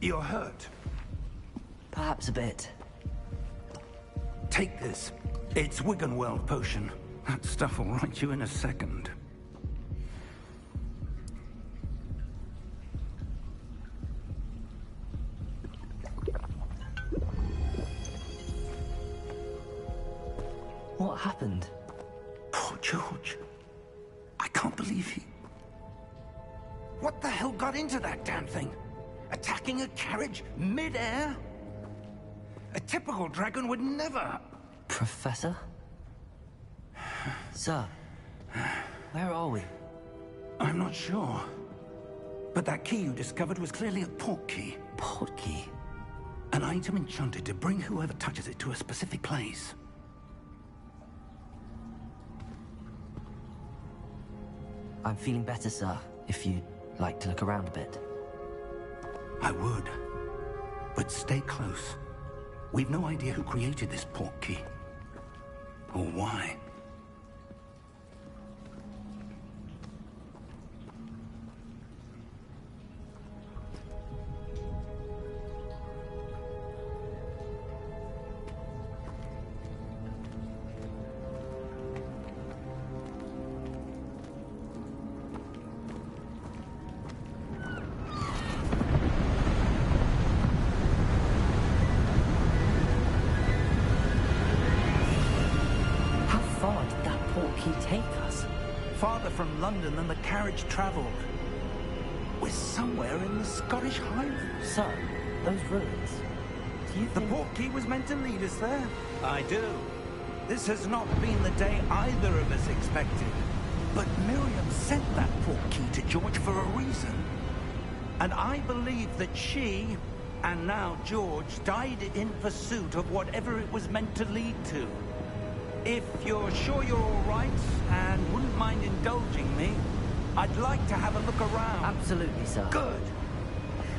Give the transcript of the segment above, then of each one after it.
You're hurt. Perhaps a bit. Take this. It's Wiggenweld potion. That stuff will right you in a second. What happened? Poor George. I can't believe he... What the hell got into that damn thing? Attacking a carriage mid-air? A typical dragon would never... Professor? Sir, where are we? I'm not sure. But that key you discovered was clearly a portkey. Portkey? An item enchanted to bring whoever touches it to a specific place. I'm feeling better, sir, if you'd like to look around a bit. I would. But stay close. We've no idea who created this portkey. Or why. From London than the carriage travelled. We're somewhere in the Scottish Highlands. Sir, those ruins. Do you think... The portkey was meant to lead us there? I do. This has not been the day either of us expected. But Miriam sent that portkey to George for a reason. And I believe that she, and now George, died in pursuit of whatever it was meant to lead to. If you're sure you're all right, and wouldn't mind indulging me, I'd like to have a look around. Absolutely, sir. Good.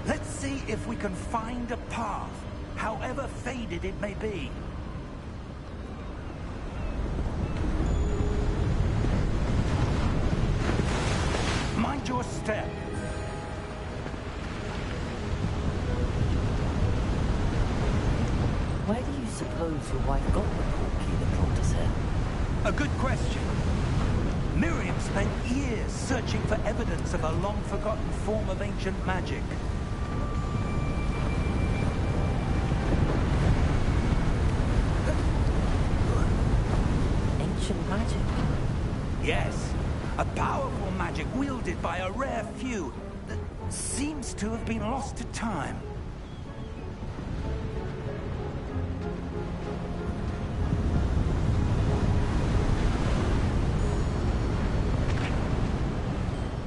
Let's see if we can find a path, however faded it may be. Mind your step. Where do you suppose your wife got the portkey that brought us here? A good question. Miriam spent years searching for evidence of a long-forgotten form of ancient magic. Ancient magic? Yes. A powerful magic wielded by a rare few that seems to have been lost to time.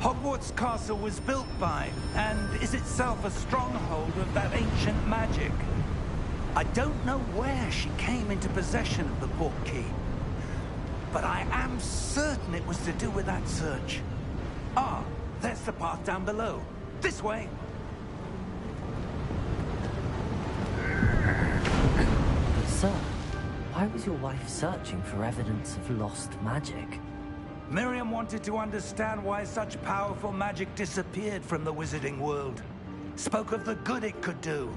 Hogwarts Castle was built by, and is itself a stronghold of that ancient magic. I don't know where she came into possession of the portkey, but I am certain it was to do with that search. Ah, there's the path down below. This way. But sir, why was your wife searching for evidence of lost magic? Miriam wanted to understand why such powerful magic disappeared from the wizarding world. Spoke of the good it could do.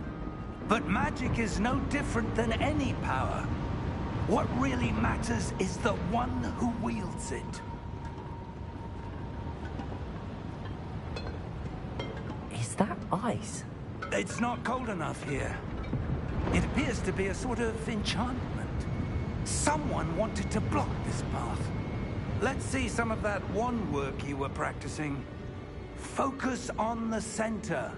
But magic is no different than any power. What really matters is the one who wields it. Is that ice? It's not cold enough here. It appears to be a sort of enchantment. Someone wanted to block this path. Let's see some of that wand work you were practicing. Focus on the center.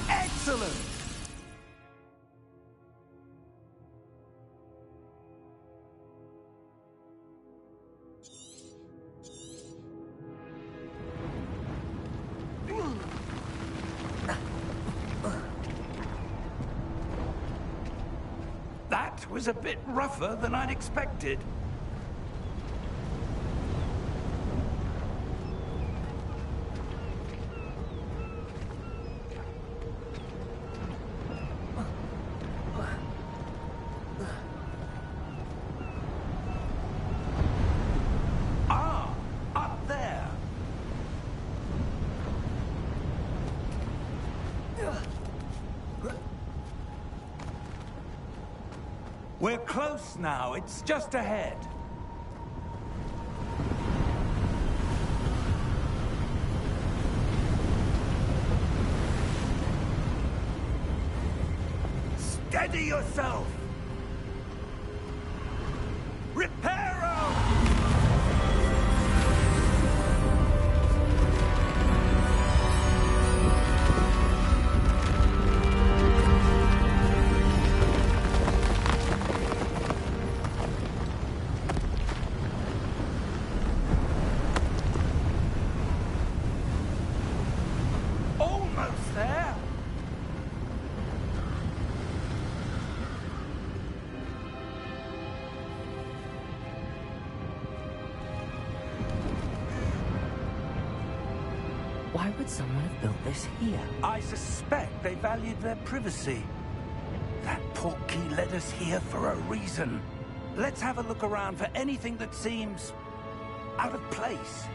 Excellent! That was a bit rougher than I'd expected. Ah, up there. We're close now. It's just ahead. Steady yourself! Reparo! Almost there! Why would someone have built this here? I suspect they valued their privacy. That portkey led us here for a reason. Let's have a look around for anything that seems out of place.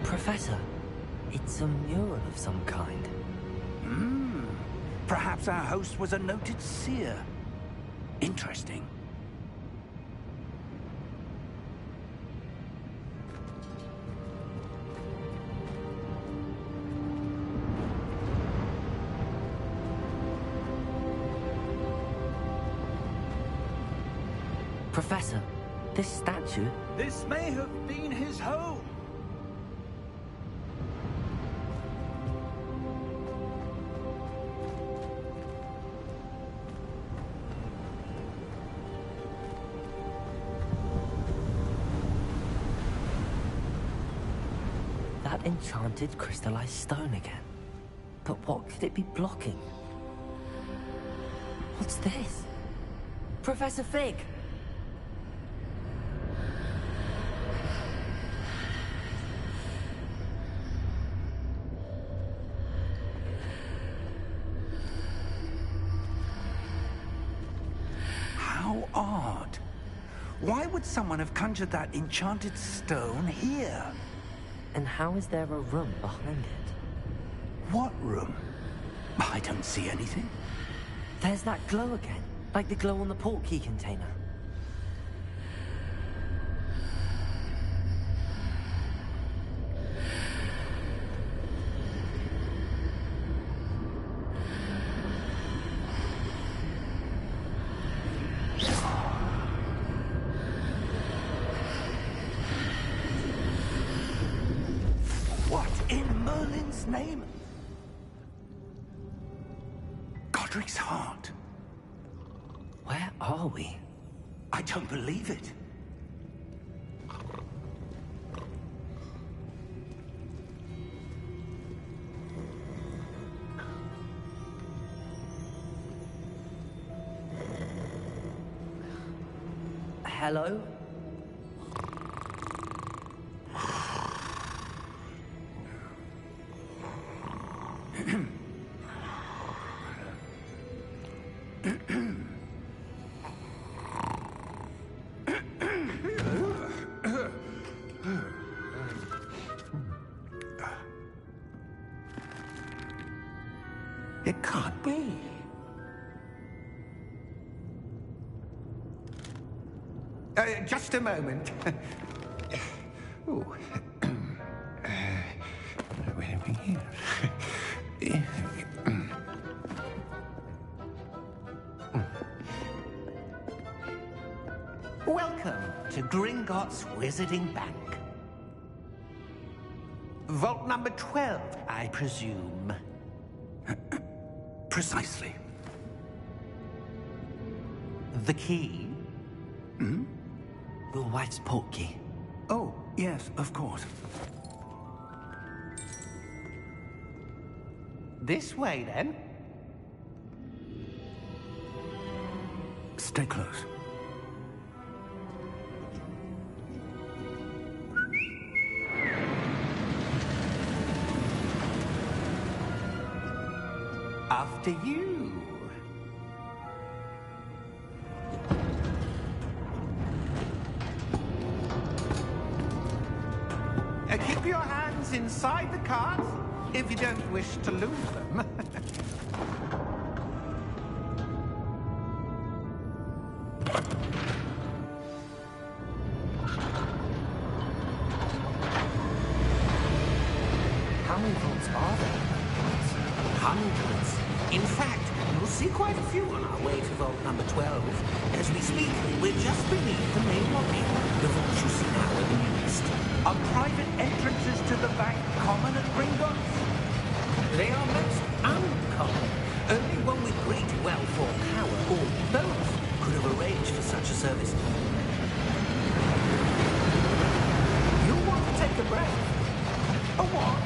Professor, it's a mural of some kind. Perhaps our host was a noted seer. Interesting. Professor, this statue... This may have been his home. That enchanted crystallized stone again. But what could it be blocking? What's this? Professor Fig! How odd. Why would someone have conjured that enchanted stone here? And how is there a room behind it? What room? I don't see anything. There's that glow again, like the glow on the portkey container. What in Merlin's name? Godric's heart. Where are we? I don't believe it. Hello? It can't be. Just a moment. Ooh. Wait a minute here. Welcome to Gringotts Wizarding Bank. Vault number 12, I presume. Precisely. The key? Your wife's portkey. Oh, Yes, of course. This way, then. Stay close. After you. Keep your hands inside the cart if you don't wish to lose them. How many vaults are there? Hundreds. In fact, you'll see quite a few on our way to vault number 12. As we speak, we're just beneath the main lobby. The vaults you see now in the east. Are private entrances to the bank common at Gringotts? They are most uncommon. Only one with great wealth or power, or both, could have arranged for such a service. You'll want to take a breath. A what?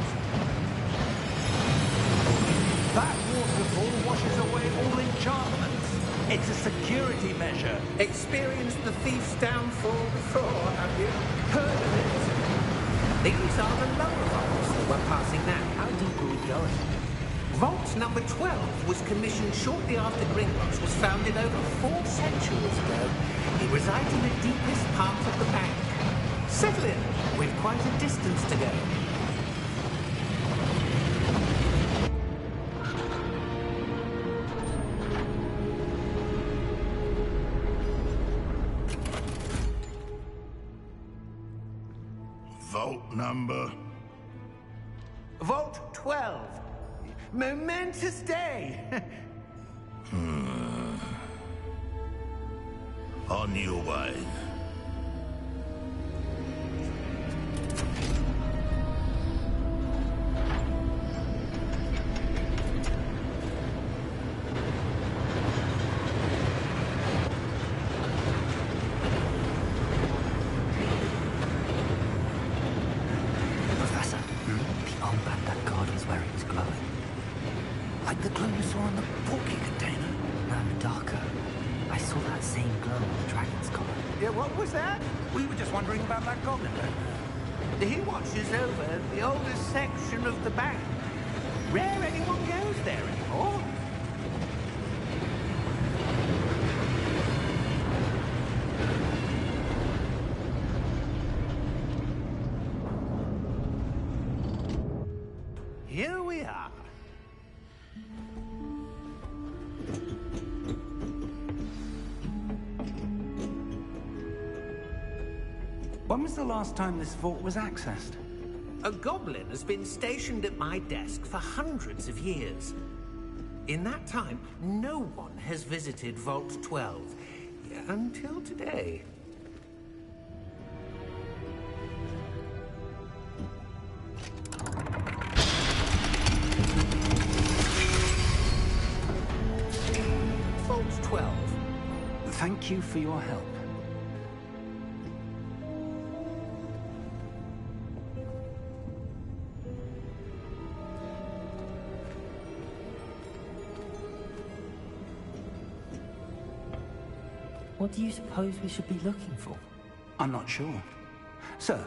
That waterfall washes away all enchantments. It's a security measure. Experienced the thief's downfall before, have you? Heard of it? These are the lower vaults that we're passing now. How deep are we going? Vault number 12 was commissioned shortly after Gringotts was founded over 4 centuries ago. It resides in the deepest part of the bank. Settle in. We've quite a distance to go. Vault number? Vault 12. Momentous day. On your way. Professor, the armband that guard was wearing is glowing. Like the glow you saw in the porky container. No, darker. I saw that same glow on the dragon's collar. Yeah, what was that? We were just wondering about that goblin. He watches over the oldest section of the bank. Rare anyone goes there anymore. Here we are. When was the last time this vault was accessed? A goblin has been stationed at my desk for hundreds of years. In that time, no one has visited Vault 12 until today. Vault 12. Thank you for your help. What do you suppose we should be looking for? I'm not sure. Sir,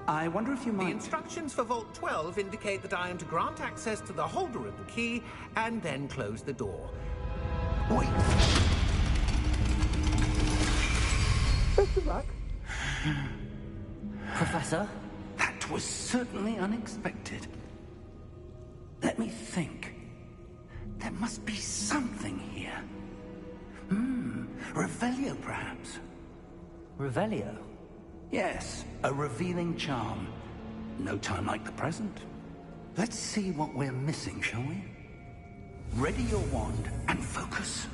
I wonder if you The might... instructions for Vault 12 indicate that I am to grant access to the holder of the key and then close the door. Wait! Best of luck. Professor? That was certainly unexpected. Let me think. There must be something here. Revelio, perhaps? Revelio? Yes, a revealing charm. No time like the present. Let's see what we're missing, shall we? Ready your wand and focus.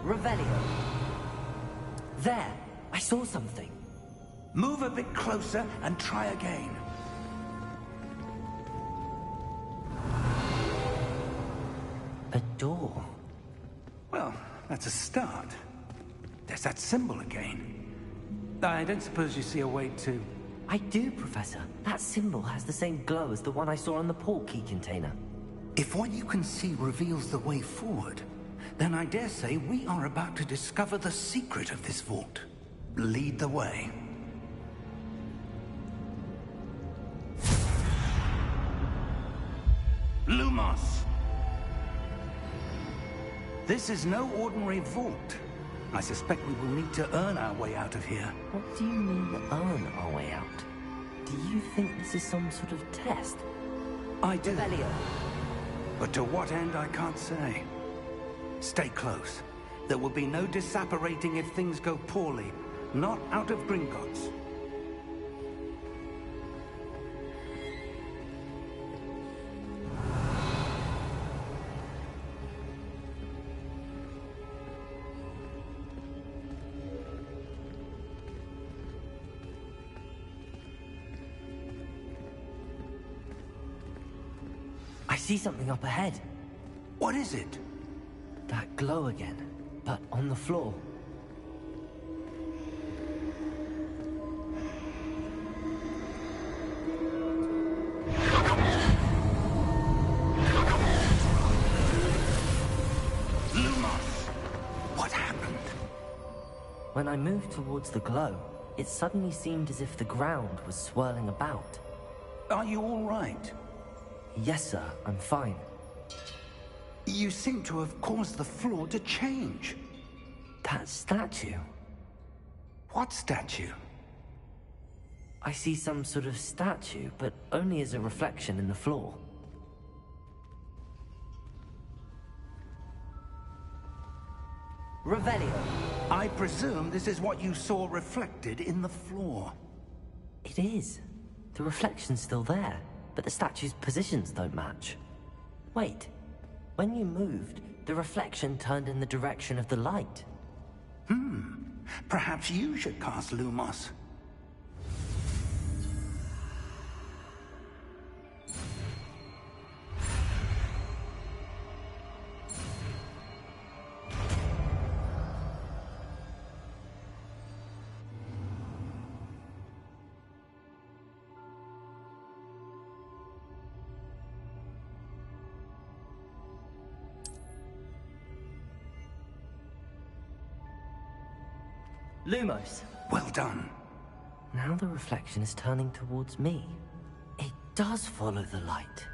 Revelio. There! I saw something. Move a bit closer and try again. A door. Well, that's a start. There's that symbol again. I don't suppose you see a way to... I do, Professor. That symbol has the same glow as the one I saw on the portkey container. If what you can see reveals the way forward, then I dare say we are about to discover the secret of this vault. Lead the way. Lumos! This is no ordinary vault. I suspect we will need to earn our way out of here. What do you mean, earn our way out? Do you think this is some sort of test? I do. Revelio. But to what end, I can't say. Stay close. There will be no disapparating if things go poorly. Not out of Gringotts. I see something up ahead. What is it? That glow again, but on the floor. Lumos! What happened? When I moved towards the glow, it suddenly seemed as if the ground was swirling about. Are you all right? Yes, sir, I'm fine. You seem to have caused the floor to change. That statue. What statue? I see some sort of statue, but only as a reflection in the floor. Revelio. I presume this is what you saw reflected in the floor. It is. The reflection's still there, but the statue's positions don't match. Wait. When you moved, the reflection turned in the direction of the light. Perhaps you should cast Lumos. Lumos. Well done. Now the reflection is turning towards me. It does follow the light.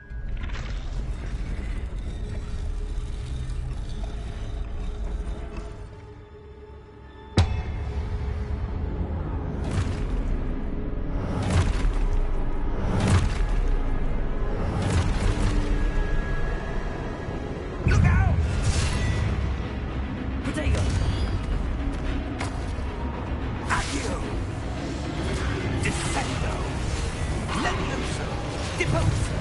Look out! Protego! Accio! Descendo! Levioso! Deposo!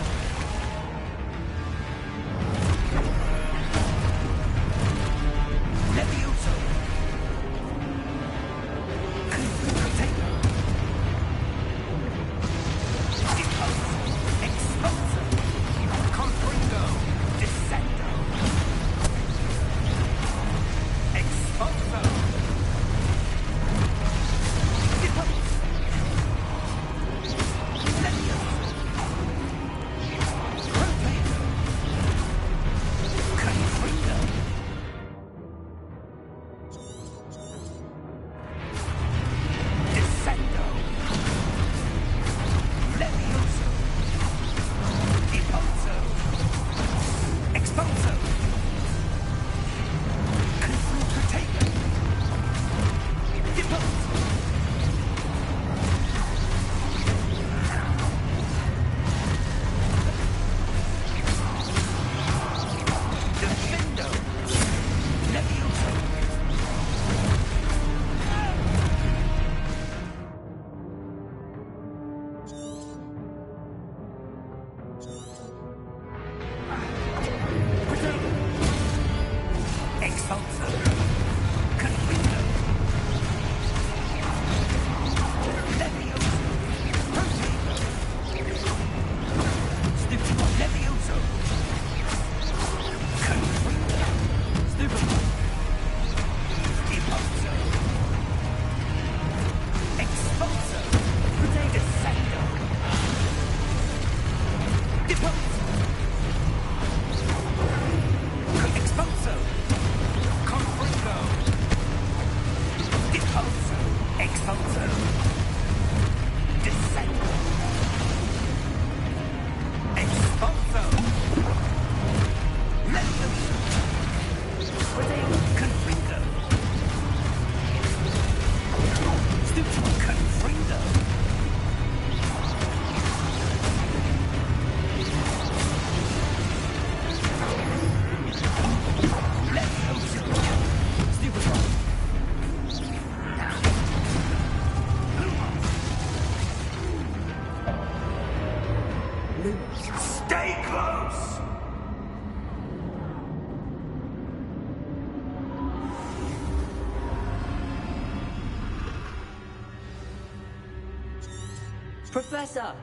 Professor!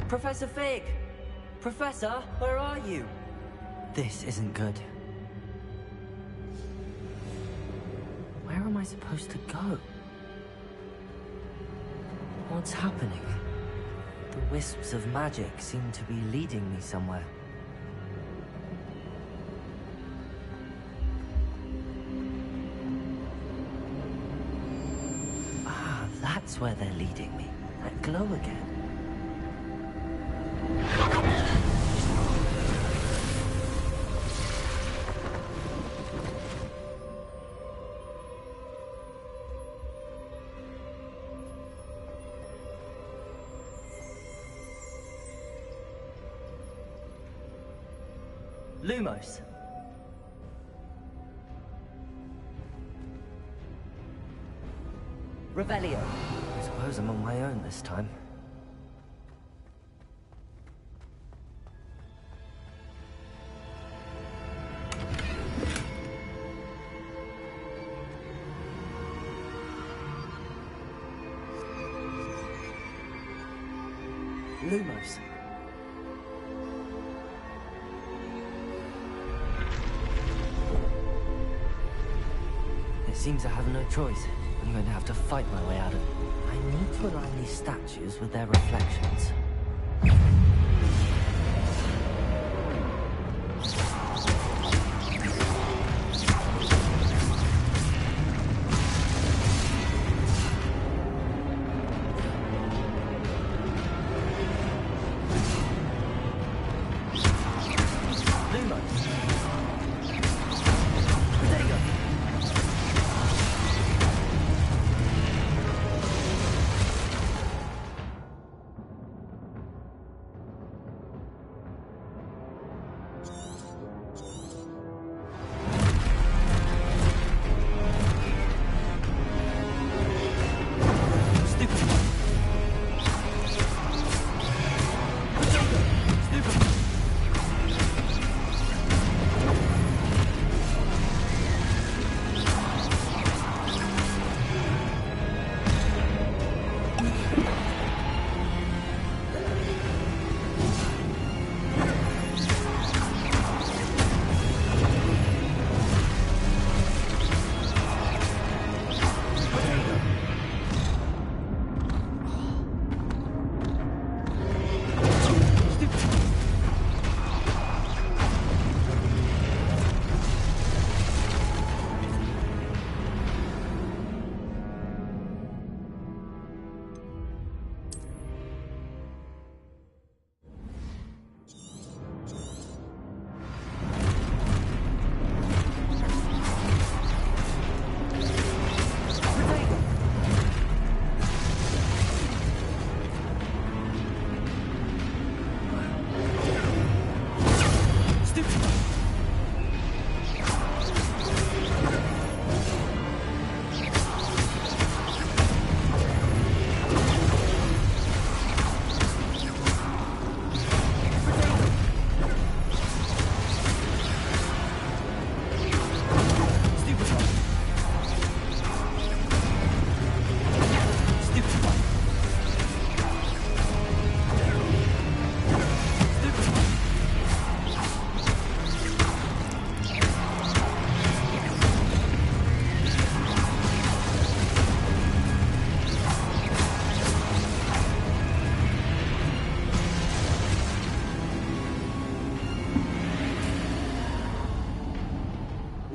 Professor Fig! Professor, where are you? This isn't good. Where am I supposed to go? What's happening? The wisps of magic seem to be leading me somewhere. Ah, that's where they're leading me. That glow again. Lumos. Revelio. I suppose I'm on my own this time. Lumos. It seems I have no choice. I'm going to have to fight my way out of it. I need to align these statues with their reflections.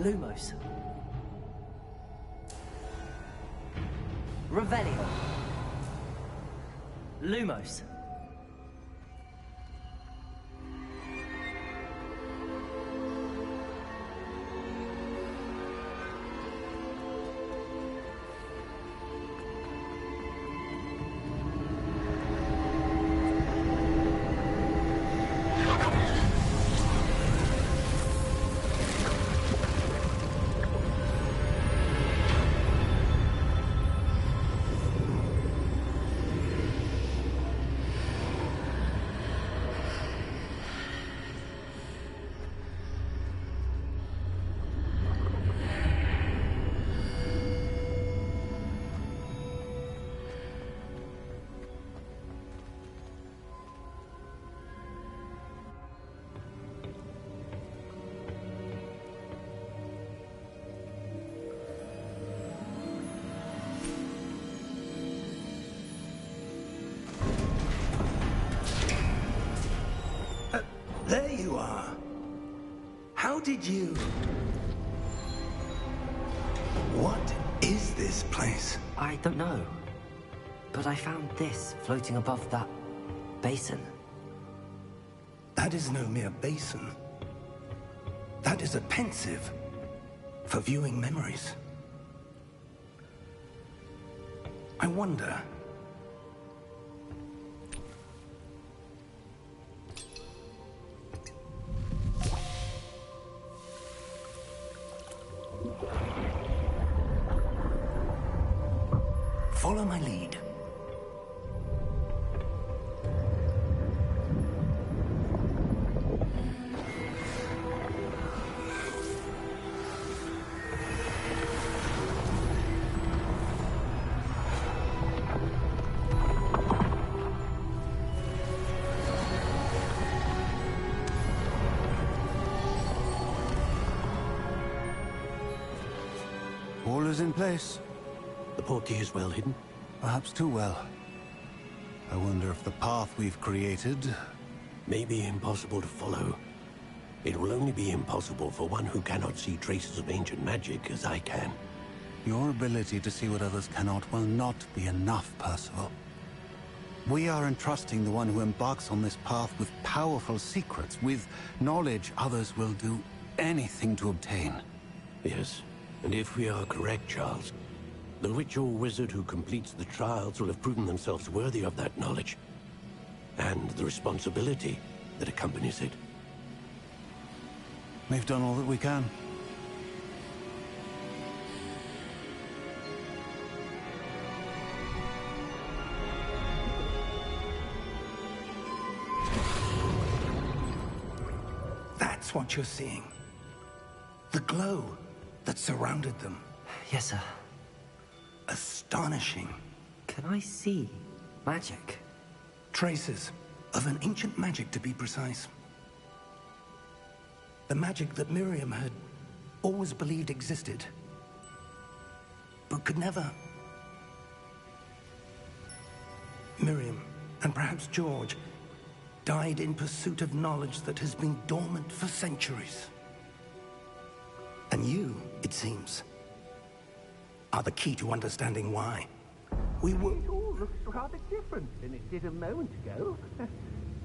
Lumos. Revelio. Lumos. did you... What is this place? I don't know. But I found this floating above that basin. That is no mere basin. That is a pensive for viewing memories. I wonder... Follow my lead. All is in place. The portkey is well hidden. Perhaps too well. I wonder if the path we've created... May be impossible to follow. It will only be impossible for one who cannot see traces of ancient magic as I can. Your ability to see what others cannot will not be enough, Percival. We are entrusting the one who embarks on this path with powerful secrets, with knowledge others will do anything to obtain. Yes, and if we are correct, Charles, the witch or wizard who completes the trials will have proven themselves worthy of that knowledge, and the responsibility that accompanies it. We've done all that we can. That's what you're seeing. The glow that surrounded them. Yes, sir. Astonishing. Can I see magic? Traces of an ancient magic, to be precise. The magic that Miriam had always believed existed, but could never. Miriam, and perhaps George, died in pursuit of knowledge that has been dormant for centuries. And you, it seems, are the key to understanding why. We were... It all looks rather different than it did a moment ago.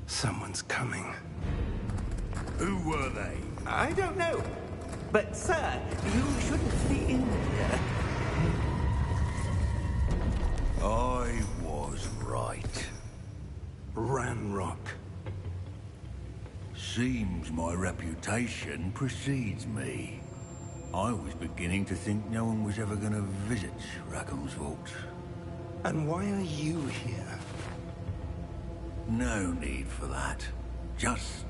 Someone's coming. Who were they? I don't know. But, sir, you shouldn't be in here. I was right. Ranrock. Seems my reputation precedes me. I was beginning to think no one was ever going to visit Rackham's Vault. And why are you here? No need for that. Just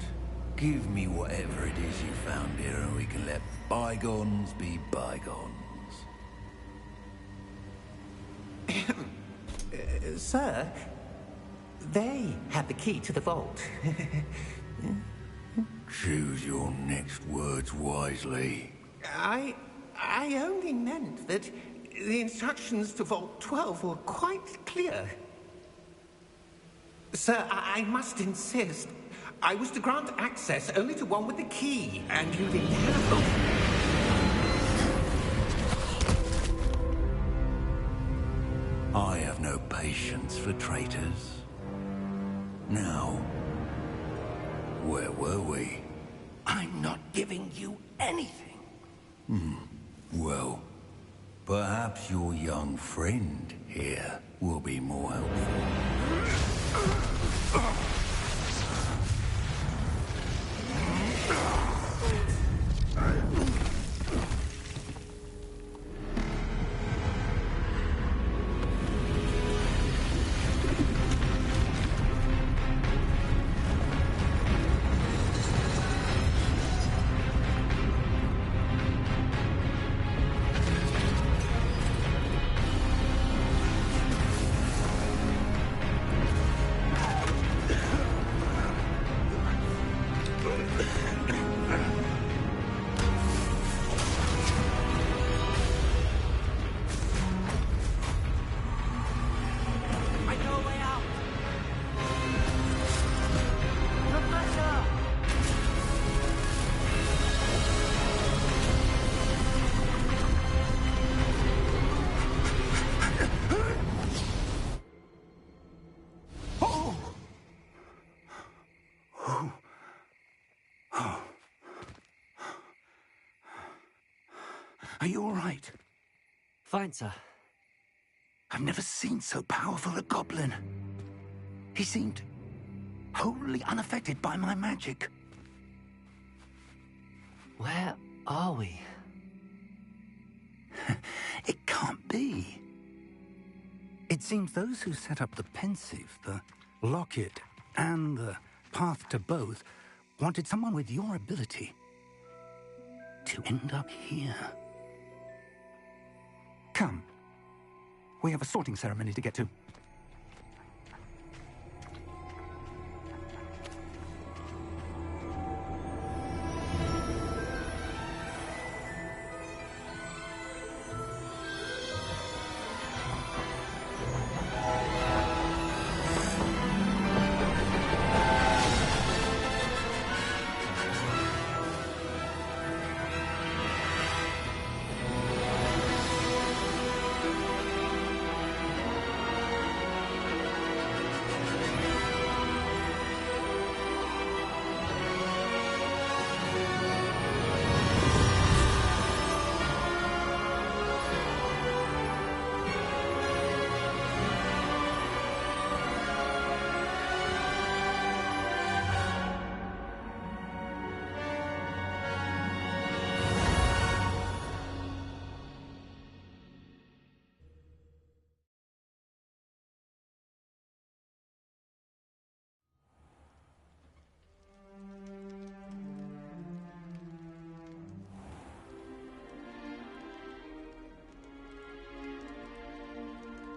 give me whatever it is you found here and we can let bygones be bygones. Sir, they have the key to the vault. Choose your next words wisely. I only meant that the instructions to Vault 12 were quite clear. Sir, I must insist. I was to grant access only to one with the key, and you didn't have them. I have no patience for traitors. Now, where were we? I'm not giving you anything. Well, perhaps your young friend here will be more helpful. Are you all right? Fine, sir. I've never seen so powerful a goblin. He seemed wholly unaffected by my magic. Where are we? It can't be. It seems those who set up the Pensieve, the Locket, and the Path to Both wanted someone with your ability to end up here. Come. We have a sorting ceremony to get to.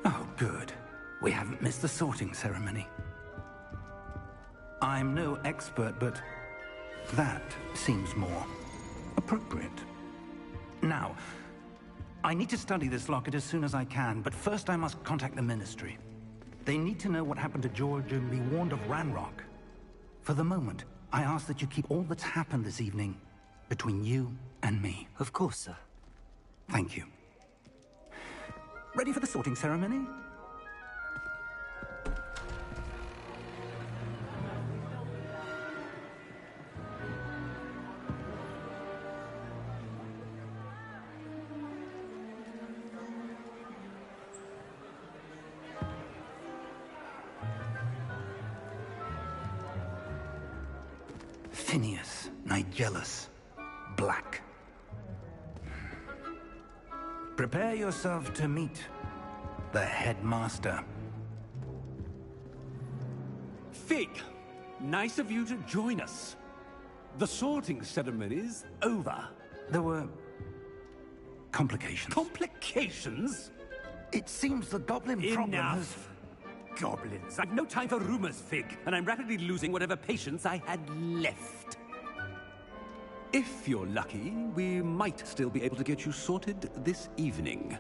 Oh, good. We haven't missed the sorting ceremony. I'm no expert, but that seems more appropriate. Now, I need to study this locket as soon as I can, but first I must contact the Ministry. They need to know what happened to George and be warned of Ranrock. For the moment, I ask that you keep all that's happened this evening between you and me. Of course, sir. Thank you. Ready for the sorting ceremony? Phineas Nigellus Black. Prepare yourself to meet the headmaster. Fig, nice of you to join us. The sorting ceremony's over. There were complications. Complications? It seems the goblin problem has... Enough! Goblins. I've no time for rumors, Fig, and I'm rapidly losing whatever patience I had left. If you're lucky, we might still be able to get you sorted this evening.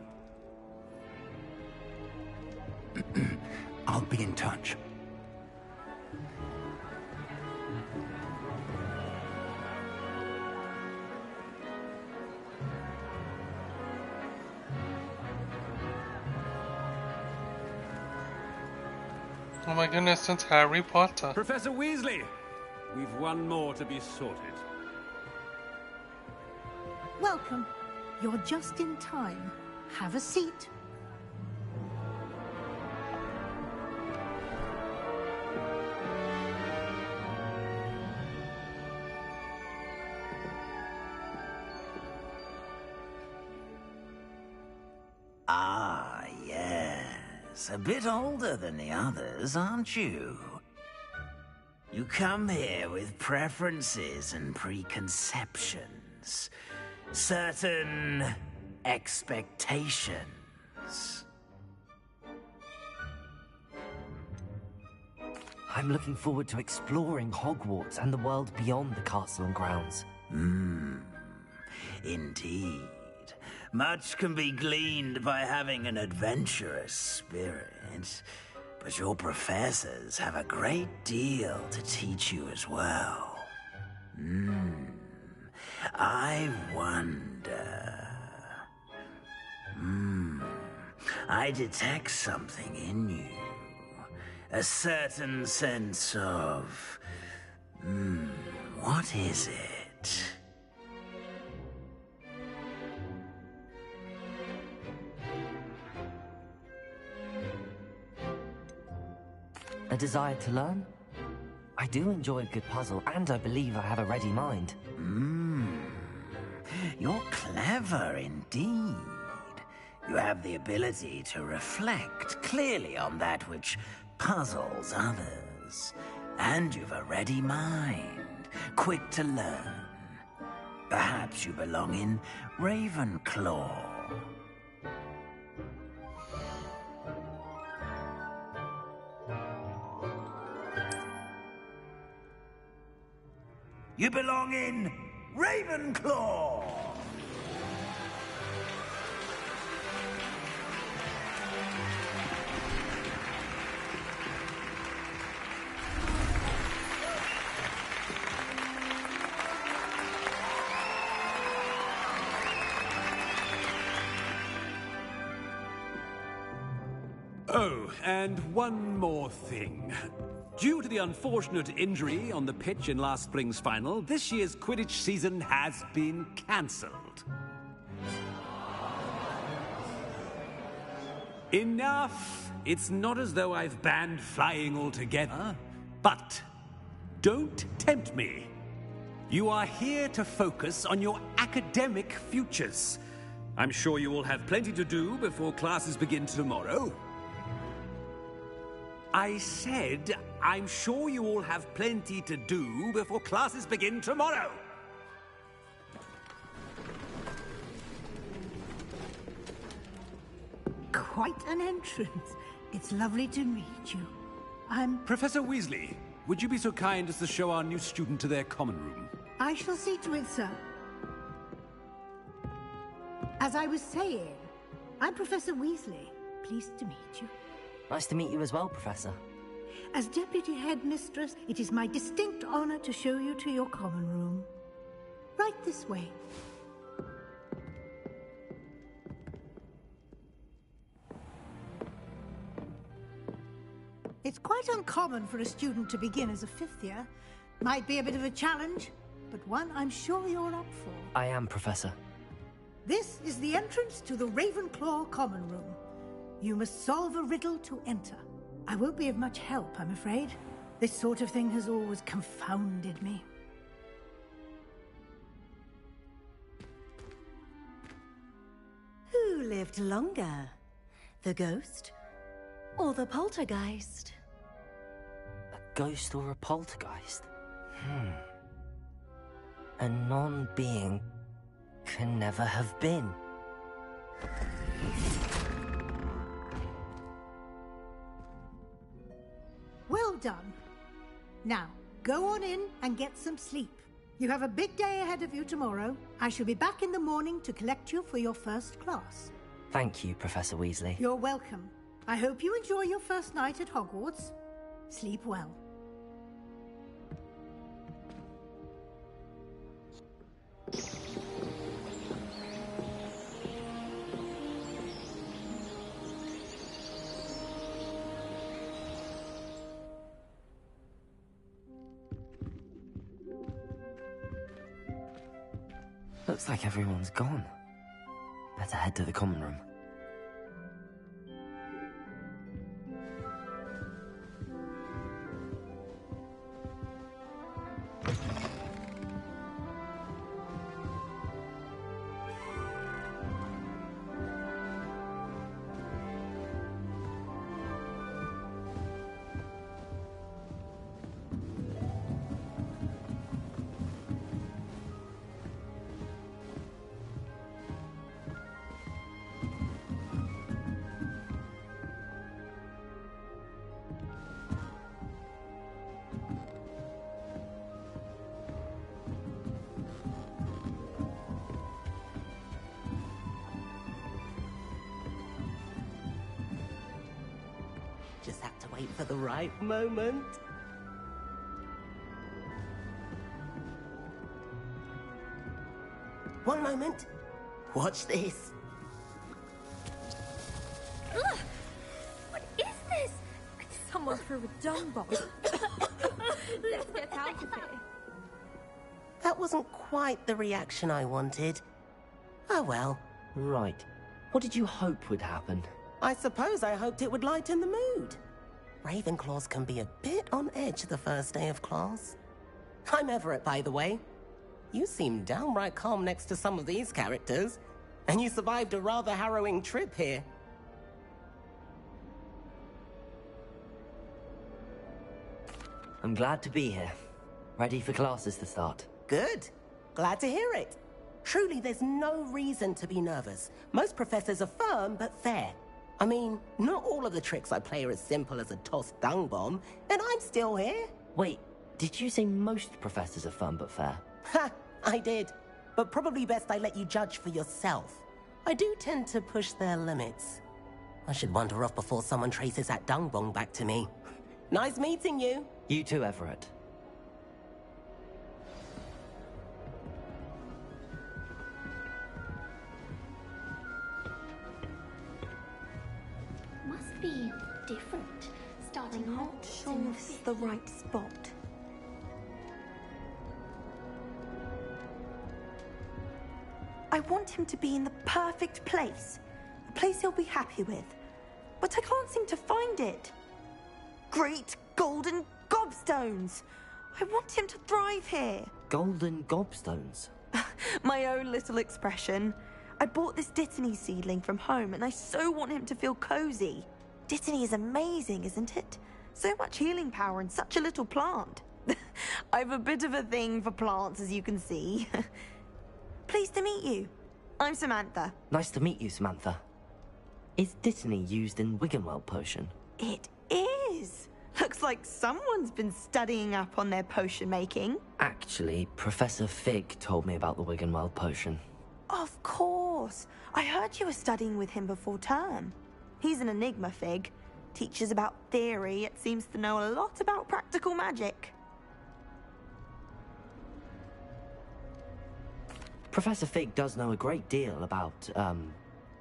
I'll be in touch. Oh my goodness, it's Harry Potter. Professor Weasley, we've one more to be sorted. Welcome. You're just in time. Have a seat. Ah, yes. A bit older than the others, aren't you? You come here with preferences and preconceptions. Certain expectations. I'm looking forward to exploring Hogwarts and the world beyond the castle and grounds. Indeed. Much can be gleaned by having an adventurous spirit, but your professors have a great deal to teach you as well. I wonder... I detect something in you. A certain sense of... what is it? A desire to learn? I do enjoy a good puzzle, and I believe I have a ready mind. You're clever indeed. You have the ability to reflect clearly on that which puzzles others. And you've a ready mind, quick to learn. Perhaps you belong in Ravenclaw. You belong in Ravenclaw! Oh, and one more thing. Due to the unfortunate injury on the pitch in last spring's final, this year's Quidditch season has been cancelled. Enough! It's not as though I've banned flying altogether, but don't tempt me. You are here to focus on your academic futures. I'm sure you will have plenty to do before classes begin tomorrow. I said, I'm sure you all have plenty to do before classes begin tomorrow. Quite an entrance. It's lovely to meet you. I'm... Professor Weasley, would you be so kind as to show our new student to their common room? I shall see to it, sir. As I was saying, I'm Professor Weasley. Pleased to meet you. Nice to meet you as well, Professor. As Deputy Headmistress, it is my distinct honor to show you to your common room. Right this way. It's quite uncommon for a student to begin as a fifth year. Might be a bit of a challenge, but one I'm sure you're up for. I am, Professor. This is the entrance to the Ravenclaw common room. You must solve a riddle to enter. I won't be of much help, I'm afraid. This sort of thing has always confounded me. Who lived longer? The ghost or the poltergeist? A ghost or a poltergeist? A non-being can never have been. Well done. Now, go on in and get some sleep. You have a big day ahead of you tomorrow. I shall be back in the morning to collect you for your first class. Thank you, Professor Weasley. You're welcome. I hope you enjoy your first night at Hogwarts. Sleep well. Looks like everyone's gone. Better head to the common room. Just have to wait for the right moment. One moment. Watch this. Ugh! What is this? Someone threw a dung bomb. Let's get out of here. That wasn't quite the reaction I wanted. Oh well. Right. What did you hope would happen? I suppose I hoped it would lighten the mood. Ravenclaws can be a bit on edge the first day of class. I'm Everett, by the way. You seem downright calm next to some of these characters, and you survived a rather harrowing trip here. I'm glad to be here. Ready for classes to start. Good. Glad to hear it. Truly, there's no reason to be nervous. Most professors are firm but fair. I mean, not all of the tricks I play are as simple as a tossed dung bomb, and I'm still here. Wait, did you say most professors are fun but fair? Ha! I did. But probably best I let you judge for yourself. I do tend to push their limits. I should wander off before someone traces that dung bomb back to me. Nice meeting you. You too, Everett. Must be different. Starting I'm out not sure this is the right spot. I want him to be in the perfect place. A place he'll be happy with. But I can't seem to find it. Great golden gobstones! I want him to thrive here. Golden gobstones? My own little expression. I bought this Dittany seedling from home and I so want him to feel cozy. Dittany is amazing, isn't it? So much healing power in such a little plant. I've a bit of a thing for plants, as you can see. Pleased to meet you. I'm Samantha. Nice to meet you, Samantha. Is Dittany used in Wiggenweld potion? It is. Looks like someone's been studying up on their potion making. Actually, Professor Fig told me about the Wiggenweld potion. Of course. I heard you were studying with him before term. He's an enigma, Fig. Teaches about theory, yet seems to know a lot about practical magic. Professor Fig does know a great deal about,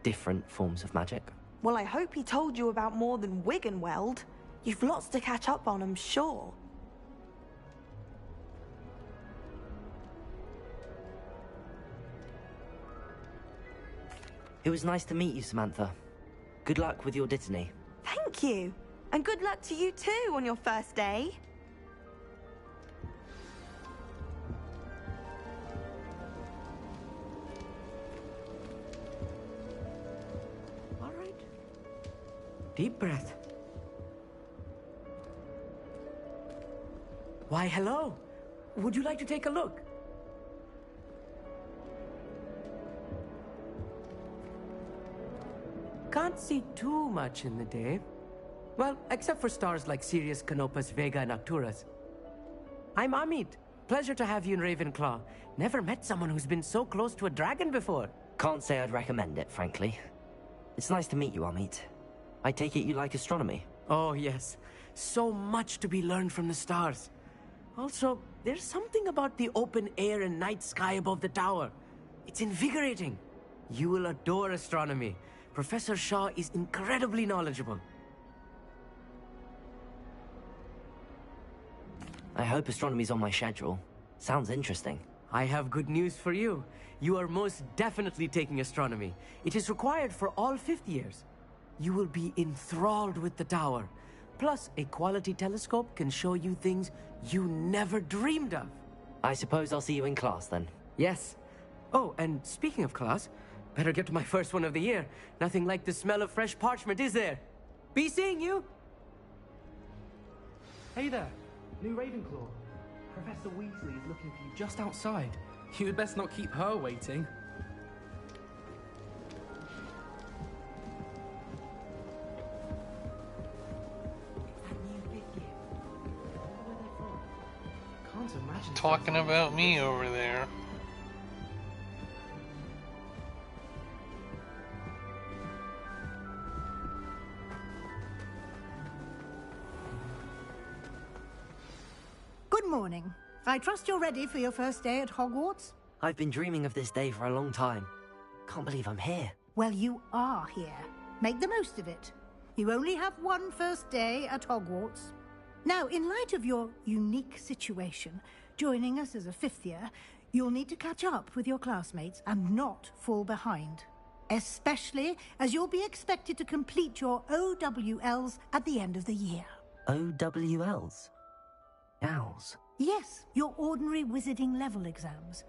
different forms of magic. Well, I hope he told you about more than Wiggenweld. You've lots to catch up on, I'm sure. It was nice to meet you, Samantha. Good luck with your Dittany. Thank you. And good luck to you too on your first day. All right. Deep breath. Why, hello. Would you like to take a look? Can't see too much in the day. Well, except for stars like Sirius, Canopus, Vega, and Arcturus. I'm Amit. Pleasure to have you in Ravenclaw. Never met someone who's been so close to a dragon before. Can't say I'd recommend it, frankly. It's nice to meet you, Amit. I take it you like astronomy? Oh, yes. So much to be learned from the stars. Also, there's something about the open air and night sky above the tower. It's invigorating. You will adore astronomy. Professor Shaw is incredibly knowledgeable. I hope astronomy's on my schedule. Sounds interesting. I have good news for you. You are most definitely taking astronomy. It is required for all 5th years. You will be enthralled with the tower. Plus, a quality telescope can show you things you never dreamed of. I suppose I'll see you in class then. Yes. Oh, and speaking of class, better get to my first one of the year. Nothing like the smell of fresh parchment, is there? Be seeing you! Hey there, new Ravenclaw. Professor Weasley is looking for you just outside. You'd best not keep her waiting. Can't imagine. Talking about me over there. Good morning. I trust you're ready for your first day at Hogwarts? I've been dreaming of this day for a long time. Can't believe I'm here. Well, you are here. Make the most of it. You only have one first day at Hogwarts. Now, in light of your unique situation, joining us as a 5th year, you'll need to catch up with your classmates and not fall behind. Especially as you'll be expected to complete your OWLs at the end of the year. OWLs? Owls? Yes, your ordinary wizarding level exams.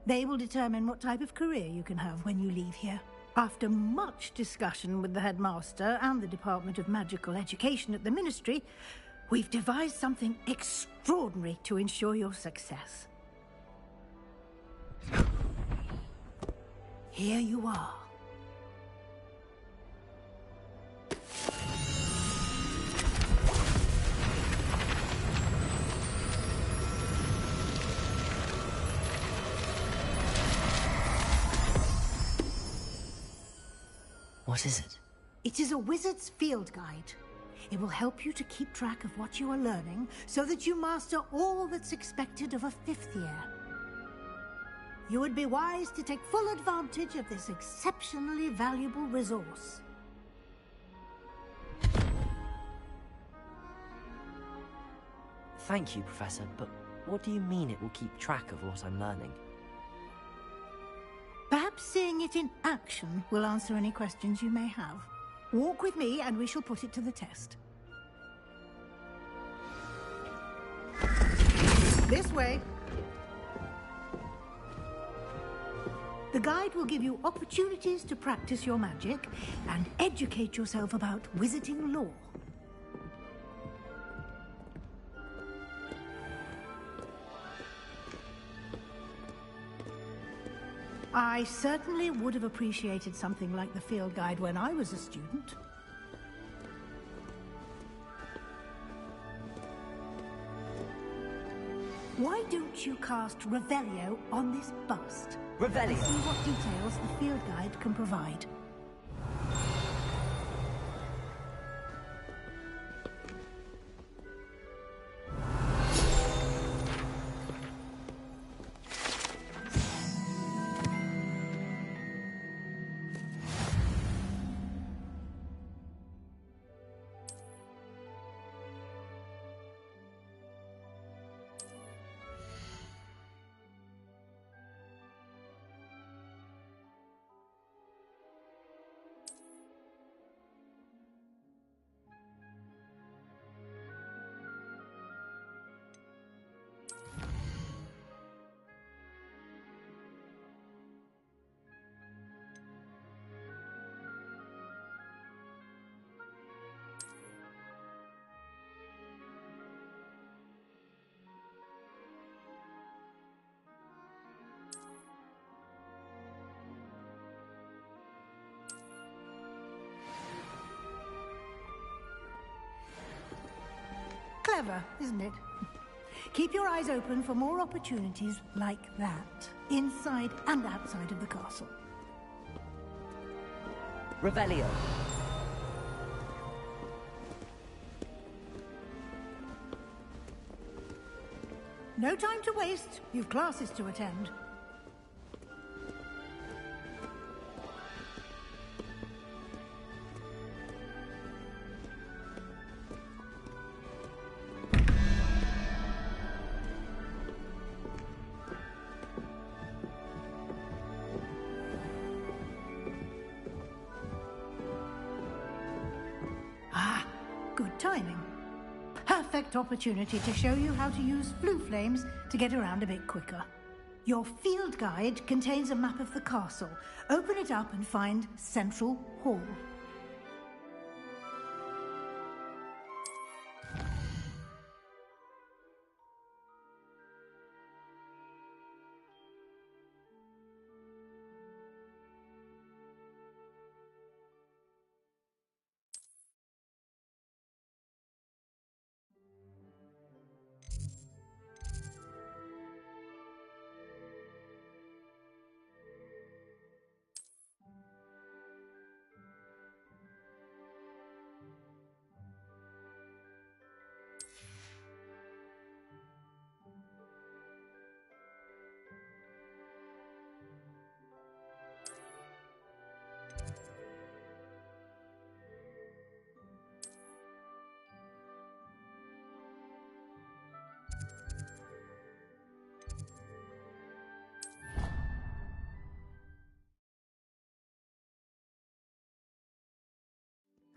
They will determine what type of career you can have when you leave here. After much discussion with the headmaster and the Department of Magical Education at the Ministry, we've devised something extraordinary to ensure your success. Here you are. What is it? It is a wizard's field guide. It will help you to keep track of what you are learning so that you master all that's expected of a 5th year. You would be wise to take full advantage of this exceptionally valuable resource. Thank you, Professor, but what do you mean it will keep track of what I'm learning? Perhaps seeing it in action will answer any questions you may have. Walk with me and we shall put it to the test. This way. The guide will give you opportunities to practice your magic and educate yourself about wizarding lore. I certainly would have appreciated something like the field guide when I was a student. Why don't you cast Revelio on this bust? Revelio? And see what details the field guide can provide. Clever, isn't it? Keep your eyes open for more opportunities like that, inside and outside of the castle. Revelio. No time to waste. You've classes to attend. Good timing. Perfect opportunity to show you how to use blue flames to get around a bit quicker. Your field guide contains a map of the castle. Open it up and find Central Hall.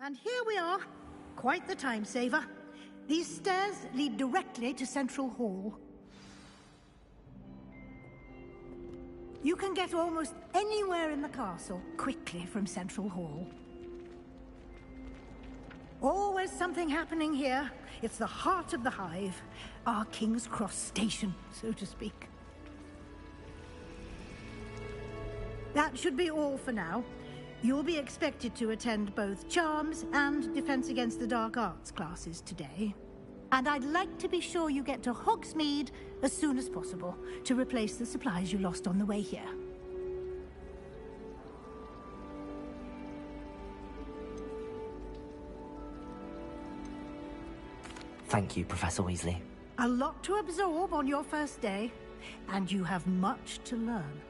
And here we are. Quite the time saver. These stairs lead directly to Central Hall. You can get almost anywhere in the castle quickly from Central Hall. Always something happening here. It's the heart of the Hive, our King's Cross station, so to speak. That should be all for now. You'll be expected to attend both Charms and Defense Against the Dark Arts classes today. And I'd like to be sure you get to Hogsmeade as soon as possible to replace the supplies you lost on the way here. Thank you, Professor Weasley. A lot to absorb on your first day, and you have much to learn.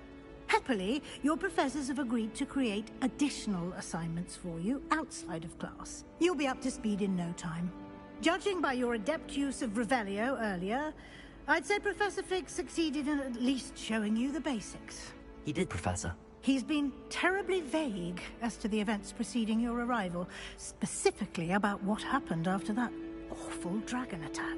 Happily, your professors have agreed to create additional assignments for you outside of class. You'll be up to speed in no time. Judging by your adept use of Revelio earlier, I'd say Professor Fig succeeded in at least showing you the basics. He did, Professor. He's been terribly vague as to the events preceding your arrival, specifically about what happened after that awful dragon attack.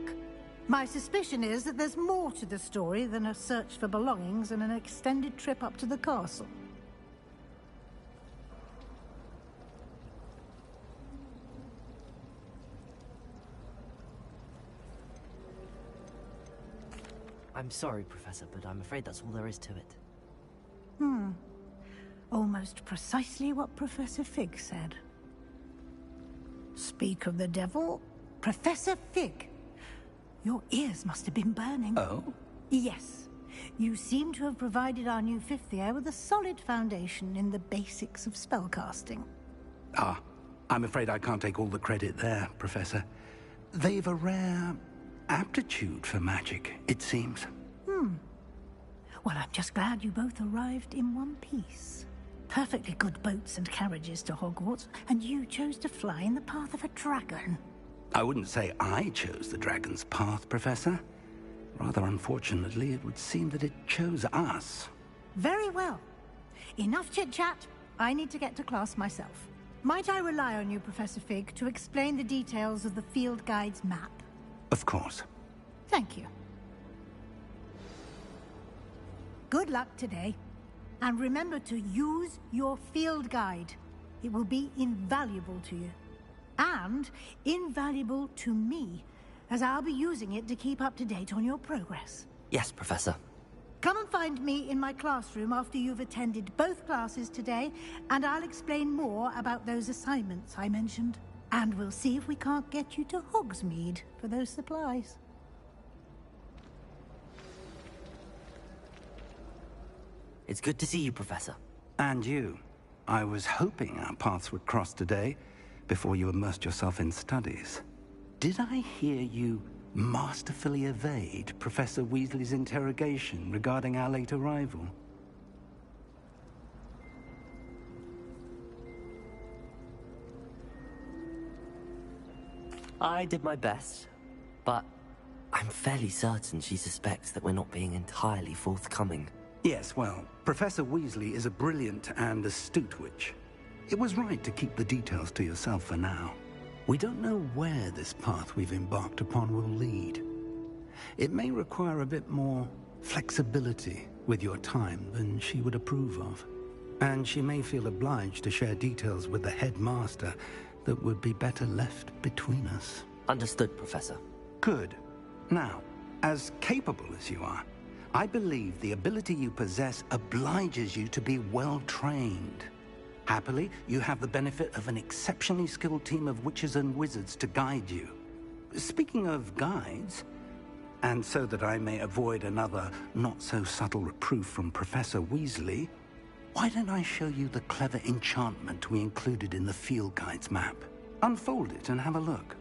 My suspicion is that there's more to the story than a search for belongings and an extended trip up to the castle. I'm sorry, Professor, but I'm afraid that's all there is to it. Almost precisely what Professor Fig said. Speak of the devil, Professor Fig. Your ears must have been burning. Oh? Yes. You seem to have provided our new fifth year with a solid foundation in the basics of spellcasting. Ah, I'm afraid I can't take all the credit there, Professor. They've a rare aptitude for magic, it seems. Well, I'm just glad you both arrived in one piece. Perfectly good boats and carriages to Hogwarts, and you chose to fly in the path of a dragon. I wouldn't say I chose the dragon's path, Professor. Rather unfortunately, it would seem that it chose us. Very well. Enough chit-chat. I need to get to class myself. Might I rely on you, Professor Fig, to explain the details of the field guide's map? Of course. Thank you. Good luck today. And remember to use your field guide. It will be invaluable to you. And invaluable to me, as I'll be using it to keep up to date on your progress. Yes, Professor. Come and find me in my classroom after you've attended both classes today, and I'll explain more about those assignments I mentioned. And we'll see if we can't get you to Hogsmeade for those supplies. It's good to see you, Professor. And you. I was hoping our paths would cross today, before you immersed yourself in studies. Did I hear you masterfully evade Professor Weasley's interrogation regarding our late arrival? I did my best, but I'm fairly certain she suspects that we're not being entirely forthcoming. Yes, well, Professor Weasley is a brilliant and astute witch. It was right to keep the details to yourself for now. We don't know where this path we've embarked upon will lead. It may require a bit more flexibility with your time than she would approve of. And she may feel obliged to share details with the headmaster that would be better left between us. Understood, Professor. Good. Now, as capable as you are, I believe the ability you possess obliges you to be well-trained. Happily, you have the benefit of an exceptionally skilled team of witches and wizards to guide you. Speaking of guides, and so that I may avoid another not-so-subtle reproof from Professor Weasley, why don't I show you the clever enchantment we included in the field guide's map? Unfold it and have a look.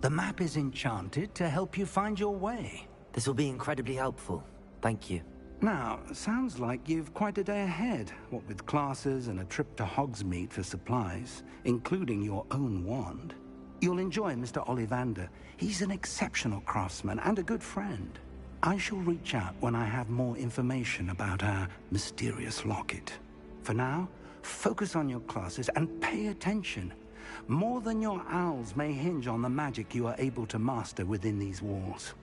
The map is enchanted to help you find your way. This will be incredibly helpful. Thank you. Now, sounds like you've quite a day ahead, what with classes and a trip to Hogsmeade for supplies, including your own wand. You'll enjoy Mr. Ollivander. He's an exceptional craftsman and a good friend. I shall reach out when I have more information about our mysterious locket. For now, focus on your classes and pay attention. More than your owls may hinge on the magic you are able to master within these walls.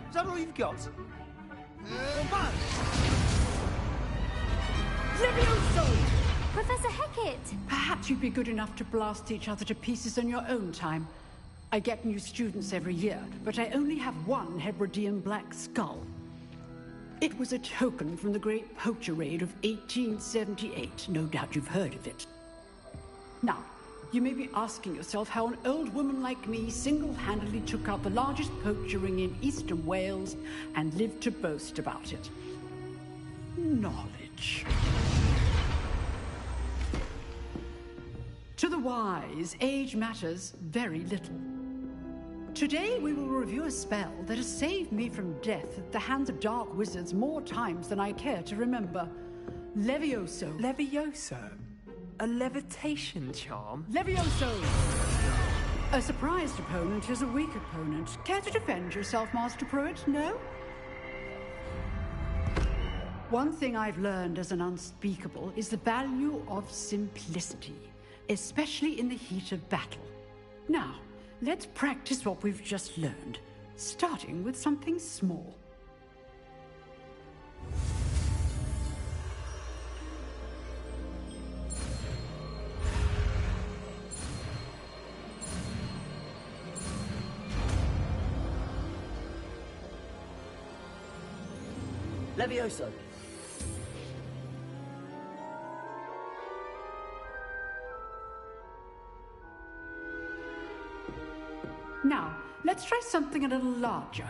Is that all you've got? Levioso! Professor Hecat! Perhaps you'd be good enough to blast each other to pieces in your own time. I get new students every year, but I only have one Hebridean black skull. It was a token from the Great Poacher Raid of 1878. No doubt you've heard of it. Now, you may be asking yourself how an old woman like me single-handedly took out the largest poacher ring in eastern Wales and lived to boast about it. Knowledge. To the wise, age matters very little. Today we will review a spell that has saved me from death at the hands of dark wizards more times than I care to remember. Levioso. Levioso? A levitation charm? Levioso! A surprised opponent is a weak opponent. Care to defend yourself, Master Pruitt? No? One thing I've learned as an unspeakable is the value of simplicity, especially in the heat of battle. Now, let's practice what we've just learned, starting with something small. Levioso! Now, let's try something a little larger.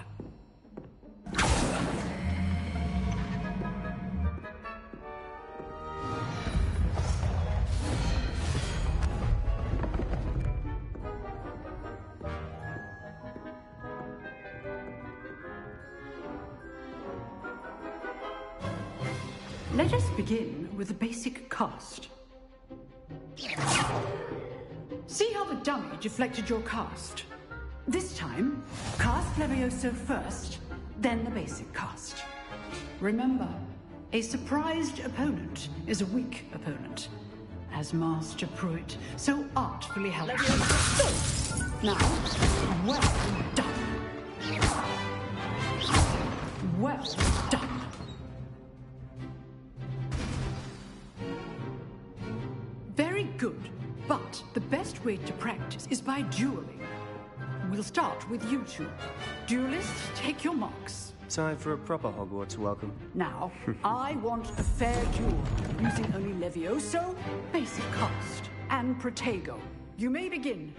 Let us begin with the basic cast. See how the dummy deflected your cast? This time, cast Levioso first, then the basic cast. Remember, a surprised opponent is a weak opponent, as Master Pruitt so artfully helped you. Now, well done. Well done. Very good, but the best way to practice is by dueling. We'll start with you two. Duelists, take your marks. Time for a proper Hogwarts welcome. Now, I want a fair duel, using only Levioso, basic cast, and Protego. You may begin.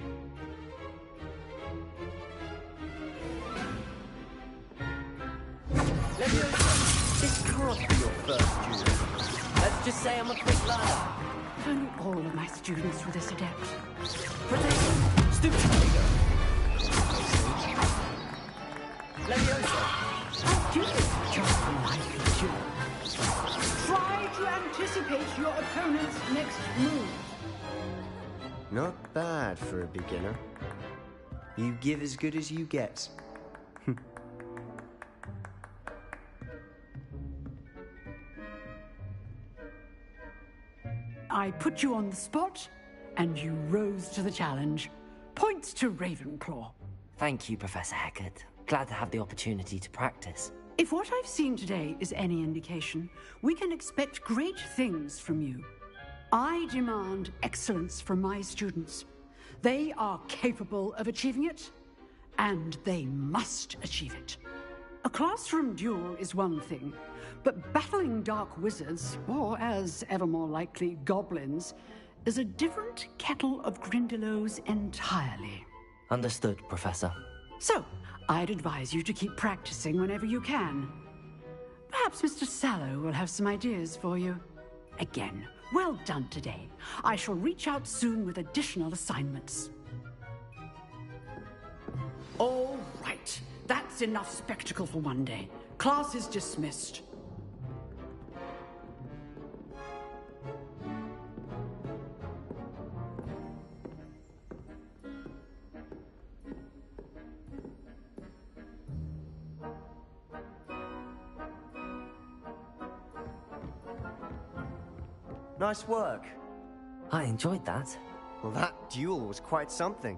Levioso, this can't be your first duel. Let's just say I'm a quick learner. If only all of my students were this adept. Protego, stupid Protego. Levioso. I do this just a lively duel. Try to anticipate your opponent's next move. Not bad for a beginner. You give as good as you get. I put you on the spot, and you rose to the challenge. Points to Ravenclaw. Thank you, Professor Hecat. Glad to have the opportunity to practice. If what I've seen today is any indication, we can expect great things from you. I demand excellence from my students. They are capable of achieving it, and they must achieve it. A classroom duel is one thing, but battling dark wizards, or as ever more likely, goblins, is a different kettle of Grindylows entirely. Understood, Professor. So, I'd advise you to keep practicing whenever you can. Perhaps Mr. Sallow will have some ideas for you. Again, well done today. I shall reach out soon with additional assignments. All right. That's enough spectacle for one day. Class is dismissed. Nice work. I enjoyed that. Well, that duel was quite something.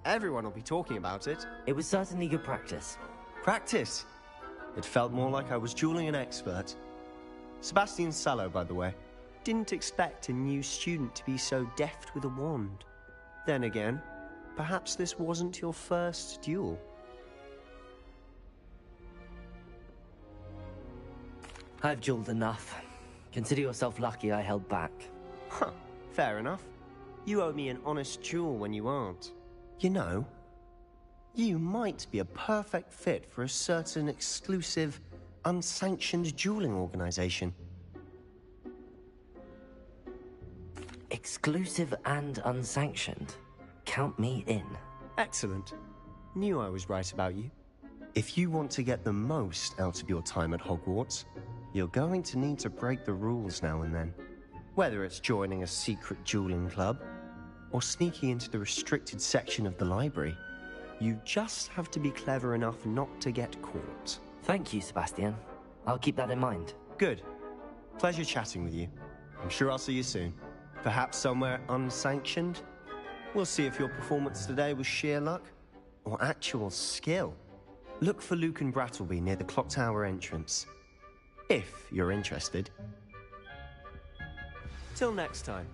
Everyone will be talking about it. It was certainly good practice. Practice? It felt more like I was dueling an expert. Sebastian Sallow, by the way. Didn't expect a new student to be so deft with a wand. Then again, perhaps this wasn't your first duel. I've dueled enough. Consider yourself lucky I held back. Huh, fair enough. You owe me an honest duel when you aren't. You know, you might be a perfect fit for a certain exclusive, unsanctioned dueling organization. Exclusive and unsanctioned? Count me in. Excellent. Knew I was right about you. If you want to get the most out of your time at Hogwarts, you're going to need to break the rules now and then. Whether it's joining a secret dueling club, or sneaking into the restricted section of the library, you just have to be clever enough not to get caught. Thank you, Sebastian. I'll keep that in mind. Good. Pleasure chatting with you. I'm sure I'll see you soon. Perhaps somewhere unsanctioned? We'll see if your performance today was sheer luck, or actual skill. Look for Lucan Brattleby near the Clock Tower entrance. If you're interested. Till next time.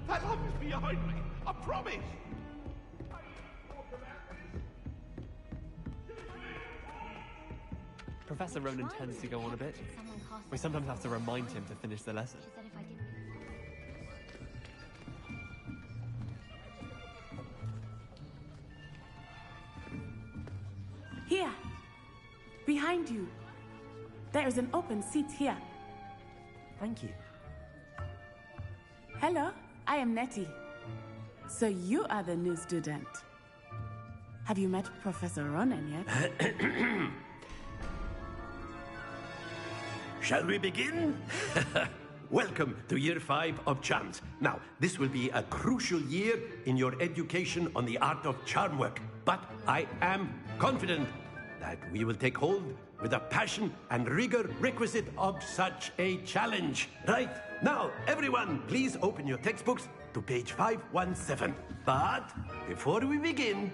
That lock is behind me, I promise! Professor Ronan tends to go on a bit. We sometimes have to remind him to finish the lesson. Here! Behind you! There is an open seat here. Thank you. Hello, I am Nettie. So you are the new student. Have you met Professor Ronan yet? Shall we begin? Welcome to Year 5 of Charms. Now, this will be a crucial year in your education on the art of charm work. But I am confident that we will take hold with the passion and rigor requisite of such a challenge. Right, now, everyone, please open your textbooks to page 517. But before we begin,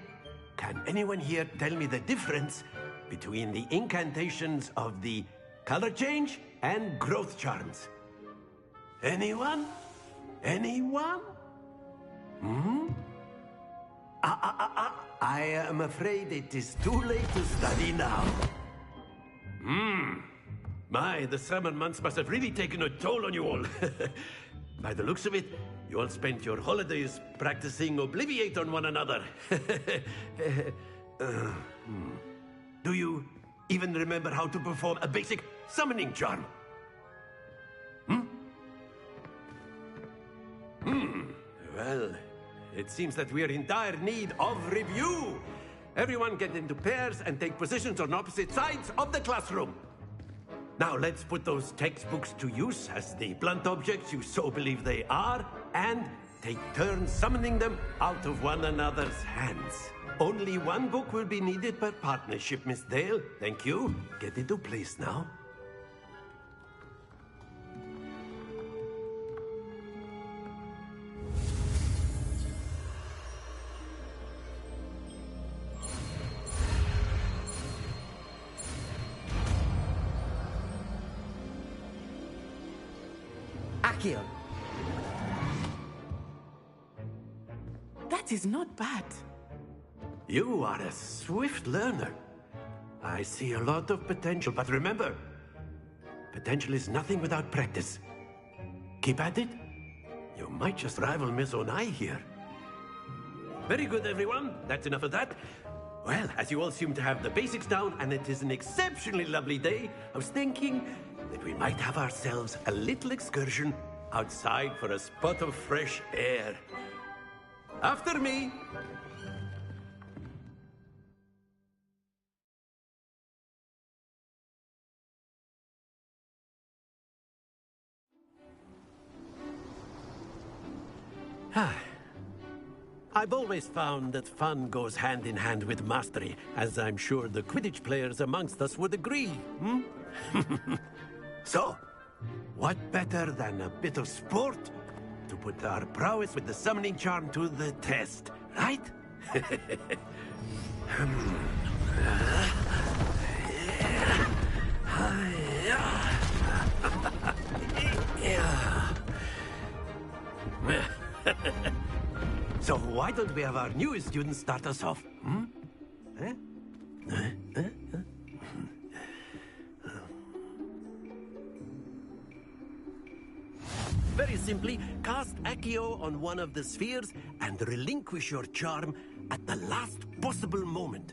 can anyone here tell me the difference between the incantations of the color change and growth charms? Anyone? Anyone? I am afraid it is too late to study now. The summer months must have really taken a toll on you all. By the looks of it, you all spent your holidays practicing Obliviate on one another. Do you even remember how to perform a basic summoning charm? Well, it seems that we are in dire need of review. Everyone get into pairs and take positions on opposite sides of the classroom. Now let's put those textbooks to use as the blunt objects you so believe they are, and take turns summoning them out of one another's hands. Only one book will be needed per partnership, Miss Dale. Thank you. Get into place now. Accio. That is not bad. You are a swift learner. I see a lot of potential, but remember, potential is nothing without practice. Keep at it. You might just rival Miss Onai here. Very good, everyone. That's enough of that. Well, as you all seem to have the basics down, and it is an exceptionally lovely day, I was thinking that we might have ourselves a little excursion outside for a spot of fresh air. After me. I've always found that fun goes hand in hand with mastery, as I'm sure the Quidditch players amongst us would agree. So, what better than a bit of sport to put our prowess with the summoning charm to the test, right? So why don't we have our newest student start us off? Very simply, cast Accio on one of the spheres and relinquish your charm at the last possible moment.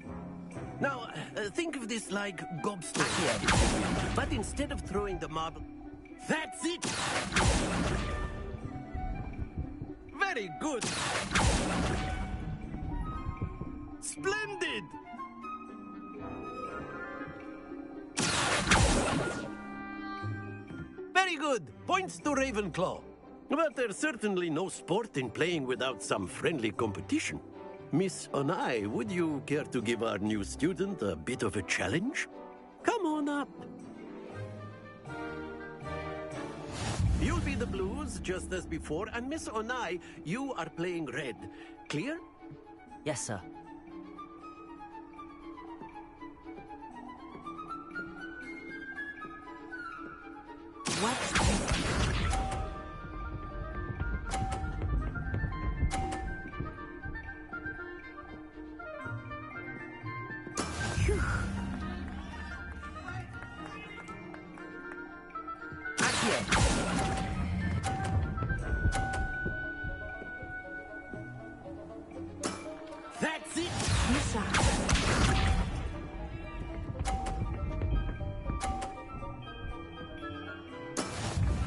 Now, think of this like gobstone. But instead of throwing the marble... That's it! Very good! Splendid! Very good! Points to Ravenclaw. But there's certainly no sport in playing without some friendly competition. Miss Onai, would you care to give our new student a bit of a challenge? Come on up. You'll be the blues, just as before, and Miss Onai, you are playing red. Clear? Yes, sir. That's it!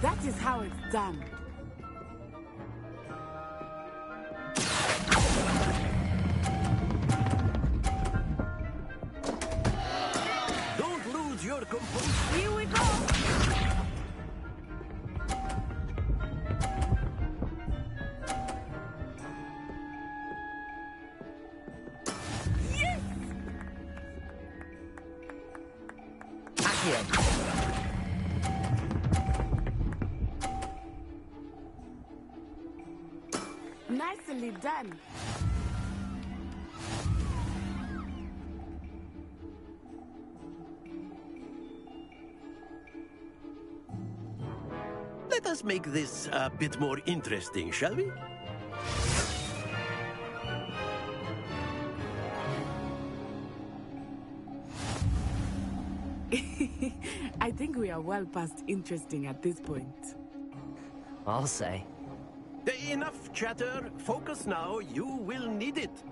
That is how it's done. Don't lose your composure. Here we go! Nicely done. Let us make this a bit more interesting, shall we? I think we are well past interesting at this point. I'll say. Enough chatter. Focus now. You will need it.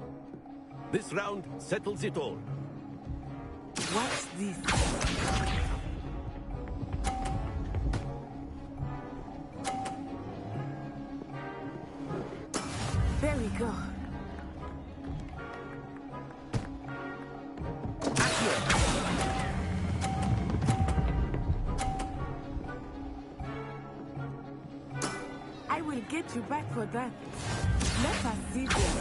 This round settles it all. What's this? There we go. I will get you back for that. Let us see this.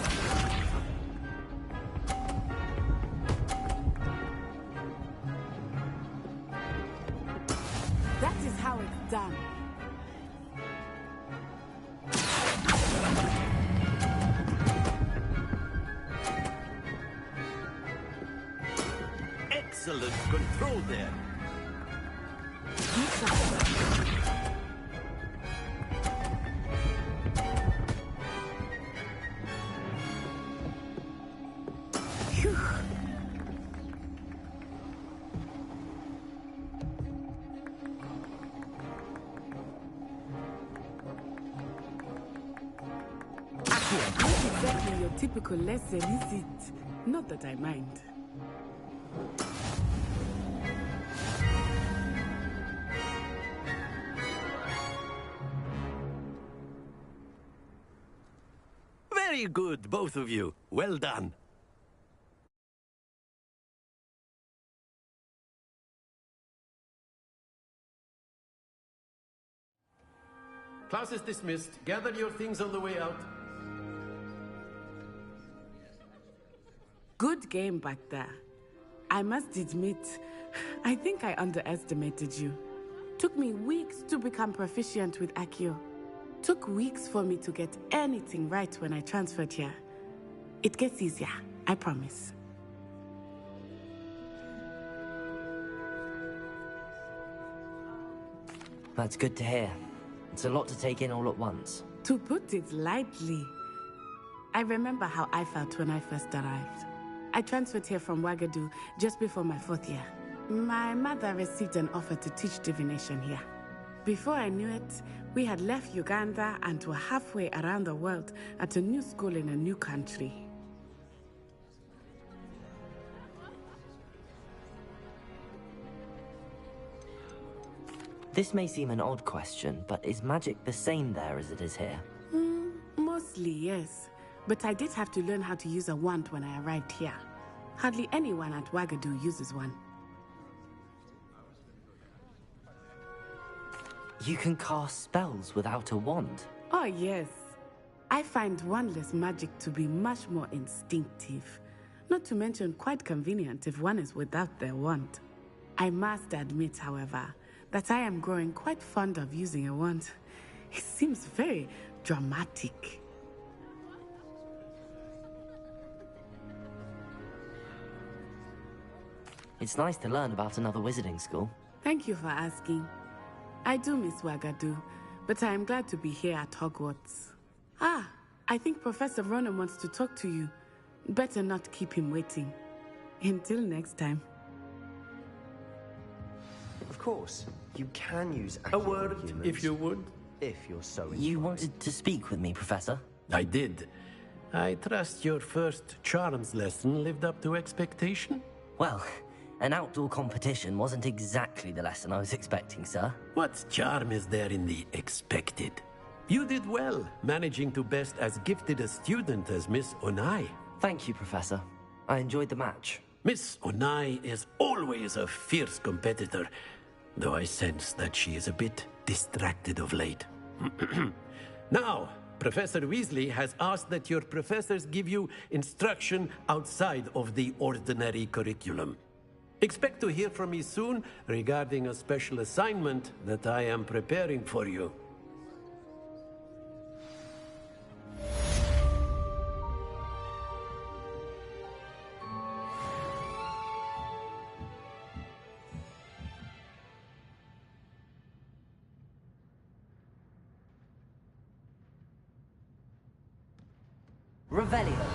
That is how it's done. Excellent control there. Phew. Not exactly your typical lesson, is it? Not that I mind. Very good, both of you. Well done. Class is dismissed. Gather your things on the way out. Good game back there. I must admit, I think I underestimated you. Took me weeks to become proficient with Accio. Took weeks for me to get anything right when I transferred here. It gets easier, I promise. That's good to hear. It's a lot to take in all at once. To put it lightly, I remember how I felt when I first arrived. I transferred here from Wagadu just before my 4th year. My mother received an offer to teach divination here. Before I knew it, we had left Uganda and were halfway around the world at a new school in a new country. This may seem an odd question, but is magic the same there as it is here? Mostly, yes. But I did have to learn how to use a wand when I arrived here. Hardly anyone at Wagadu uses one. You can cast spells without a wand? Oh, yes. I find wandless magic to be much more instinctive. Not to mention quite convenient if one is without their wand. I must admit, however, that I am growing quite fond of using a wand. It seems very dramatic. It's nice to learn about another wizarding school. Thank you for asking. I do miss Wagadu, but I am glad to be here at Hogwarts. Ah, I think Professor Ronen wants to talk to you. Better not keep him waiting. Until next time. Of course, you can use a word, if you would. If you're so inclined. You wanted to speak with me, Professor? I did. I trust your first charms lesson lived up to expectation? Well, an outdoor competition wasn't exactly the lesson I was expecting, sir. What charm is there in the expected? You did well, managing to best as gifted a student as Miss Onai. Thank you, Professor. I enjoyed the match. Miss Onai is always a fierce competitor, though I sense that she is a bit distracted of late. Now, Professor Weasley has asked that your professors give you instruction outside of the ordinary curriculum. Expect to hear from me soon regarding a special assignment that I am preparing for you. Revelio.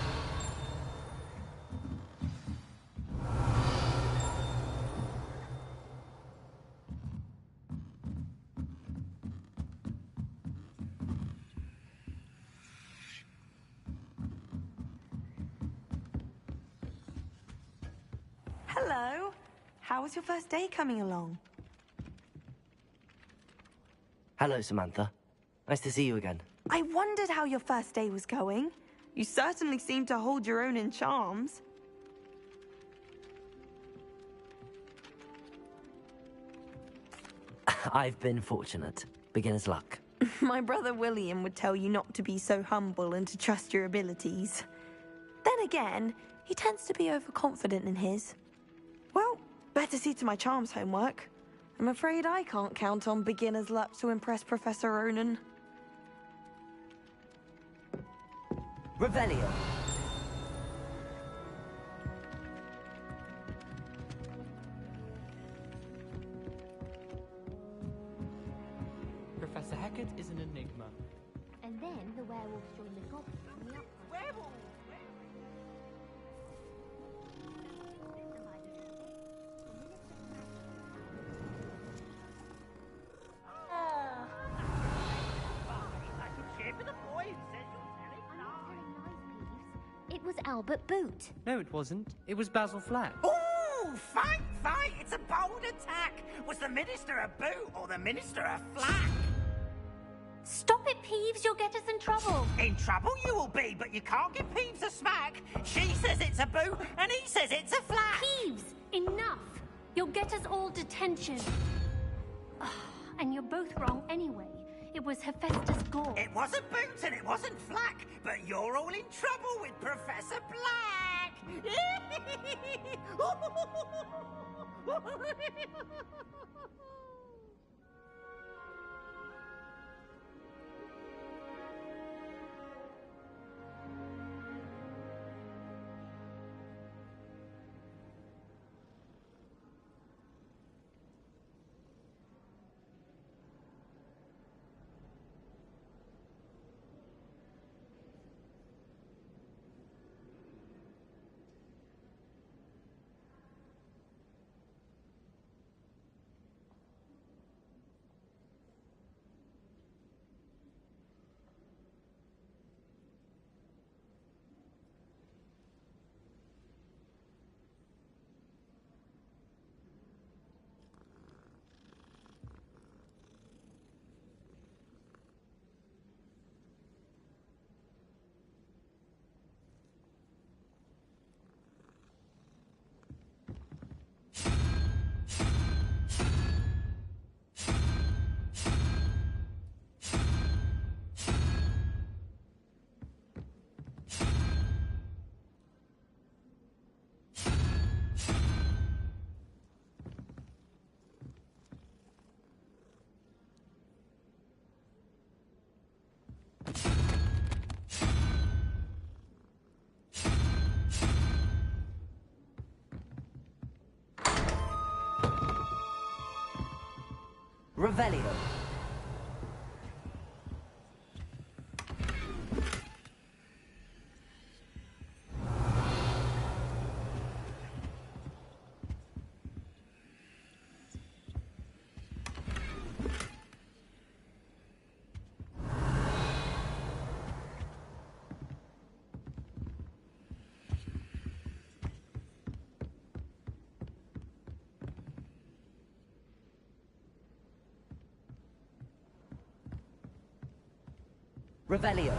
Hello. How was your first day coming along? Hello, Samantha. Nice to see you again. I wondered how your first day was going. You certainly seem to hold your own in charms. I've been fortunate. Beginner's luck. My brother William would tell you not to be so humble and to trust your abilities. Then again, he tends to be overconfident in his. Well, better see to my charms homework. I'm afraid I can't count on beginner's luck to impress Professor Ronen. Revelio. Professor Hecat is an enigma. And then the werewolves join the goblins on the upside. Werewolves! It was Albert Boot. No, it wasn't. It was Basil Flack. Ooh, fight, fight! It's a bold attack! Was the Minister a boot or the Minister a flack? Stop it, Peeves, you'll get us in trouble. In trouble you will be, but you can't give Peeves a smack. She says it's a boot, and he says it's a flack. Peeves, enough. You'll get us all detention. And you're both wrong anyway. It was Hephaestus Gore. It wasn't boot and it wasn't flack, but you're all in trouble with Professor Black. Revelio. Revelio.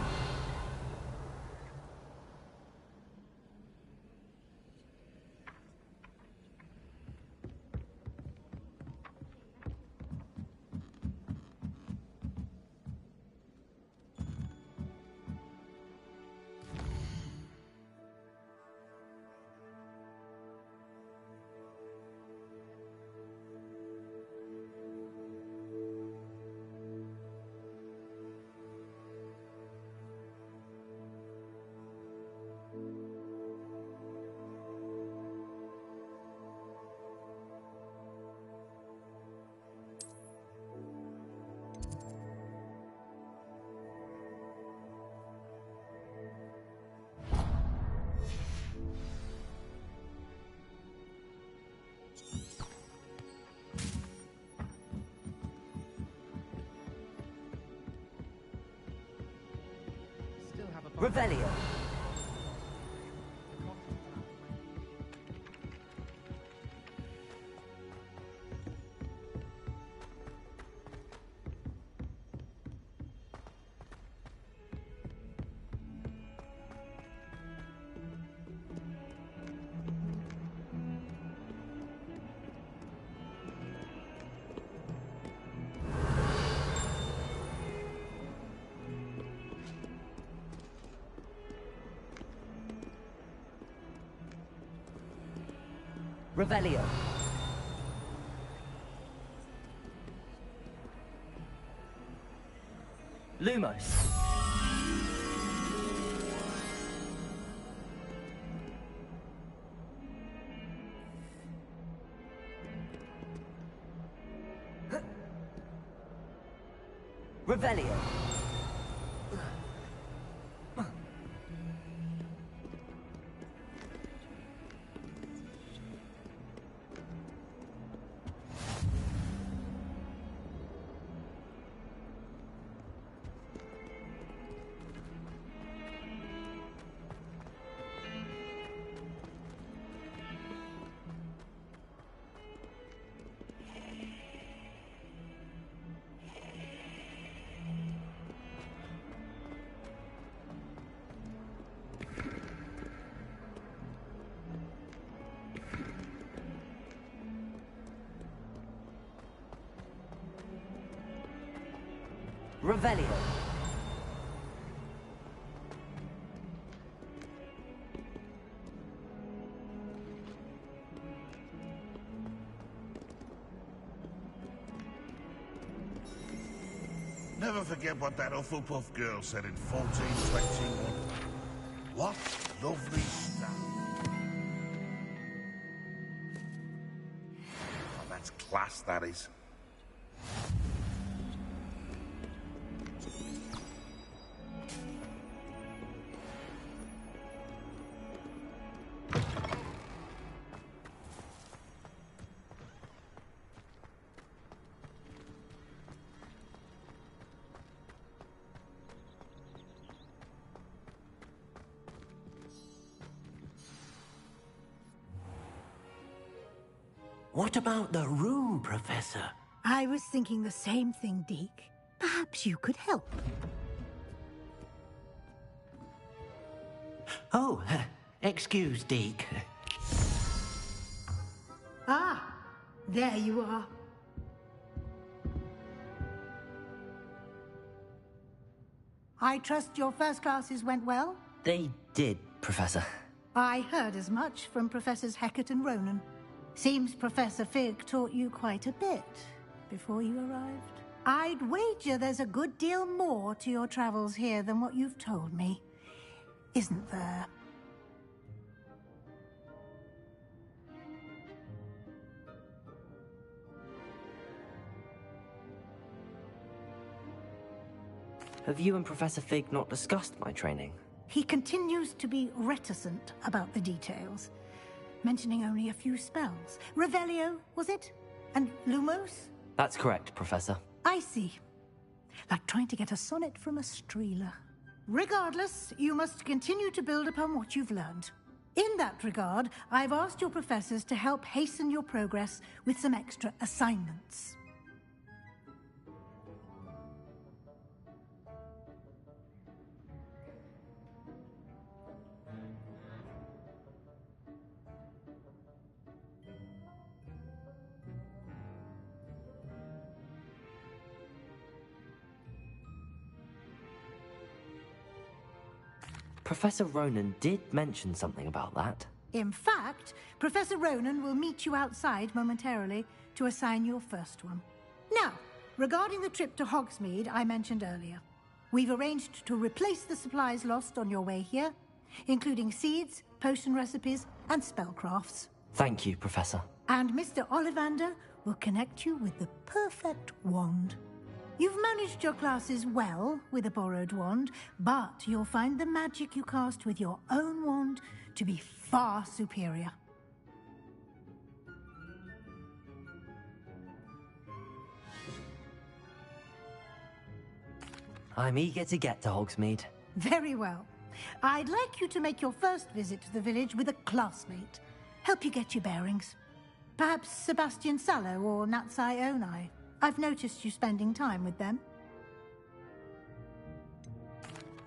Revelio. Revelio. Lumos. Revelio. Revelio. Never forget what that Hufflepuff girl said in 1421. What lovely stuff. Oh, that's class, that is. What about the room, Professor? I was thinking the same thing, Deke. Perhaps you could help. Oh, excuse, Deke. Ah, there you are. I trust your first classes went well? They did, Professor. I heard as much from Professors Hecat and Ronan. Seems Professor Fig taught you quite a bit before you arrived. I'd wager there's a good deal more to your travels here than what you've told me. Isn't there? Have you and Professor Fig not discussed my training? He continues to be reticent about the details, mentioning only a few spells. Revelio, was it? And Lumos? That's correct, Professor. I see. Like trying to get a sonnet from a streeler. Regardless, you must continue to build upon what you've learned. In that regard, I've asked your professors to help hasten your progress with some extra assignments. Professor Ronan did mention something about that. In fact, Professor Ronan will meet you outside momentarily to assign your first one. Now, regarding the trip to Hogsmeade I mentioned earlier, we've arranged to replace the supplies lost on your way here, including seeds, potion recipes, and spellcrafts. Thank you, Professor. And Mr. Ollivander will connect you with the perfect wand. You've managed your classes well with a borrowed wand, but you'll find the magic you cast with your own wand to be far superior. I'm eager to get to Hogsmeade. Very well. I'd like you to make your first visit to the village with a classmate. Help you get your bearings. Perhaps Sebastian Sallow or Natsai Onai. I've noticed you spending time with them.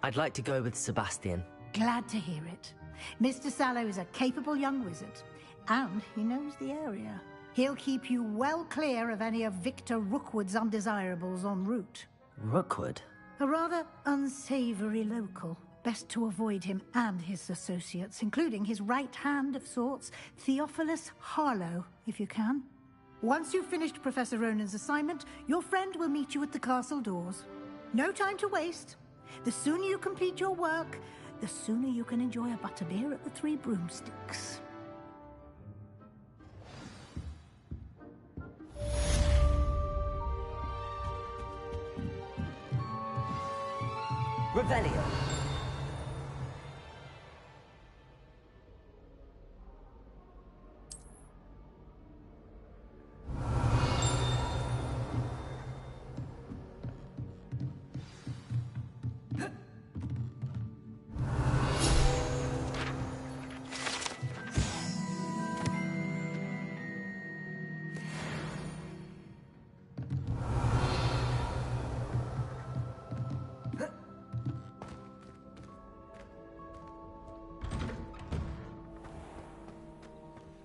I'd like to go with Sebastian. Glad to hear it. Mr. Sallow is a capable young wizard, and he knows the area. He'll keep you well clear of any of Victor Rookwood's undesirables en route. Rookwood? A rather unsavory local. Best to avoid him and his associates, including his right hand of sorts, Theophilus Harlow, if you can. Once you've finished Professor Ronan's assignment, your friend will meet you at the castle doors. No time to waste. The sooner you complete your work, the sooner you can enjoy a butterbeer at the Three Broomsticks. Revelio.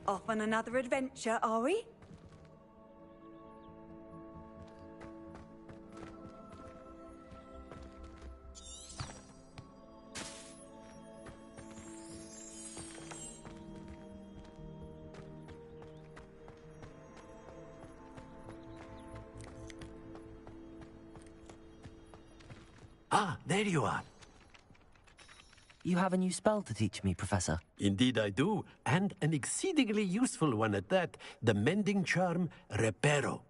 Off on another adventure, are we? Ah, there you are. You have a new spell to teach me, Professor. Indeed I do, and an exceedingly useful one at that. The mending charm, Reparo.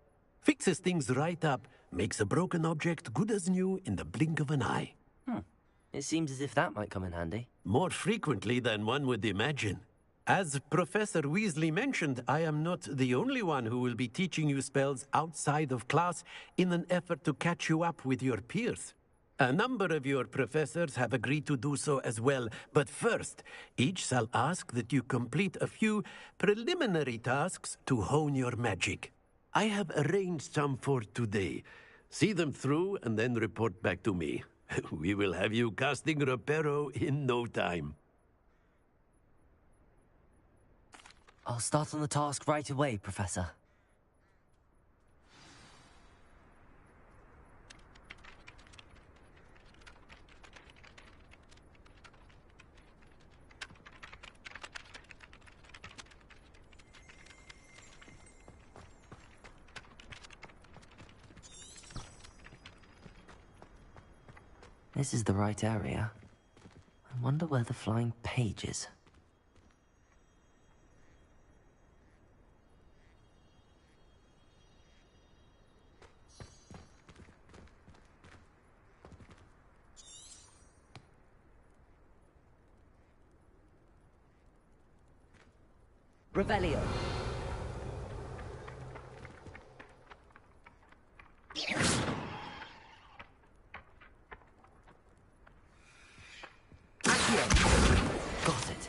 Fixes things right up, makes a broken object good as new in the blink of an eye. It seems as if that might come in handy. More frequently than one would imagine. As Professor Weasley mentioned, I am not the only one who will be teaching you spells outside of class in an effort to catch you up with your peers. A number of your professors have agreed to do so as well, but first, each shall ask that you complete a few preliminary tasks to hone your magic. I have arranged some for today. See them through and then report back to me. We will have you casting Reparo in no time. I'll start on the task right away, Professor. This is the right area. I wonder where the flying page is. Revelio. Got it.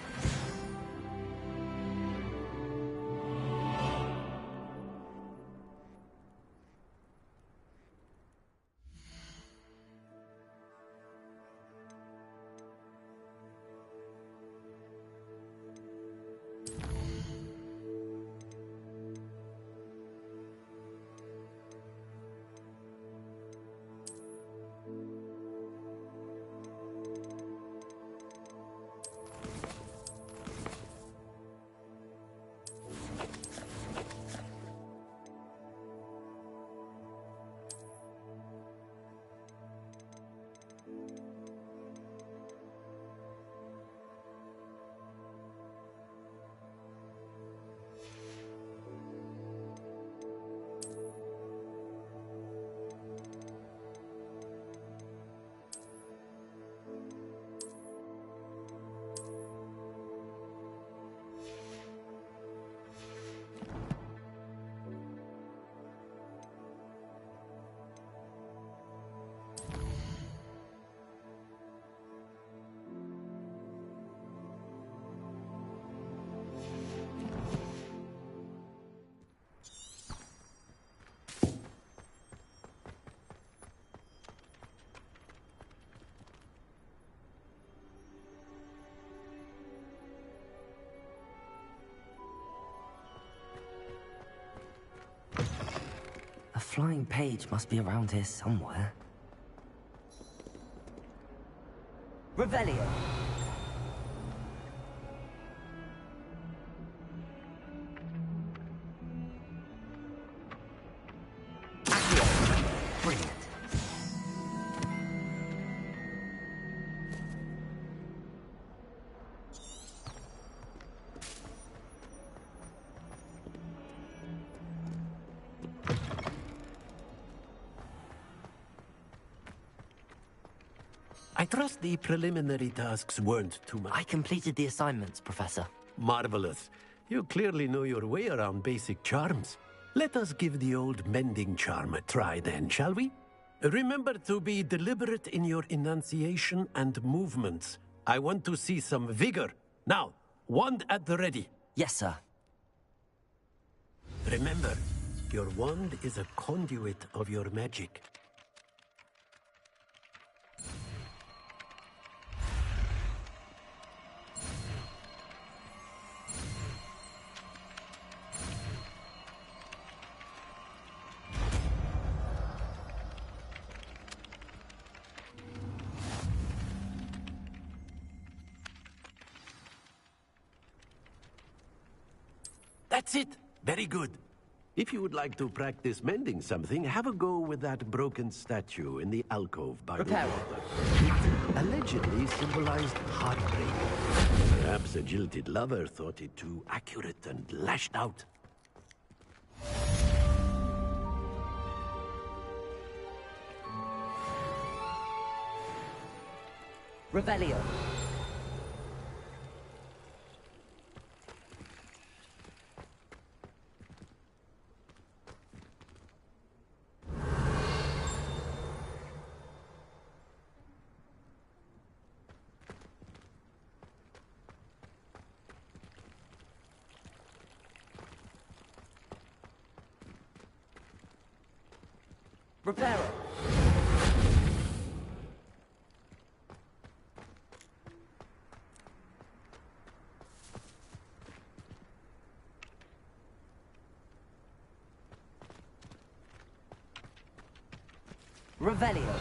A flying page must be around here somewhere. Revelio. Accio. Brilliant. I trust the preliminary tasks weren't too much. I completed the assignments, Professor. Marvelous. You clearly know your way around basic charms. Let us give the old mending charm a try then, shall we? Remember to be deliberate in your enunciation and movements. I want to see some vigor. Now, wand at the ready. Yes, sir. Remember, your wand is a conduit of your magic. That's it. Very good. If you would like to practice mending something, have a go with that broken statue in the alcove by the water. It allegedly symbolized heartbreak. Perhaps a jilted lover thought it too accurate and lashed out. Revelio. Reparo. Revelio.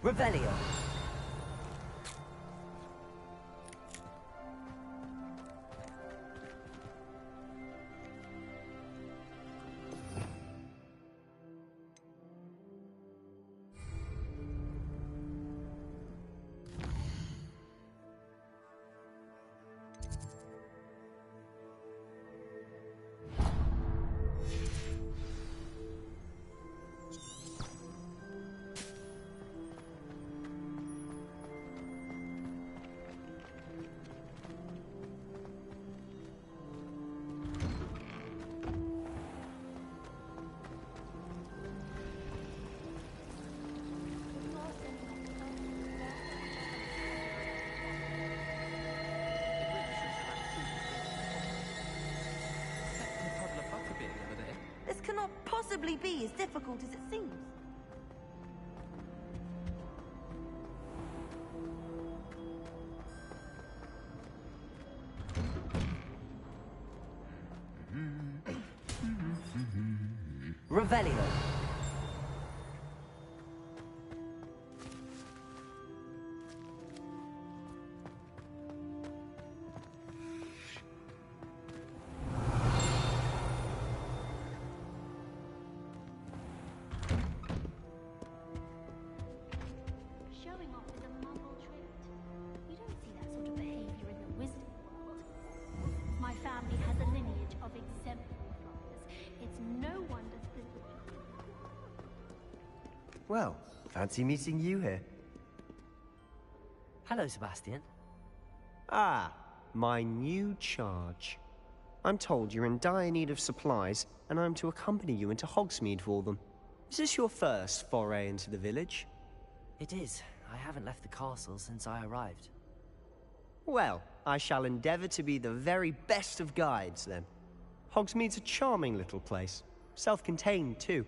Revelio. This cannot possibly be as difficult as it seems. Revelio. Showing off is a muggle trait. You don't see that sort of behavior in the wizarding world. My family has a lineage of exemplary flyers. It's no wonder that Well, fancy meeting you here. Hello, Sebastian. Ah, my new charge. I'm told you're in dire need of supplies, and I'm to accompany you into Hogsmeade for them. Is this your first foray into the village? It is. I haven't left the castle since I arrived. Well, I shall endeavor to be the very best of guides, then. Hogsmeade's a charming little place. Self-contained, too.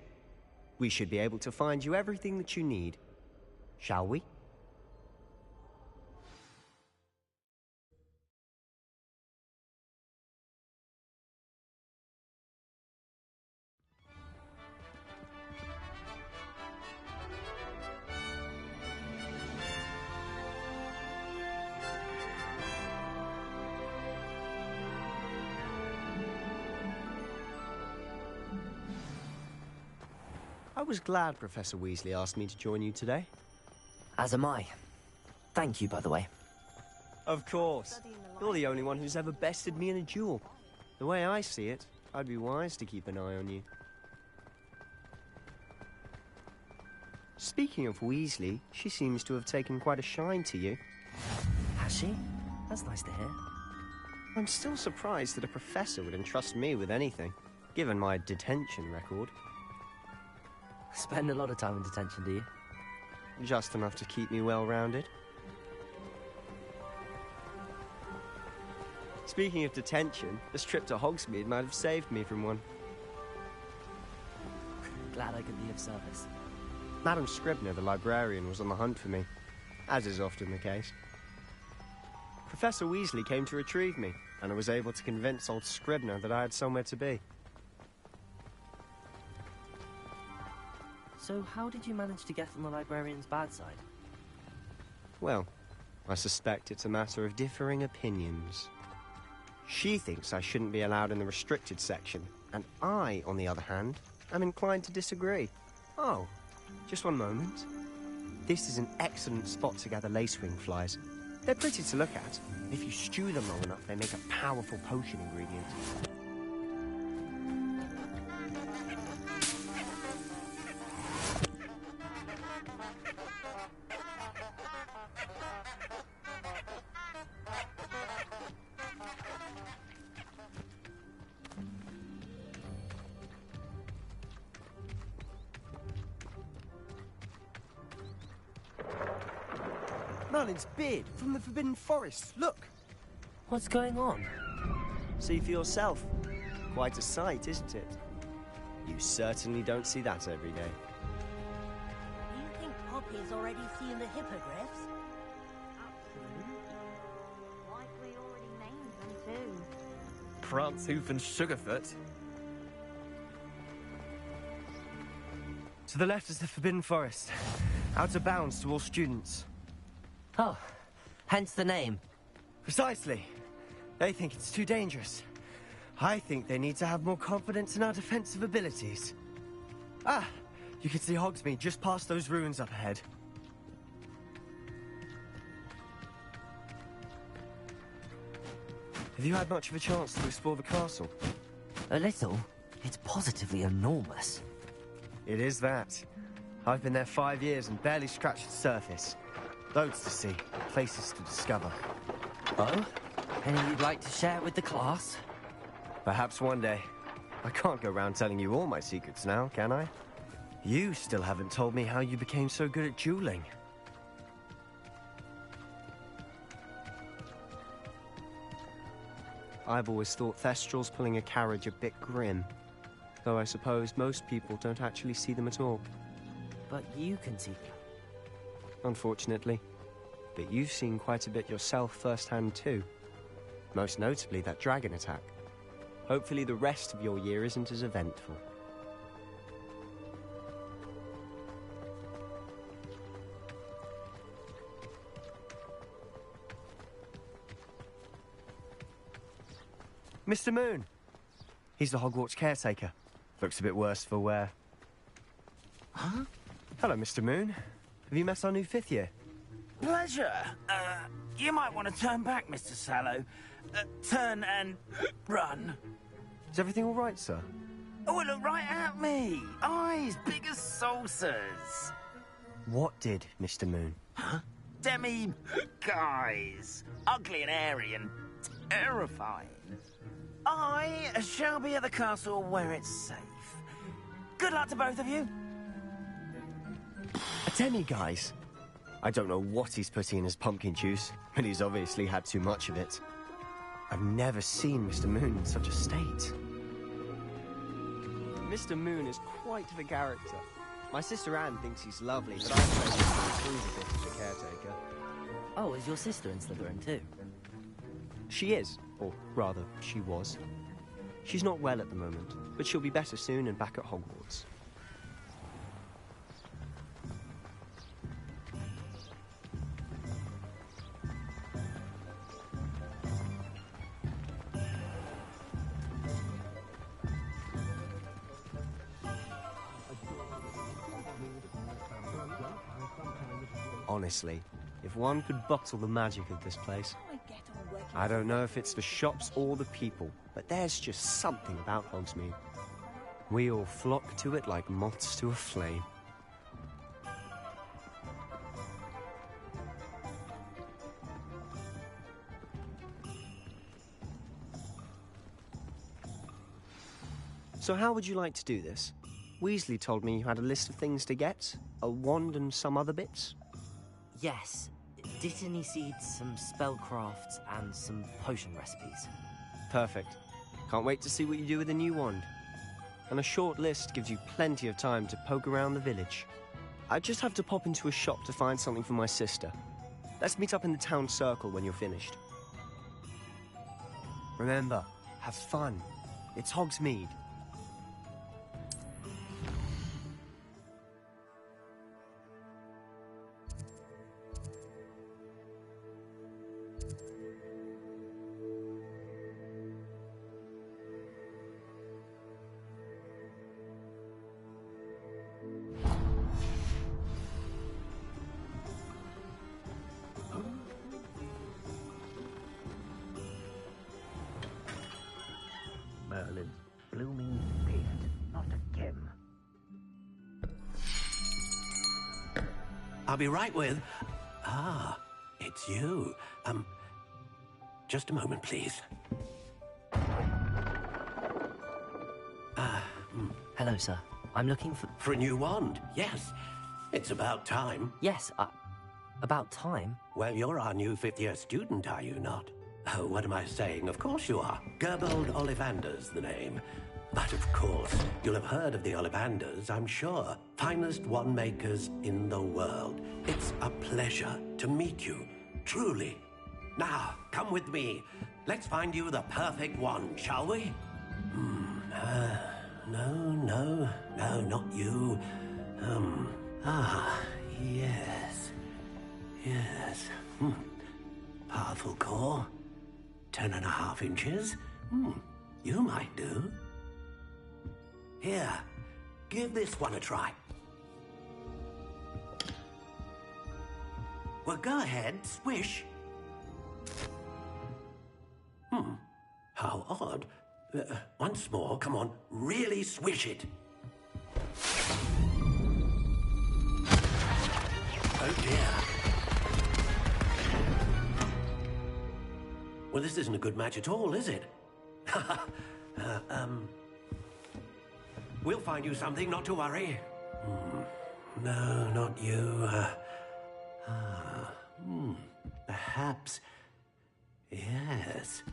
We should be able to find you everything that you need. Shall we? I was glad Professor Weasley asked me to join you today. As am I. Thank you, by the way. Of course. You're the only one who's ever bested me in a duel. The way I see it, I'd be wise to keep an eye on you. Speaking of Weasley, she seems to have taken quite a shine to you. Has she? That's nice to hear. I'm still surprised that a professor would entrust me with anything, given my detention record. Spend a lot of time in detention, do you? Just enough to keep me well-rounded. Speaking of detention, this trip to Hogsmeade might have saved me from one. Glad I could be of service. Madam Scribner, the librarian, was on the hunt for me, as is often the case. Professor Weasley came to retrieve me, and I was able to convince old Scribner that I had somewhere to be. So how did you manage to get on the librarian's bad side? Well, I suspect it's a matter of differing opinions. She thinks I shouldn't be allowed in the restricted section, and I, on the other hand, am inclined to disagree. Oh, just one moment. This is an excellent spot to gather lacewing flies. They're pretty to look at. If you stew them long enough, they make a powerful potion ingredient. Merlin's beard from the Forbidden Forest. Look! What's going on? See for yourself. Quite a sight, isn't it? You certainly don't see that every day. Do you think Poppy's already seen the hippogriffs? Like we already named them too. Prancehoof and Sugarfoot. To the left is the Forbidden Forest. Out of bounds to all students. Oh, hence the name. Precisely. They think it's too dangerous. I think they need to have more confidence in our defensive abilities. Ah, you can see Hogsmeade just past those ruins up ahead. Have you had much of a chance to explore the castle? A little. It's positively enormous. It is that. I've been there 5 years and barely scratched the surface. Loads to see, places to discover. Oh? Any you'd like to share with the class? Perhaps one day. I can't go around telling you all my secrets now, can I? You still haven't told me how you became so good at dueling. I've always thought Thestrals pulling a carriage a bit grim. Though I suppose most people don't actually see them at all. But you can see them. Unfortunately. But you've seen quite a bit yourself firsthand too. Most notably that dragon attack. Hopefully the rest of your year isn't as eventful. Mr. Moon! He's the Hogwarts caretaker. Looks a bit worse for wear. Huh? Hello, Mr. Moon. Have you met our new 5th year? Pleasure. You might want to turn back, Mr. Sallow. Turn and run. Is everything all right, sir? Oh, look right at me. Eyes big as saucers. What did, Mr. Moon? Huh? Demi guys. Ugly and hairy and terrifying. I shall be at the castle where it's safe. Good luck to both of you. A demi-guise? I don't know what he's putting in his pumpkin juice, but he's obviously had too much of it. I've never seen Mr. Moon in such a state. Mr. Moon is quite the character. My sister Anne thinks he's lovely, but I've heard him improve a bit as the caretaker. Oh, is your sister in Slytherin too? She is, or rather, she was. She's not well at the moment, but she'll be better soon and back at Hogwarts. Honestly, if one could bottle the magic of this place. I don't know if it's the shops or the people, but there's just something about Hogsmeade. We all flock to it like moths to a flame. So how would you like to do this? Weasley told me you had a list of things to get, a wand and some other bits. Yes. Dittany seeds, some spellcrafts, and some potion recipes. Perfect. Can't wait to see what you do with the new wand. And a short list gives you plenty of time to poke around the village. I just have to pop into a shop to find something for my sister. Let's meet up in the town circle when you're finished. Remember, have fun. It's Hogsmeade. Merlin's blooming beard, not again. I'll be right with... Ah, it's you. Just a moment, please. Hello, sir. I'm looking for... For a new wand, yes. It's about time. Yes, about time? Well, you're our new fifth-year student, are you not? Oh, what am I saying? Of course you are. Gerbold Ollivander's the name. But of course, you'll have heard of the Ollivanders, I'm sure. Finest wand makers in the world. It's a pleasure to meet you, truly. Now, come with me. Let's find you the perfect wand, shall we? No, not you. Yes. Powerful core. 10.5 inches. You might do. Here, give this one a try. Well, go ahead, swish. How odd. Once more, come on, really swish it. Oh dear. Well, this isn't a good match at all, is it? We'll find you something, not to worry. No, not you. Perhaps... Yes.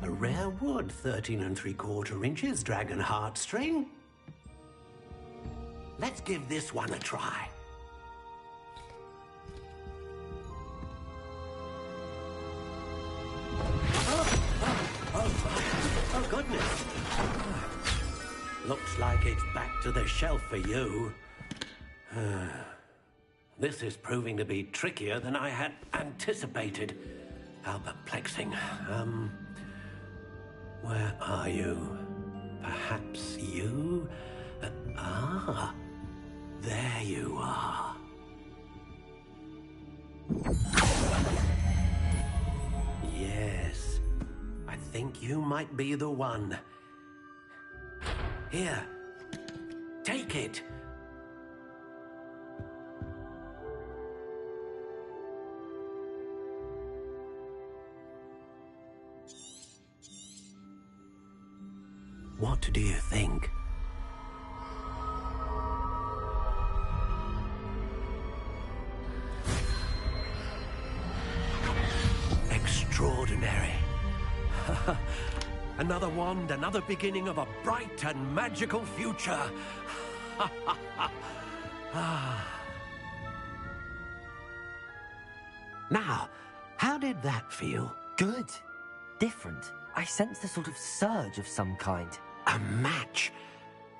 A rare wood, 13 3/4 inches, dragon heartstring. Let's give this one a try. Oh, goodness. Looks like it's back to the shelf for you. This is proving to be trickier than I had anticipated. How perplexing. Where are you? Perhaps you? There you are. Yes. I think you might be the one. Here. Take it. What do you think? ordinary. Another wand, another beginning of a bright and magical future. Now, how did that feel? Good. Different. I sensed a sort of surge of some kind. A match.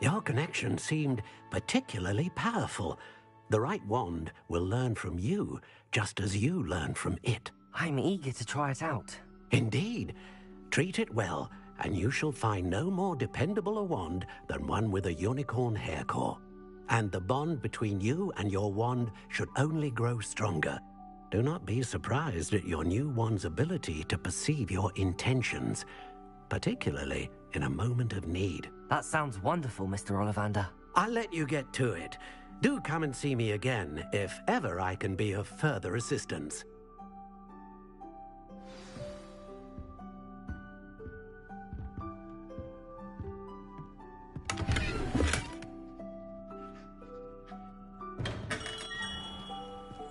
Your connection seemed particularly powerful. The right wand will learn from you, just as you learn from it. I'm eager to try it out. Indeed. Treat it well, and you shall find no more dependable a wand than one with a unicorn hair core. And the bond between you and your wand should only grow stronger. Do not be surprised at your new wand's ability to perceive your intentions, particularly in a moment of need. That sounds wonderful, Mr. Ollivander. I'll let you get to it. Do come and see me again if ever I can be of further assistance.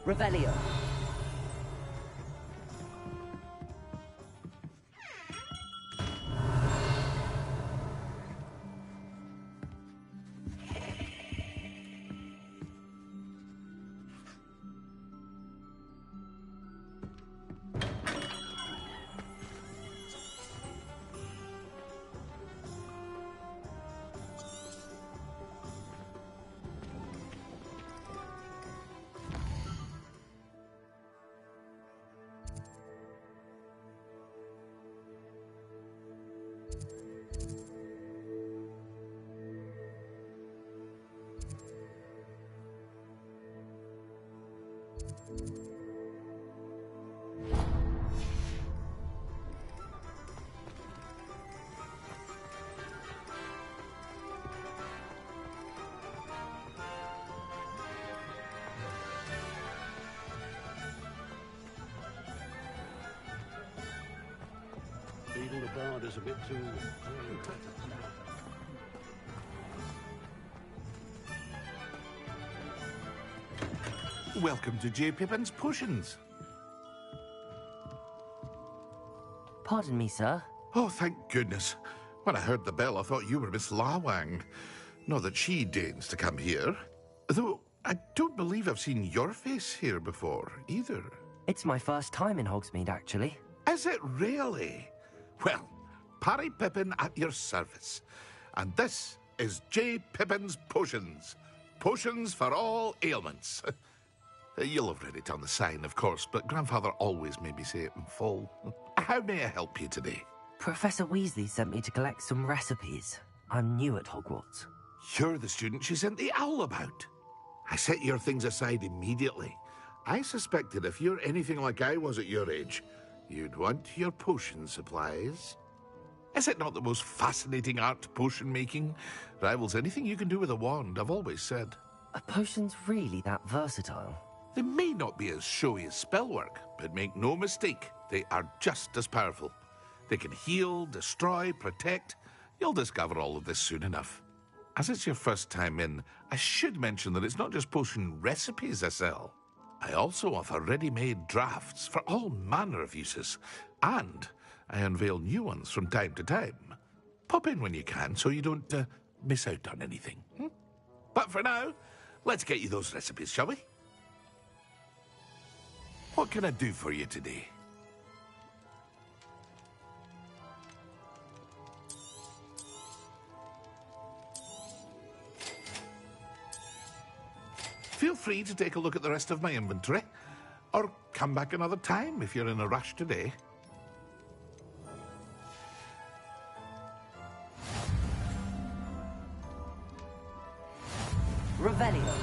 Revelio. Beetle the Bard is a bit too... Welcome to J. Pippin's Potions. Pardon me, sir. Oh, thank goodness. When I heard the bell, I thought you were Miss Lawang. Not that she deigns to come here. Though, I don't believe I've seen your face here before, either. It's my first time in Hogsmeade, actually. Is it really? Well, Parry Pippin at your service. And this is J. Pippin's Potions. Potions for all ailments. You'll have read it on the sign, of course, but Grandfather always made me say it in full. How may I help you today? Professor Weasley sent me to collect some recipes. I'm new at Hogwarts. You're the student she sent the owl about. I set your things aside immediately. I suspected if you're anything like I was at your age, you'd want your potion supplies. Is it not the most fascinating art, potion making? Rivals anything you can do with a wand, I've always said. Are potions really that versatile? They may not be as showy as spellwork, but make no mistake, they are just as powerful. They can heal, destroy, protect. You'll discover all of this soon enough. As it's your first time in, I should mention that it's not just potion recipes I sell. I also offer ready-made drafts for all manner of uses, and I unveil new ones from time to time. Pop in when you can so you don't miss out on anything. But for now, let's get you those recipes, shall we? What can I do for you today? Feel free to take a look at the rest of my inventory, or come back another time if you're in a rush today. Revelio.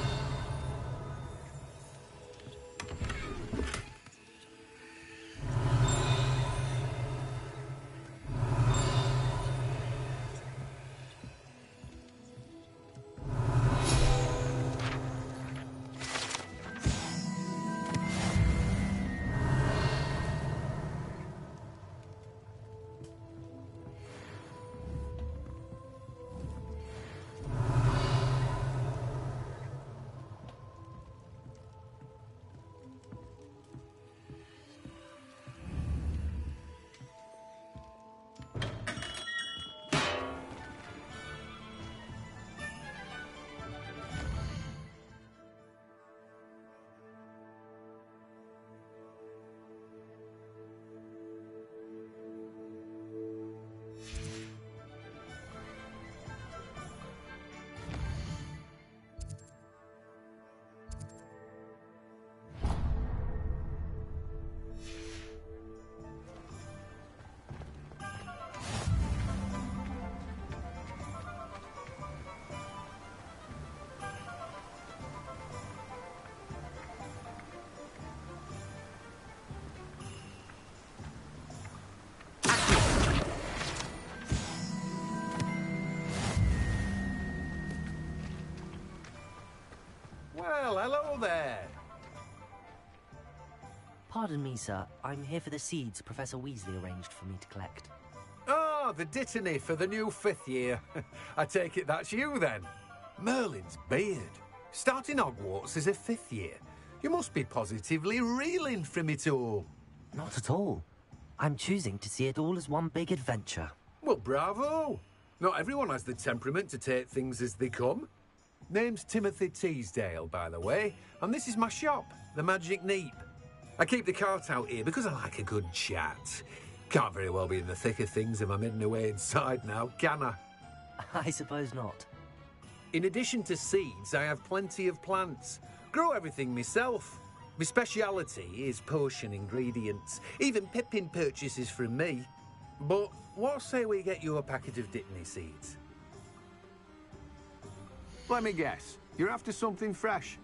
Well, hello there. Pardon me, sir. I'm here for the seeds Professor Weasley arranged for me to collect. Oh, the dittany for the new 5th year. I take it that's you, then. Merlin's beard. Starting Hogwarts as a 5th year. You must be positively reeling from it all. Not at all. I'm choosing to see it all as one big adventure. Well, bravo. Not everyone has the temperament to take things as they come. Name's Timothy Teasdale, by the way, and this is my shop, the Magic Neep. I keep the cart out here because I like a good chat. Can't very well be in the thick of things if I'm hidden away inside now, can I? I suppose not. In addition to seeds, I have plenty of plants. Grow everything myself. My speciality is potion ingredients. Even Pippin purchases from me. But what say we get you a packet of Dittany seeds? Let me guess. You're after something fresh.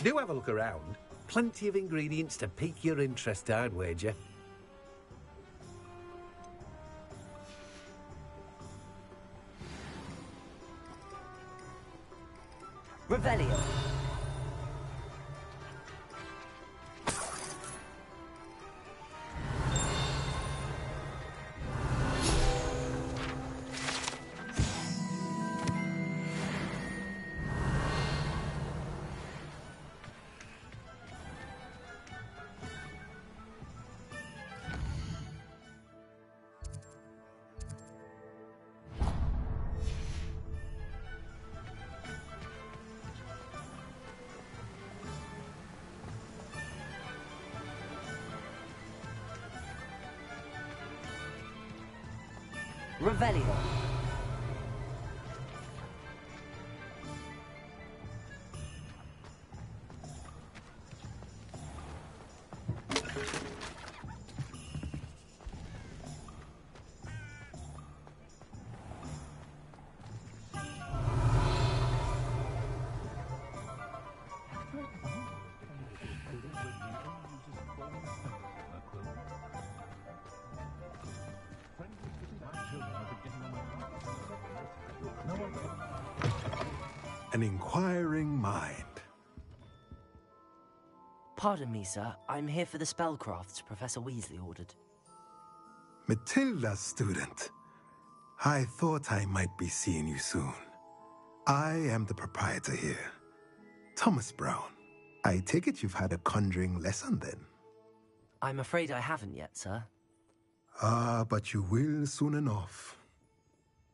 Do have a look around. Plenty of ingredients to pique your interest, I'd wager. Revelio. Revelio. An inquiring mind. Pardon me, sir. I'm here for the spellcrafts Professor Weasley ordered. Matilda, student. I thought I might be seeing you soon. I am the proprietor here, Thomas Brown. I take it you've had a conjuring lesson then? I'm afraid I haven't yet, sir. Ah, but you will soon enough.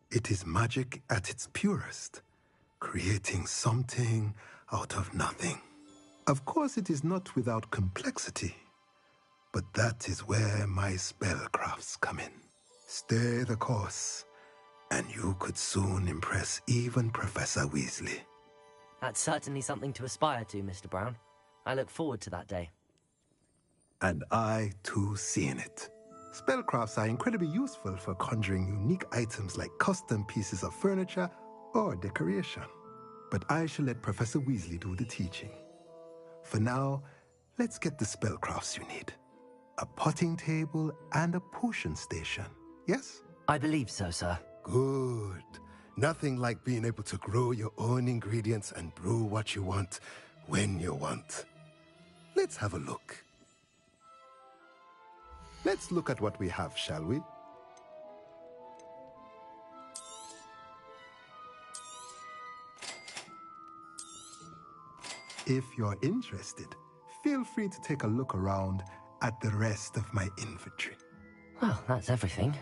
It is magic at its purest, creating something out of nothing. Of course, it is not without complexity, but that is where my spellcrafts come in. Stay the course, and you could soon impress even Professor Weasley. That's certainly something to aspire to, Mr. Brown. I look forward to that day. And I, too, seeing it. Spellcrafts are incredibly useful for conjuring unique items like custom pieces of furniture or decoration. But I shall let Professor Weasley do the teaching. For now, let's get the spellcrafts you need. A potting table and a potion station, yes? I believe so, sir. Good. Nothing like being able to grow your own ingredients and brew what you want when you want. Let's have a look. Let's look at what we have, shall we? If you're interested, feel free to take a look around at the rest of my inventory. Well, that's everything.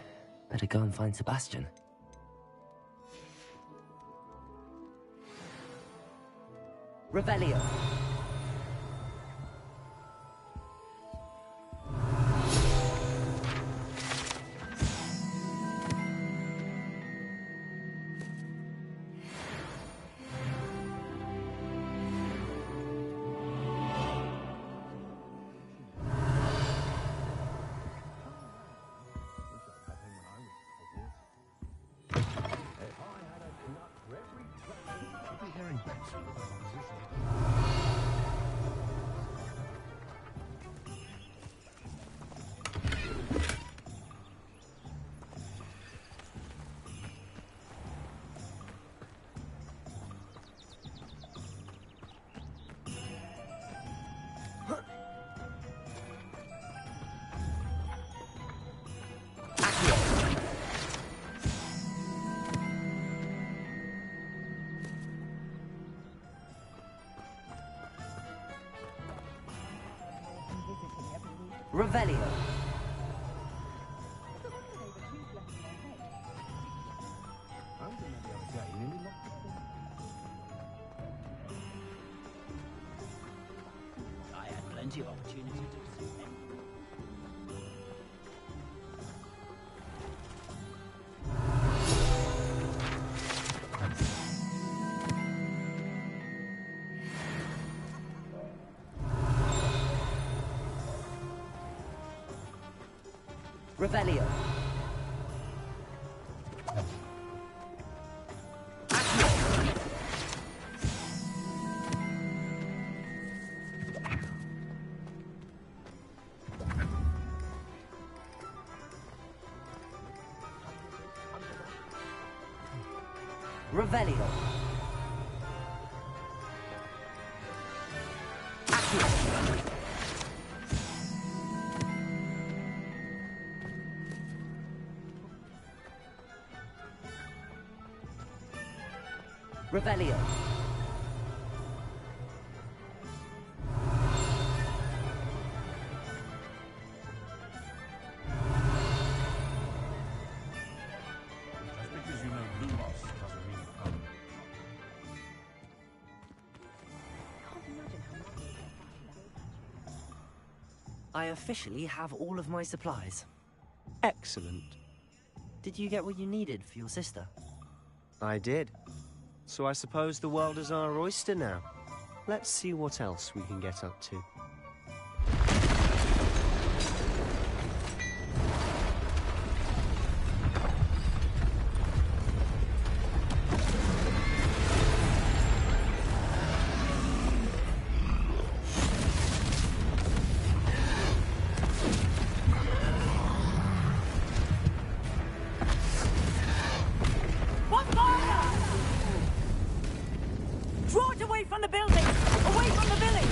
Better go and find Sebastian. Revelio. Revelio. I had plenty of opportunity to... Revelio. Revelio. Revelio. Just because you know Lumos doesn't mean come. I officially have all of my supplies. Excellent. Did you get what you needed for your sister? I did. So I suppose the world is our oyster now. Let's see what else we can get up to. Draw it away from the building! Away from the village!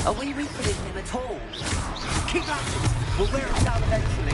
Are we refilling him at all? Keep at it! We'll wear him down eventually.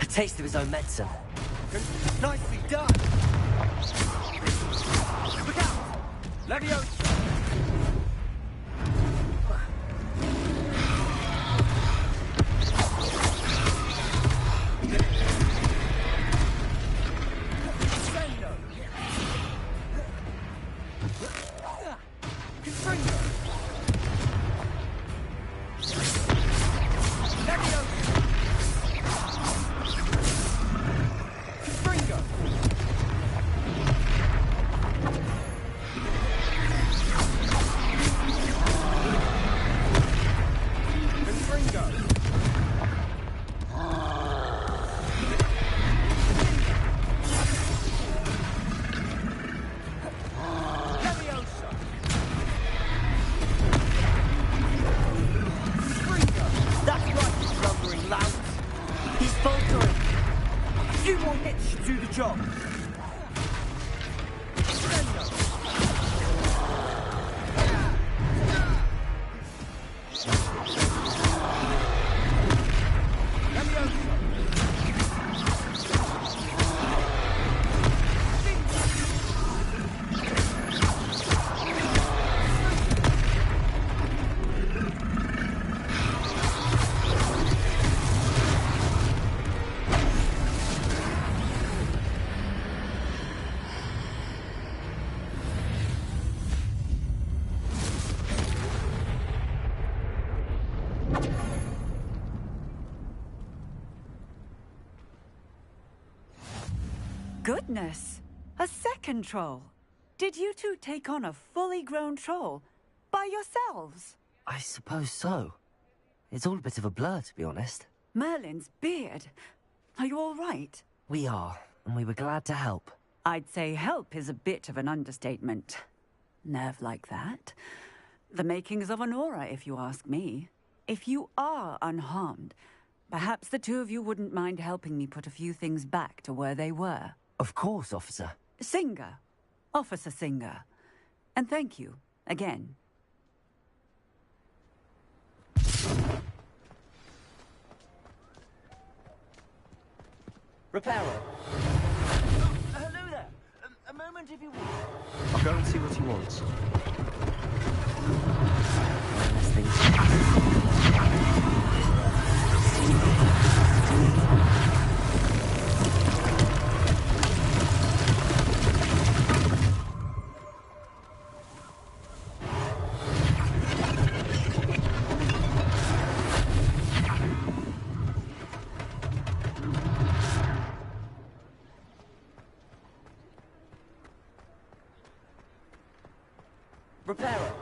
Taste of his own medicine. Nicely done! Look out! Leviosa! faltering. A few more hits should do the job. Goodness! A second troll. Did you two take on a fully grown troll by yourselves? I suppose so. It's all a bit of a blur, to be honest. Merlin's beard. Are you all right? We are, and we were glad to help. I'd say help is a bit of an understatement. Nerve like that. The makings of an aura, if you ask me. If you are unharmed, perhaps the two of you wouldn't mind helping me put a few things back to where they were. Of course, officer. Singer. Officer Singer. And thank you, again. Reparo. Hello there. A moment if you will. I'll go and see what he wants. Reparo.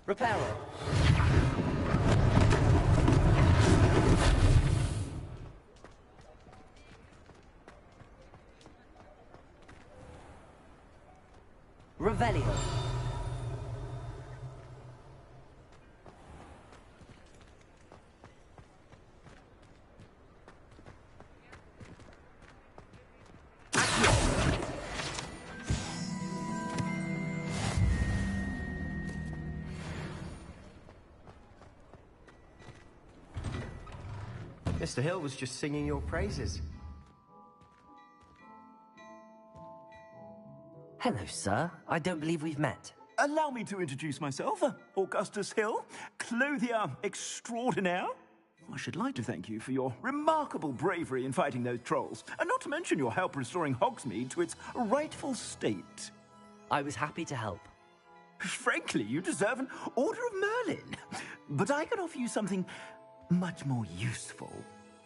Reparo. Revelio. Mr. Hill was just singing your praises. Hello, sir. I don't believe we've met. Allow me to introduce myself, Augustus Hill, clothier extraordinaire. I should like to thank you for your remarkable bravery in fighting those trolls, and not to mention your help restoring Hogsmeade to its rightful state. I was happy to help. Frankly, you deserve an Order of Merlin. But I can offer you something much more useful.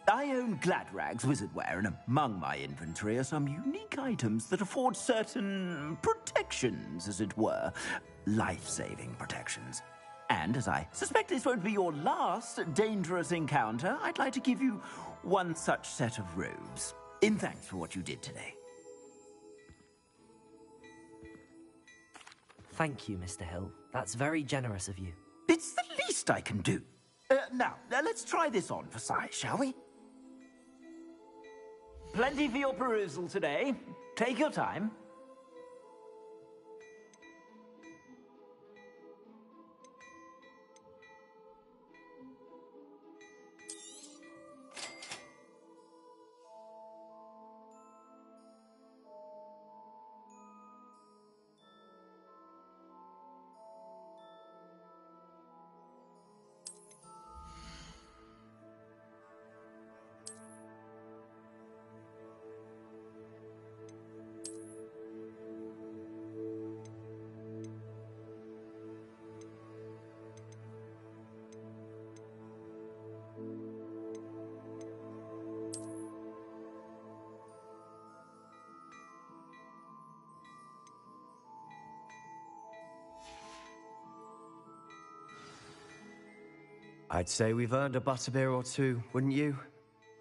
I own Gladrag's wizardware, and among my inventory are some unique items that afford certain protections, as it were. Life-saving protections. And as I suspect this won't be your last dangerous encounter, I'd like to give you one such set of robes, in thanks for what you did today. Thank you, Mr. Hill. That's very generous of you. It's the least I can do. Now, let's try this on for size, shall we? Plenty for your perusal today. Take your time. I'd say we've earned a butterbeer or two, wouldn't you?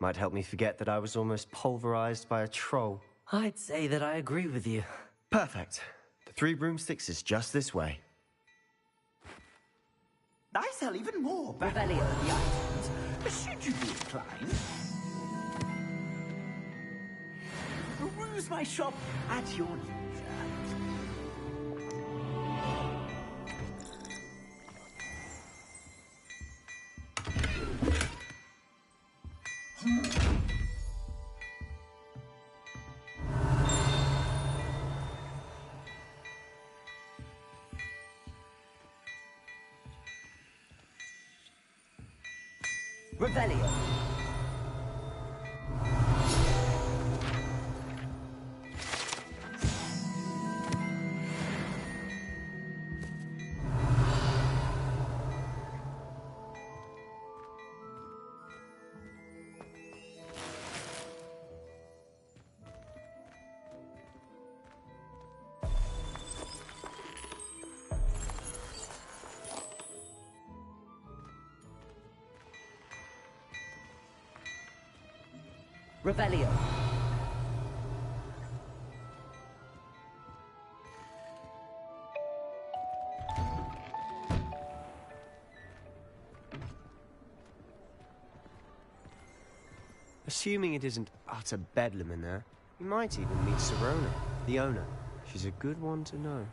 Might help me forget that I was almost pulverized by a troll. I'd say that I agree with you. Perfect. The Three Broomsticks is just this way. I sell even more Revelio of the items, should you be inclined. Peruse my shop at your leisure. Revelio. Revelio. Assuming it isn't utter bedlam in there, we might even meet Sirona, the owner. She's a good one to know.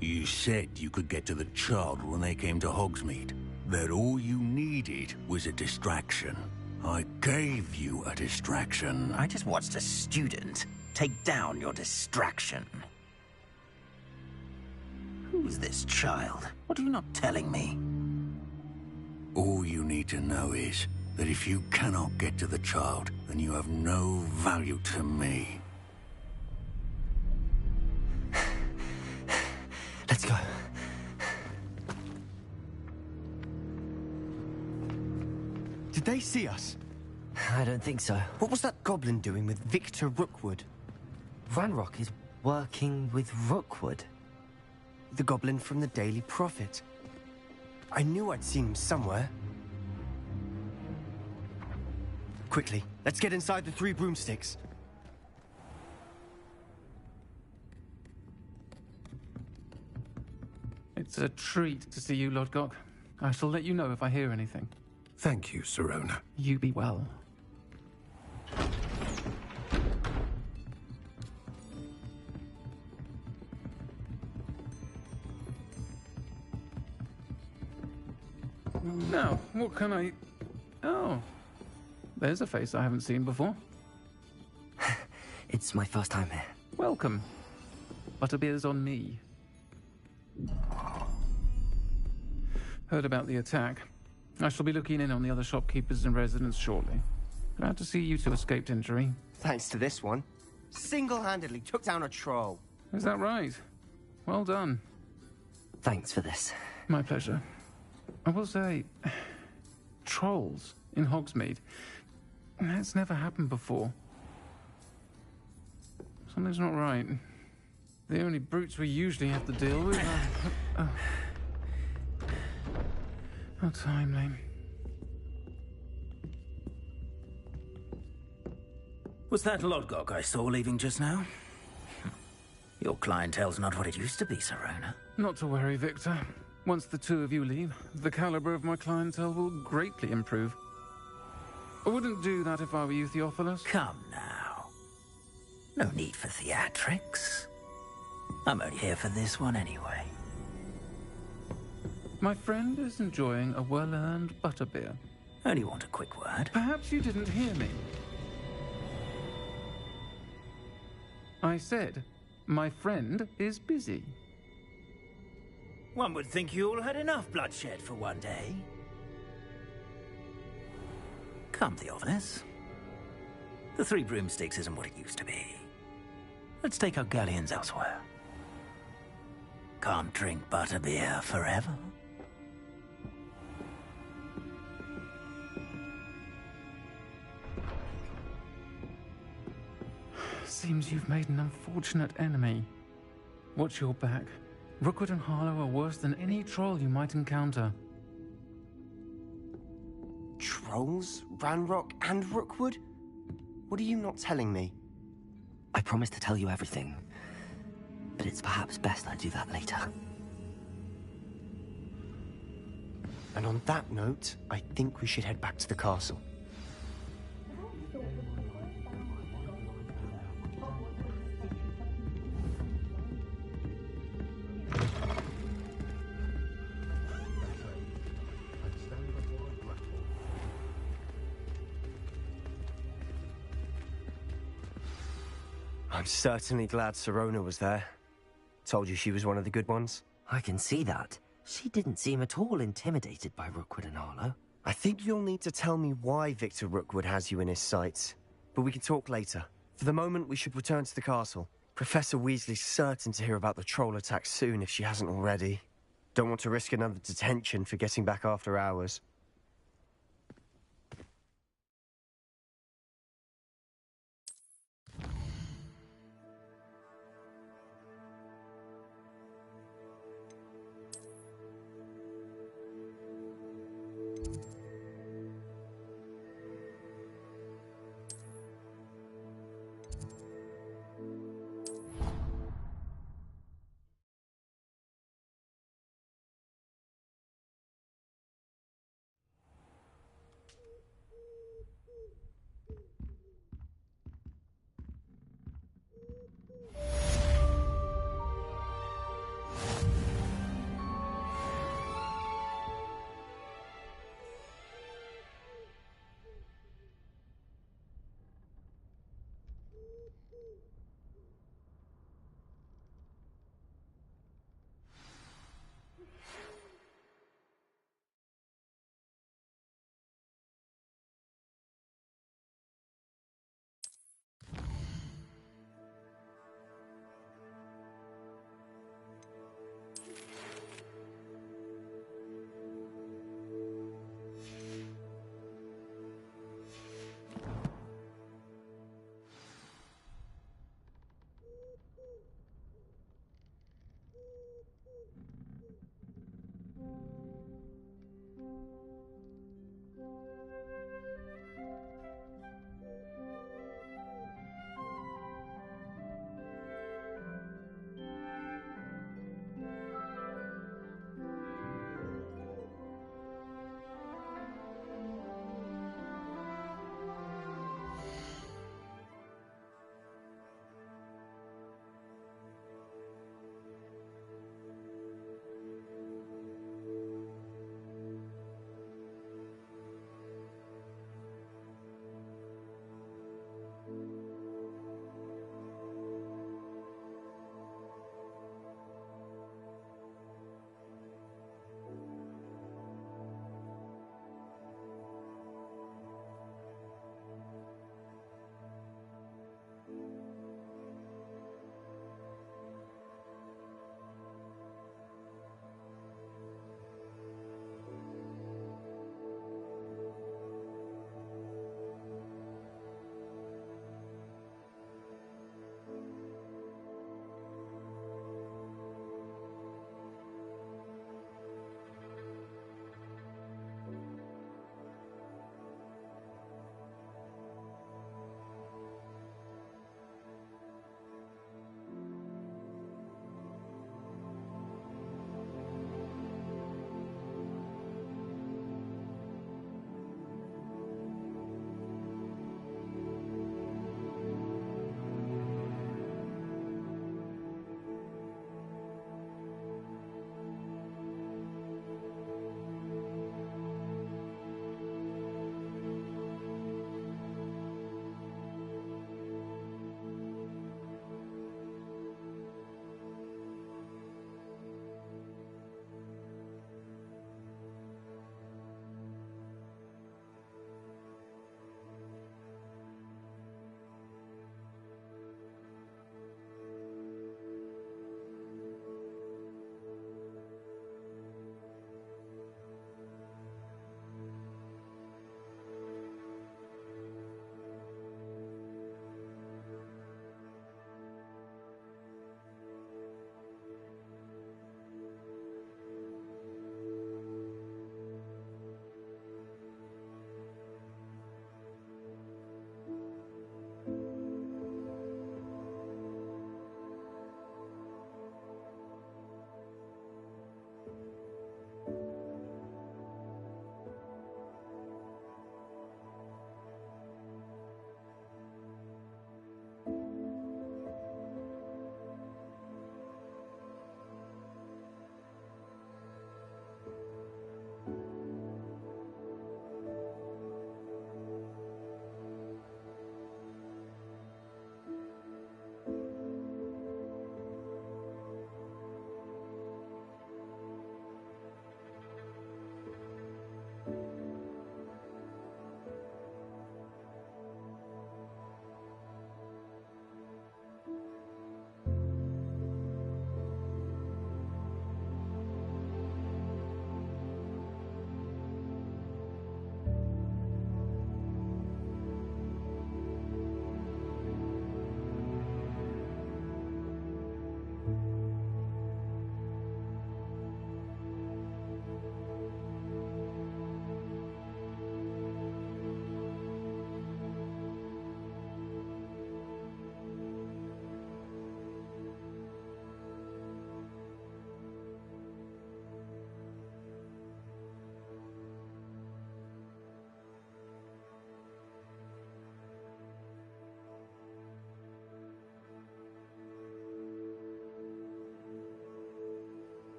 You said you could get to the child when they came to Hogsmeade. That all you needed was a distraction. I gave you a distraction. I just watched a student take down your distraction. Who's this child? What are you not telling me? All you need to know is that if you cannot get to the child, then you have no value to me. Let's go. Did they see us? I don't think so. What was that goblin doing with Victor Rookwood? Ranrock is working with Rookwood. The goblin from the Daily Prophet. I knew I'd seen him somewhere. Quickly, let's get inside the Three Broomsticks. It's a treat to see you, Lodgok. I shall let you know if I hear anything. Thank you, Sirona. You be well. Now, what can I... Oh, there's a face I haven't seen before. It's my first time here. Welcome. Butterbeer's on me. Heard about the attack. I shall be looking in on the other shopkeepers and residents shortly. Glad to see you two escaped injury. Thanks to this one. Single-handedly took down a troll. Is that right? Well done. Thanks for this. My pleasure. I will say, trolls in Hogsmeade. That's never happened before. Something's not right. The only brutes we usually have to deal with are... How timely. Was that Lodgok I saw leaving just now? Your clientele's not what it used to be, Sirona. Not to worry, Victor. Once the two of you leave, the caliber of my clientele will greatly improve. I wouldn't do that if I were you, Theophilus. Come now. No need for theatrics. I'm only here for this one anyway. My friend is enjoying a well-earned butterbeer. Only want a quick word. Perhaps you didn't hear me. I said, my friend is busy. One would think you all had enough bloodshed for one day. Come, Theophilus. The Three Broomsticks isn't what it used to be. Let's take our galleons elsewhere. Can't drink butterbeer forever. Seems you've made an unfortunate enemy. Watch your back. Rookwood and Harlow are worse than any troll you might encounter. Trolls? Ranrock and Rookwood? What are you not telling me? I promised to tell you everything, but it's perhaps best I do that later. And on that note, I think we should head back to the castle. I'm certainly glad Sirona was there. Told you she was one of the good ones. I can see that. She didn't seem at all intimidated by Rookwood and Harlow. I think you'll need to tell me why Victor Rookwood has you in his sights. But we can talk later. For the moment, we should return to the castle. Professor Weasley's certain to hear about the troll attack soon if she hasn't already. Don't want to risk another detention for getting back after hours.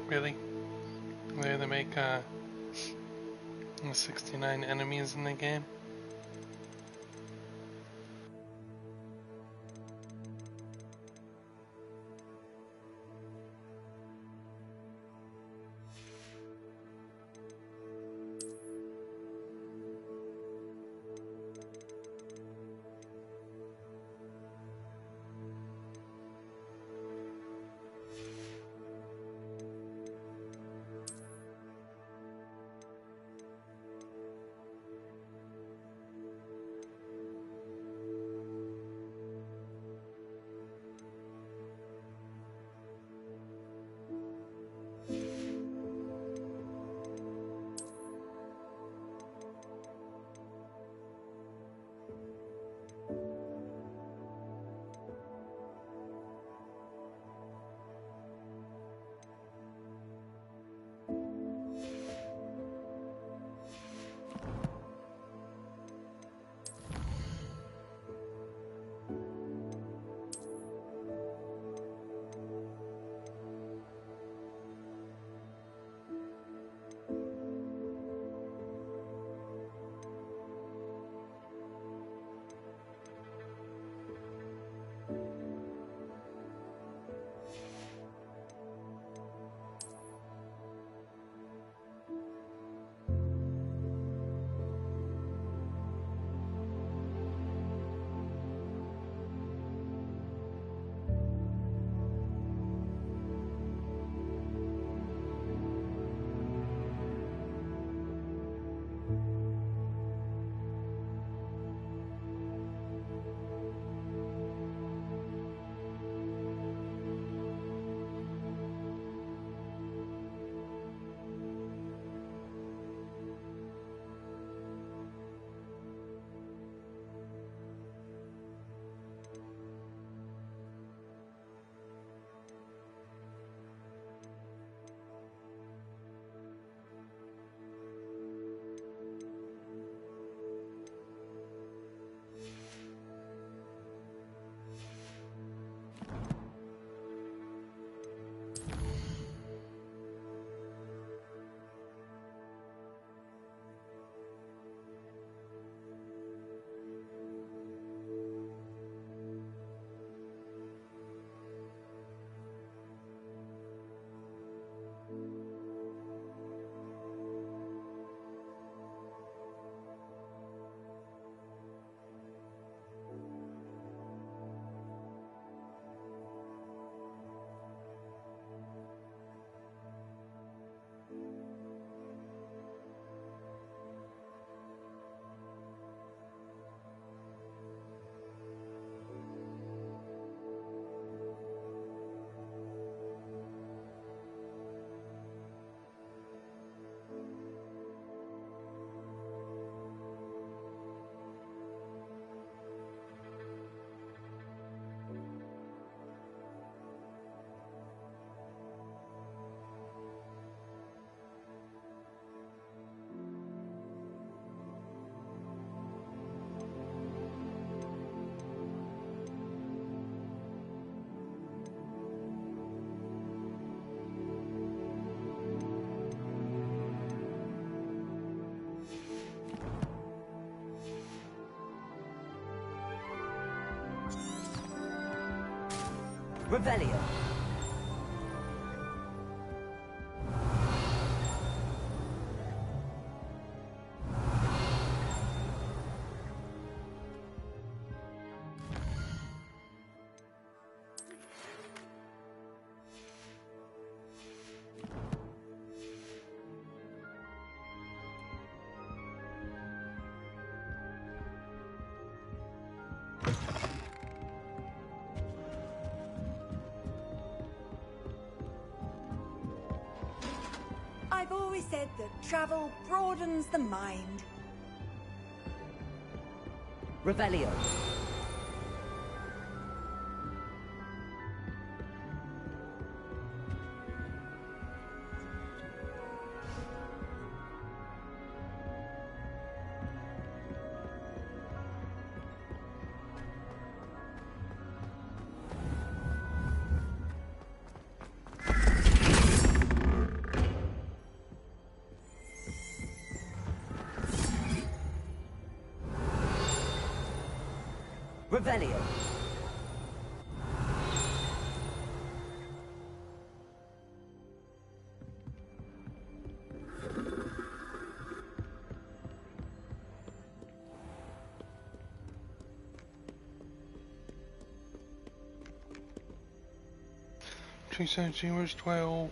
Really? They make 69 enemies in the game? Revelio. I've always said that travel broadens the mind. Revelio. Revelio. Two 12.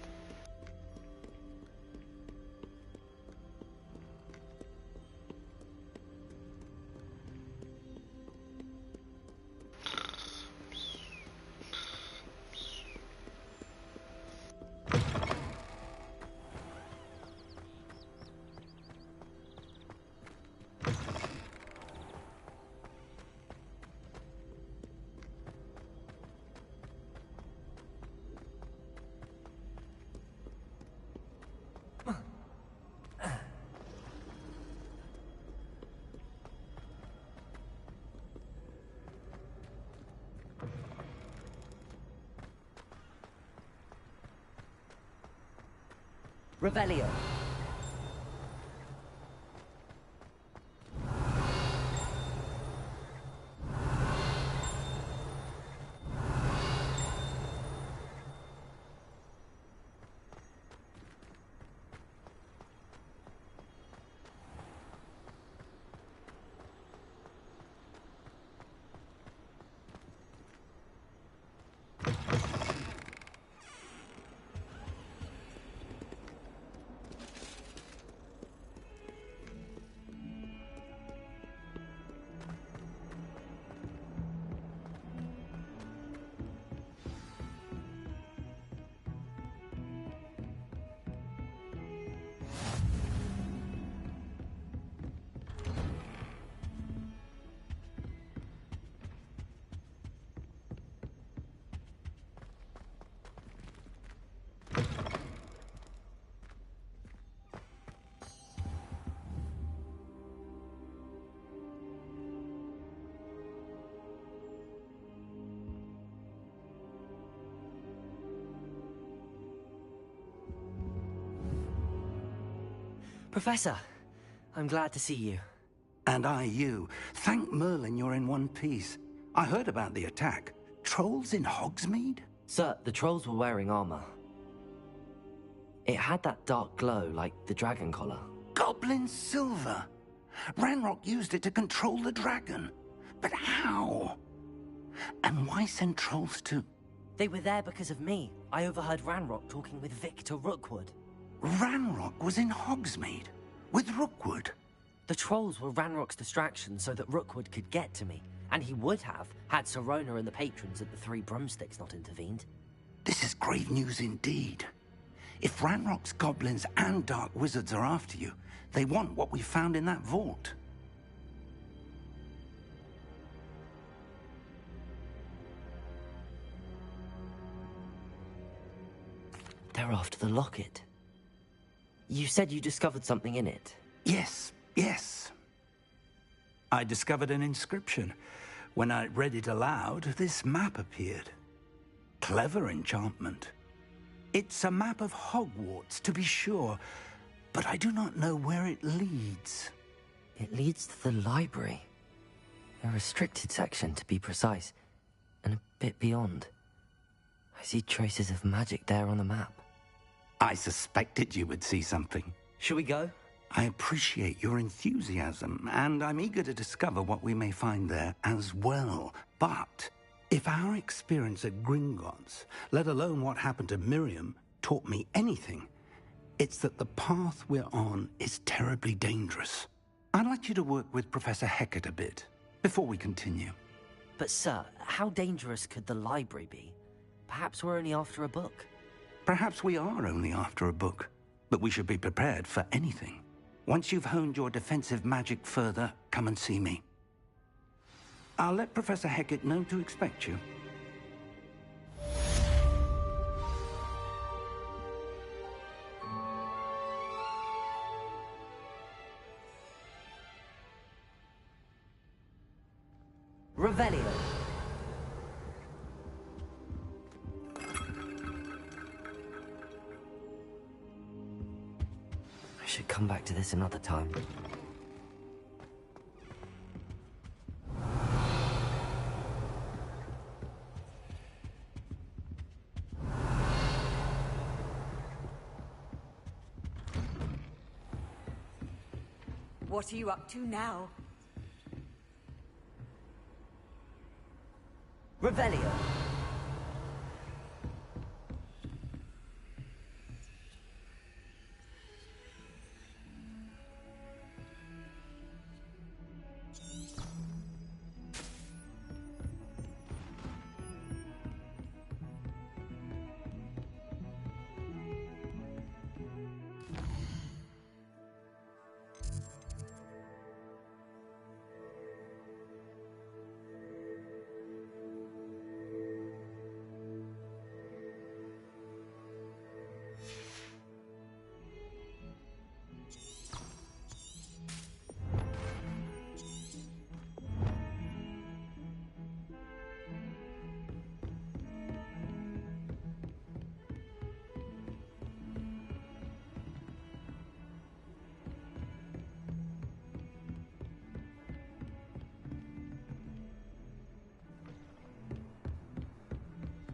Revelio. Professor, I'm glad to see you. And I you. Thank Merlin you're in one piece. I heard about the attack. Trolls in Hogsmeade? Sir, the trolls were wearing armor. It had that dark glow like the dragon collar. Goblin silver! Ranrock used it to control the dragon. But how? And why send trolls to... They were there because of me. I overheard Ranrock talking with Victor Rookwood. Ranrock was in Hogsmeade? With Rookwood? The trolls were Ranrock's distraction so that Rookwood could get to me. And he would have, had Sirona and the patrons at the Three Broomsticks not intervened. This is grave news indeed. If Ranrock's goblins and dark wizards are after you, they want what we found in that vault. They're after the locket. You said you discovered something in it. Yes. I discovered an inscription. When I read it aloud, this map appeared. Clever enchantment. It's a map of Hogwarts, to be sure, but I do not know where it leads. It leads to the library. A restricted section, to be precise, and a bit beyond. I see traces of magic there on the map. I suspected you would see something. Shall we go? I appreciate your enthusiasm, and I'm eager to discover what we may find there as well. But if our experience at Gringotts, let alone what happened to Miriam, taught me anything, it's that the path we're on is terribly dangerous. I'd like you to work with Professor Hecat a bit, before we continue. But sir, how dangerous could the library be? Perhaps we're only after a book. Perhaps we are only after a book, but we should be prepared for anything. Once you've honed your defensive magic further, come and see me. I'll let Professor Hecat know to expect you. Revelio. I should come back to this another time. What are you up to now? Revelio.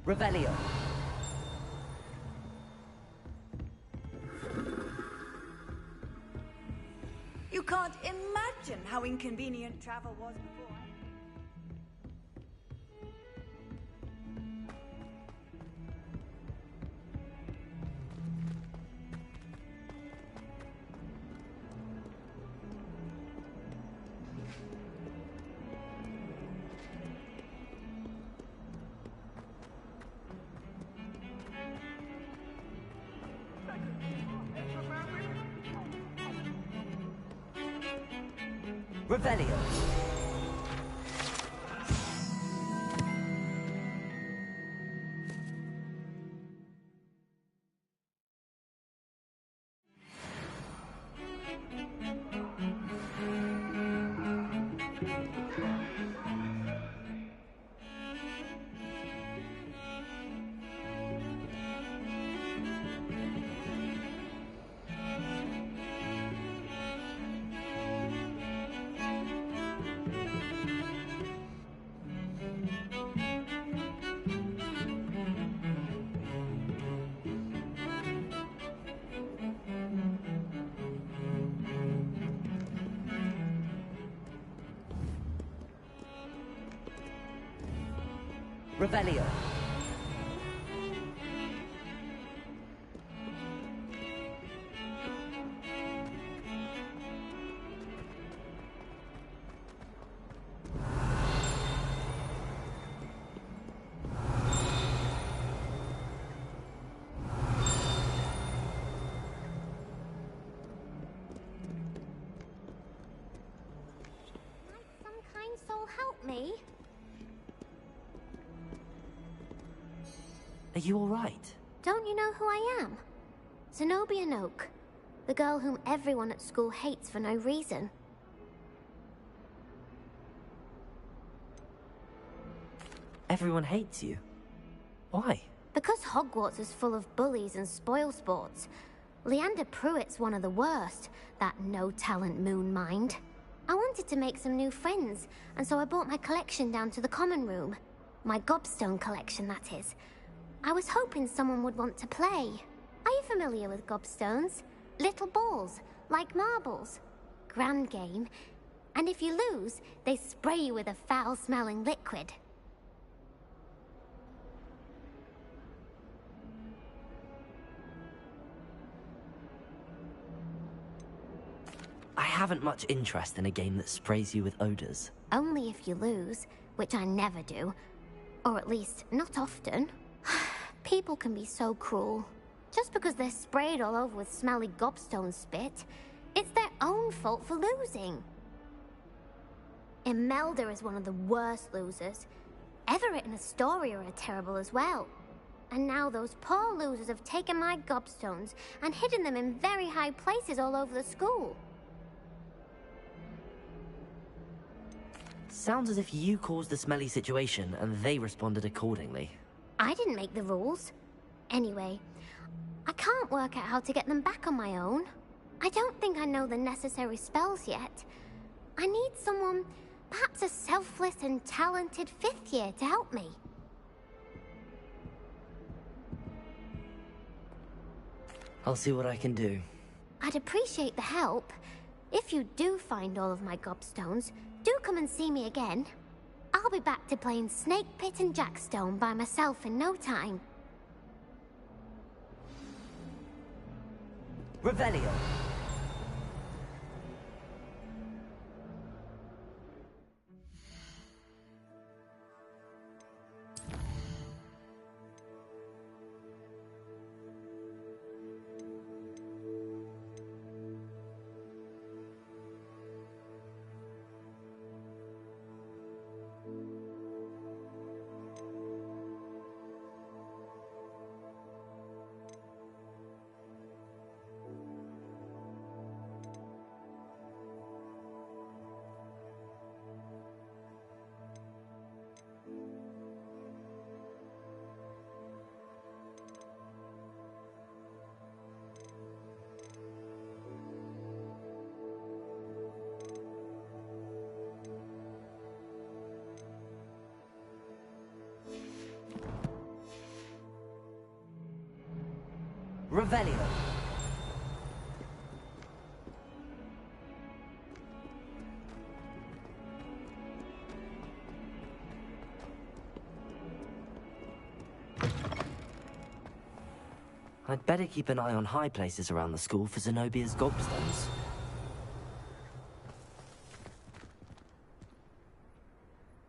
Revelio. You can't imagine how inconvenient travel was before. Revelio. Revelio. Some kind soul help me? Are you all right? Don't you know who I am? Zenobia Noak, the girl whom everyone at school hates for no reason. Everyone hates you. Why? Because Hogwarts is full of bullies and spoilsports. Leander Pruitt's one of the worst, that no-talent moon mind. I wanted to make some new friends, and so I brought my collection down to the common room. My gobstone collection, that is. I was hoping someone would want to play. Are you familiar with gobstones? Little balls, like marbles. Grand game. And if you lose, they spray you with a foul-smelling liquid. I haven't much interest in a game that sprays you with odors. Only if you lose, which I never do. Or at least, not often. People can be so cruel. Just because they're sprayed all over with smelly gobstone spit, it's their own fault for losing. Imelda is one of the worst losers. Everett and Astoria are terrible as well. And now those poor losers have taken my gobstones and hidden them in very high places all over the school. Sounds as if you caused the smelly situation and they responded accordingly. I didn't make the rules. Anyway, I can't work out how to get them back on my own. I don't think I know the necessary spells yet. I need someone, perhaps a selfless and talented 5th year to help me. I'll see what I can do. I'd appreciate the help, If you do find all of my gobstones, do come and see me again. I'll be back to playing Snake Pit and Jackstone by myself in no time. Revelio. Revelio. I'd better keep an eye on high places around the school for Zenobia's gobstones.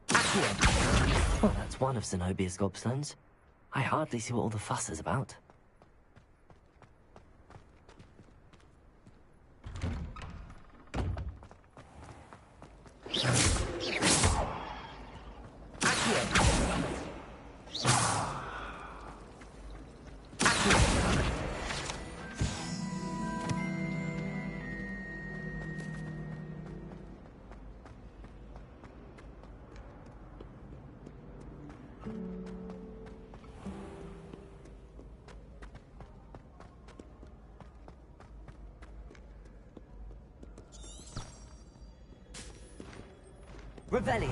Accio! Well, that's one of Zenobia's gobstones. I hardly see what all the fuss is about. Revelio.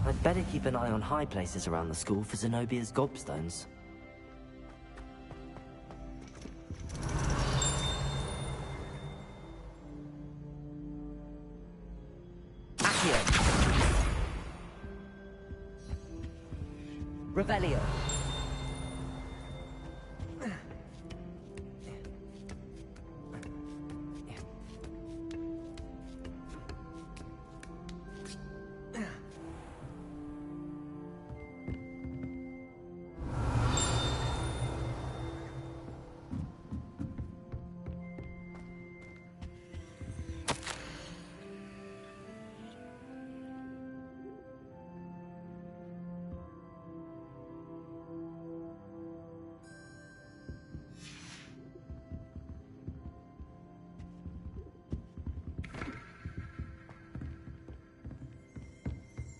I'd better keep an eye on high places around the school for Zenobia's gobstones. Revelio.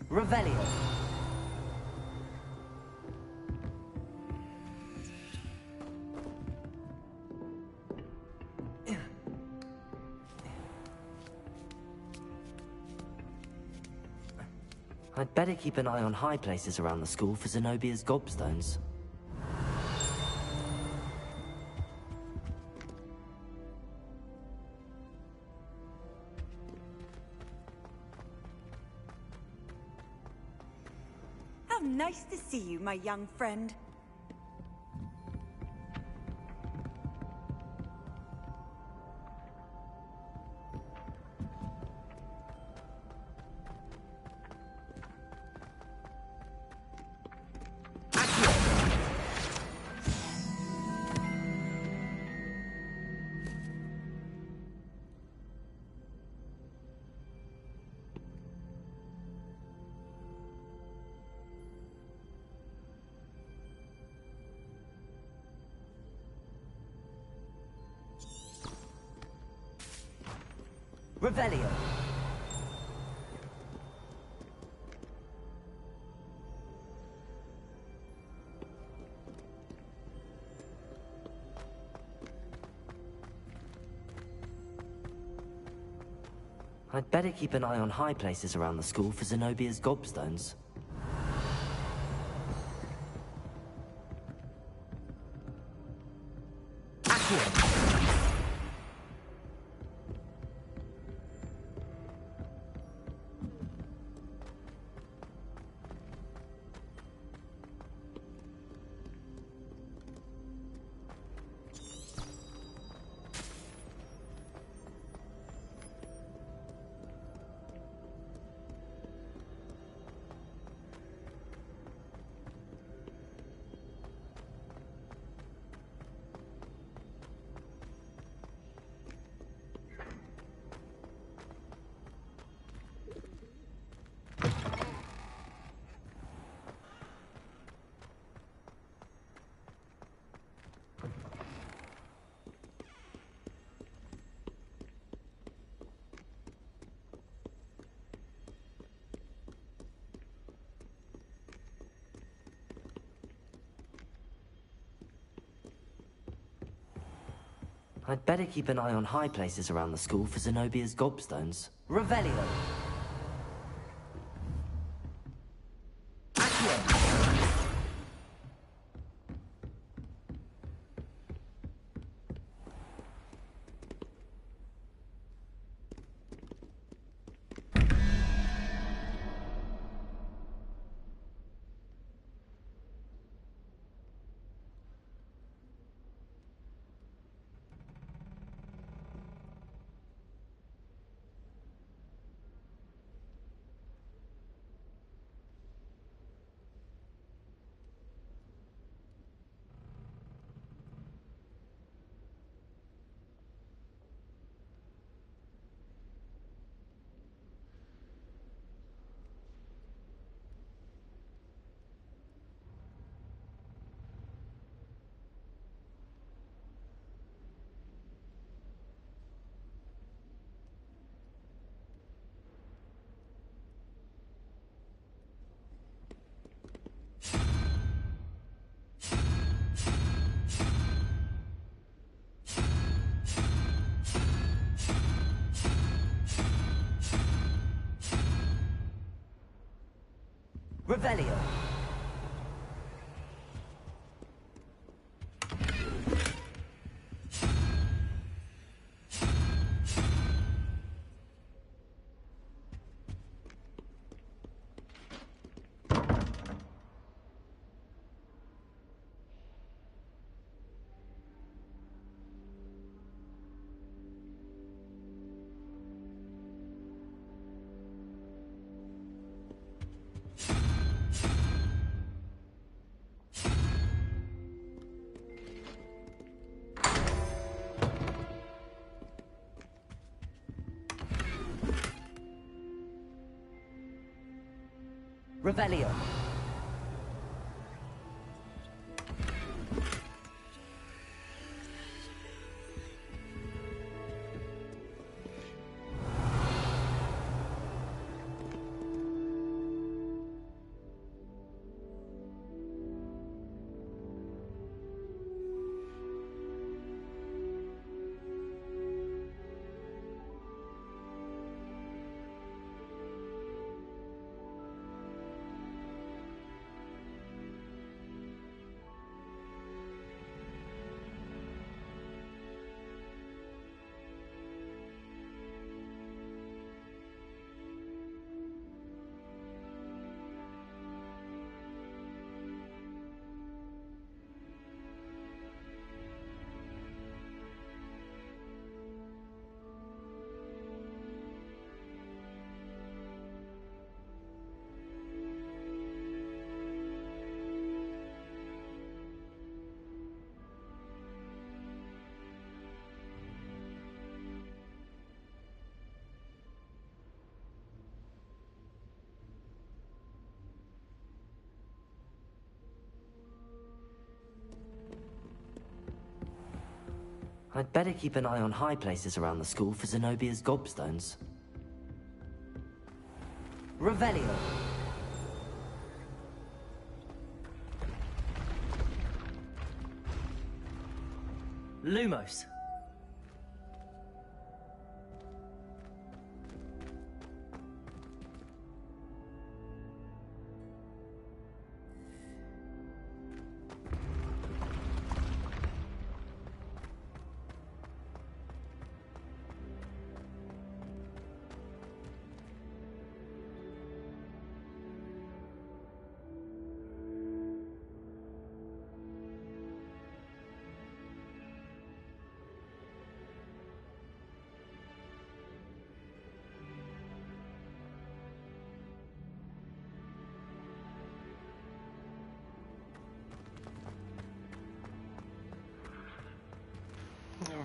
Revelio. I'd better keep an eye on high places around the school for Zenobia's gobstones. How nice to see you, my young friend. Revelio. I'd better keep an eye on high places around the school for Zenobia's gobstones. I'd better keep an eye on high places around the school for Zenobia's gobstones. Revelio! Revelio. Revelio. I'd better keep an eye on high places around the school for Zenobia's gobstones. Revelio. Lumos.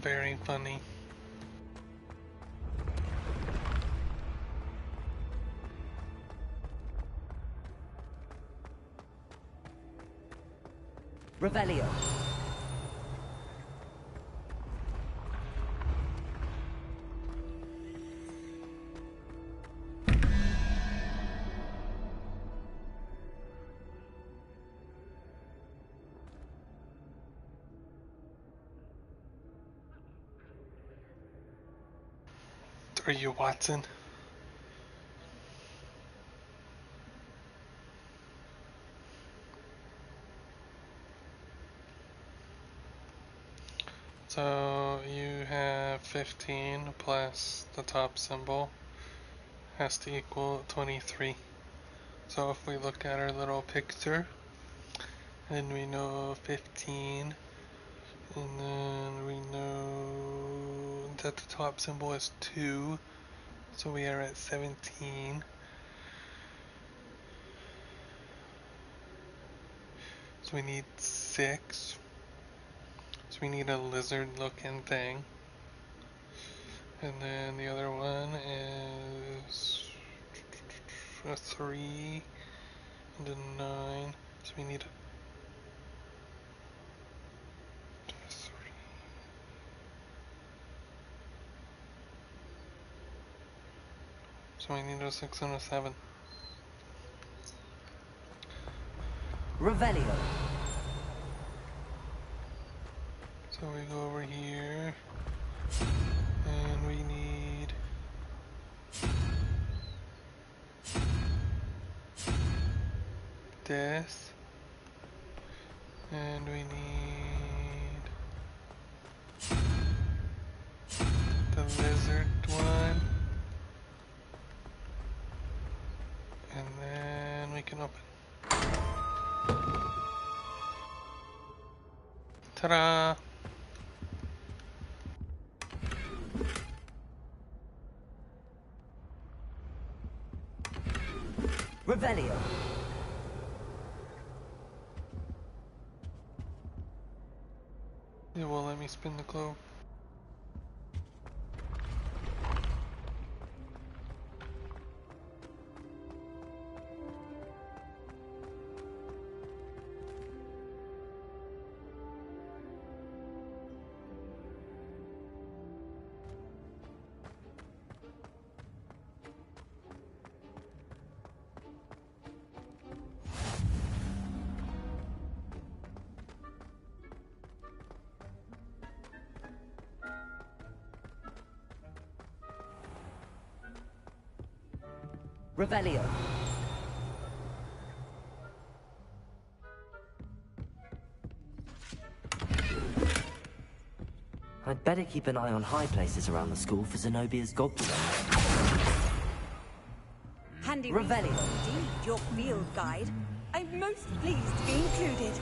very funny. Revelio. Are you Watson? So you have 15 plus the top symbol has to equal 23. So if we look at our little picture, and we know 15, and then we know that the top symbol is 2, so we are at 17. So we need 6. So we need a lizard looking thing. And then the other one is a 3 and a 9. So we need a 3. So we need a 6 and a 7. Revelio. So we go over here, and we need this, and we need the lizard one, and then we can open. Ta-da! Revelio. It won't let me spin the globe. Revelio. I'd better keep an eye on high places around the school for Zenobia's gobstones. Handy Revelio. indeed, your field guide. I'm most pleased to be included.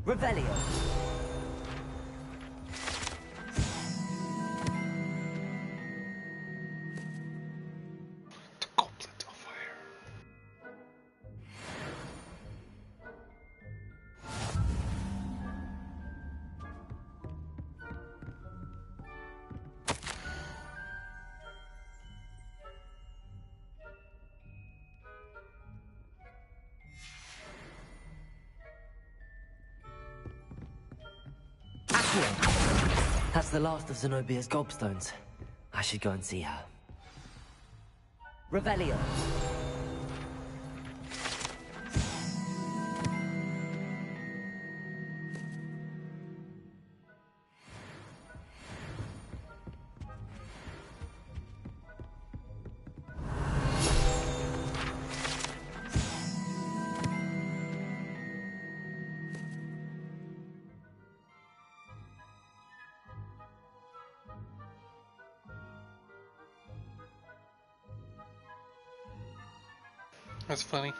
Revelio. The goblet of fire. That's the last of Zenobia's gobstones. I should go and see her. Revelio. That's funny.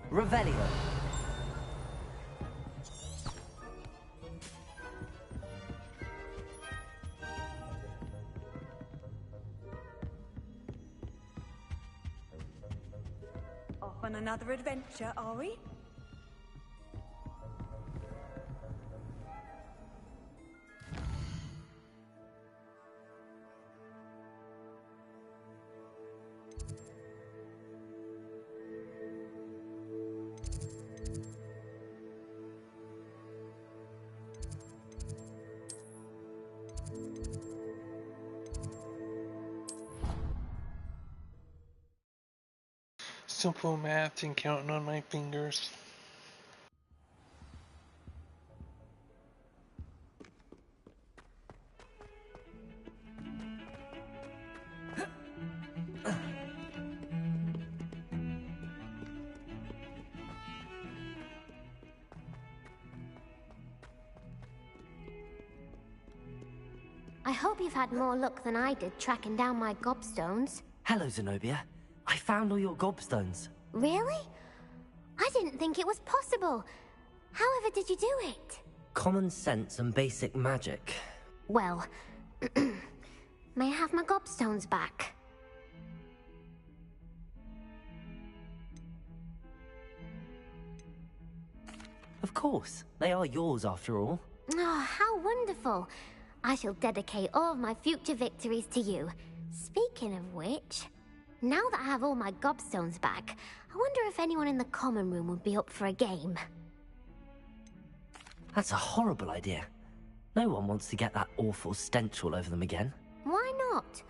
Revelio. Off on another adventure, are we? Simple math and counting on my fingers. I hope you've had more luck than I did tracking down my gobstones. Hello, Zenobia. I found all your gobstones. Really? I didn't think it was possible. However did you do it? Common sense and basic magic. Well, may I have my gobstones back? Of course. They are yours after all. Oh, how wonderful. I shall dedicate all of my future victories to you. Speaking of which, now that I have all my gobstones back, I wonder if anyone in the common room would be up for a game. That's a horrible idea. No one wants to get that awful stench all over them again. Why not?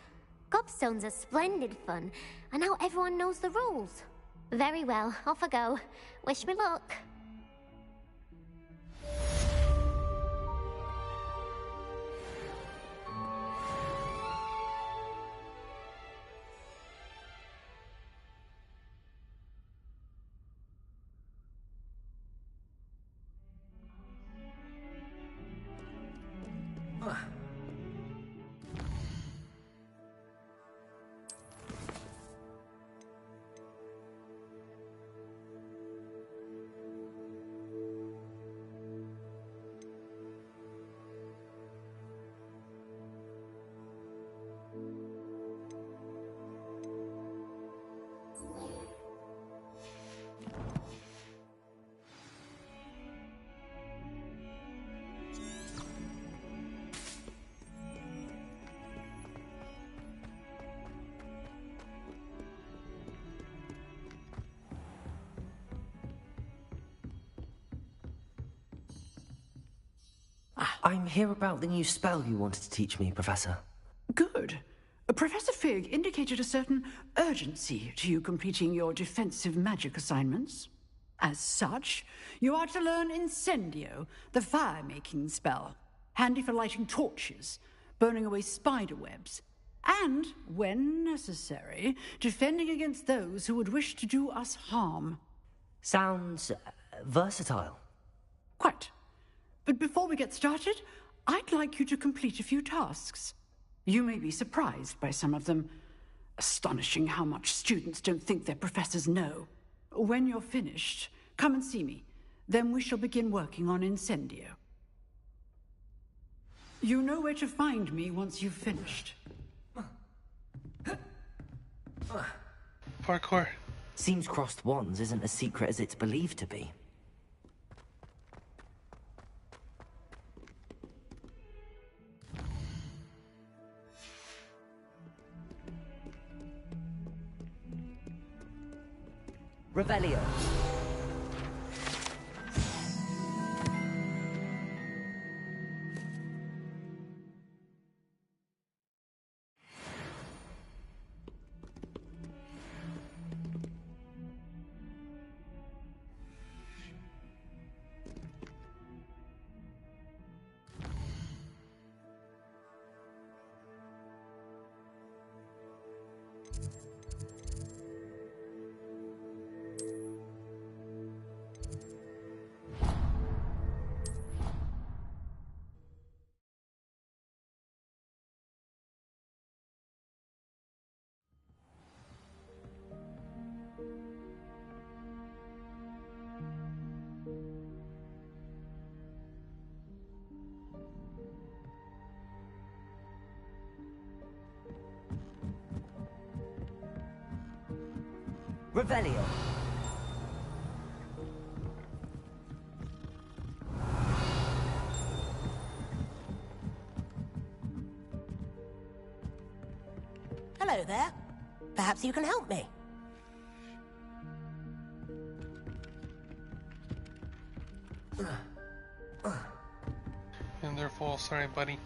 Gobstones are splendid fun, and now everyone knows the rules. Very well, off I go. Wish me luck. I'm here about the new spell you wanted to teach me, Professor. Good. Professor Fig indicated a certain urgency to you completing your defensive magic assignments. As such, you are to learn Incendio, the fire-making spell, handy for lighting torches, burning away spider webs, and, when necessary, defending against those who would wish to do us harm. Sounds versatile. Quite. But before we get started, I'd like you to complete a few tasks. You may be surprised by some of them. Astonishing how much students don't think their professors know. When you're finished, come and see me. Then we shall begin working on Incendio. You know where to find me once you've finished. Parkour. Seems crossed wands isn't as secret as it's believed to be. Revelio. Revelio. Hello there. Perhaps you can help me. And they're full. Sorry, buddy.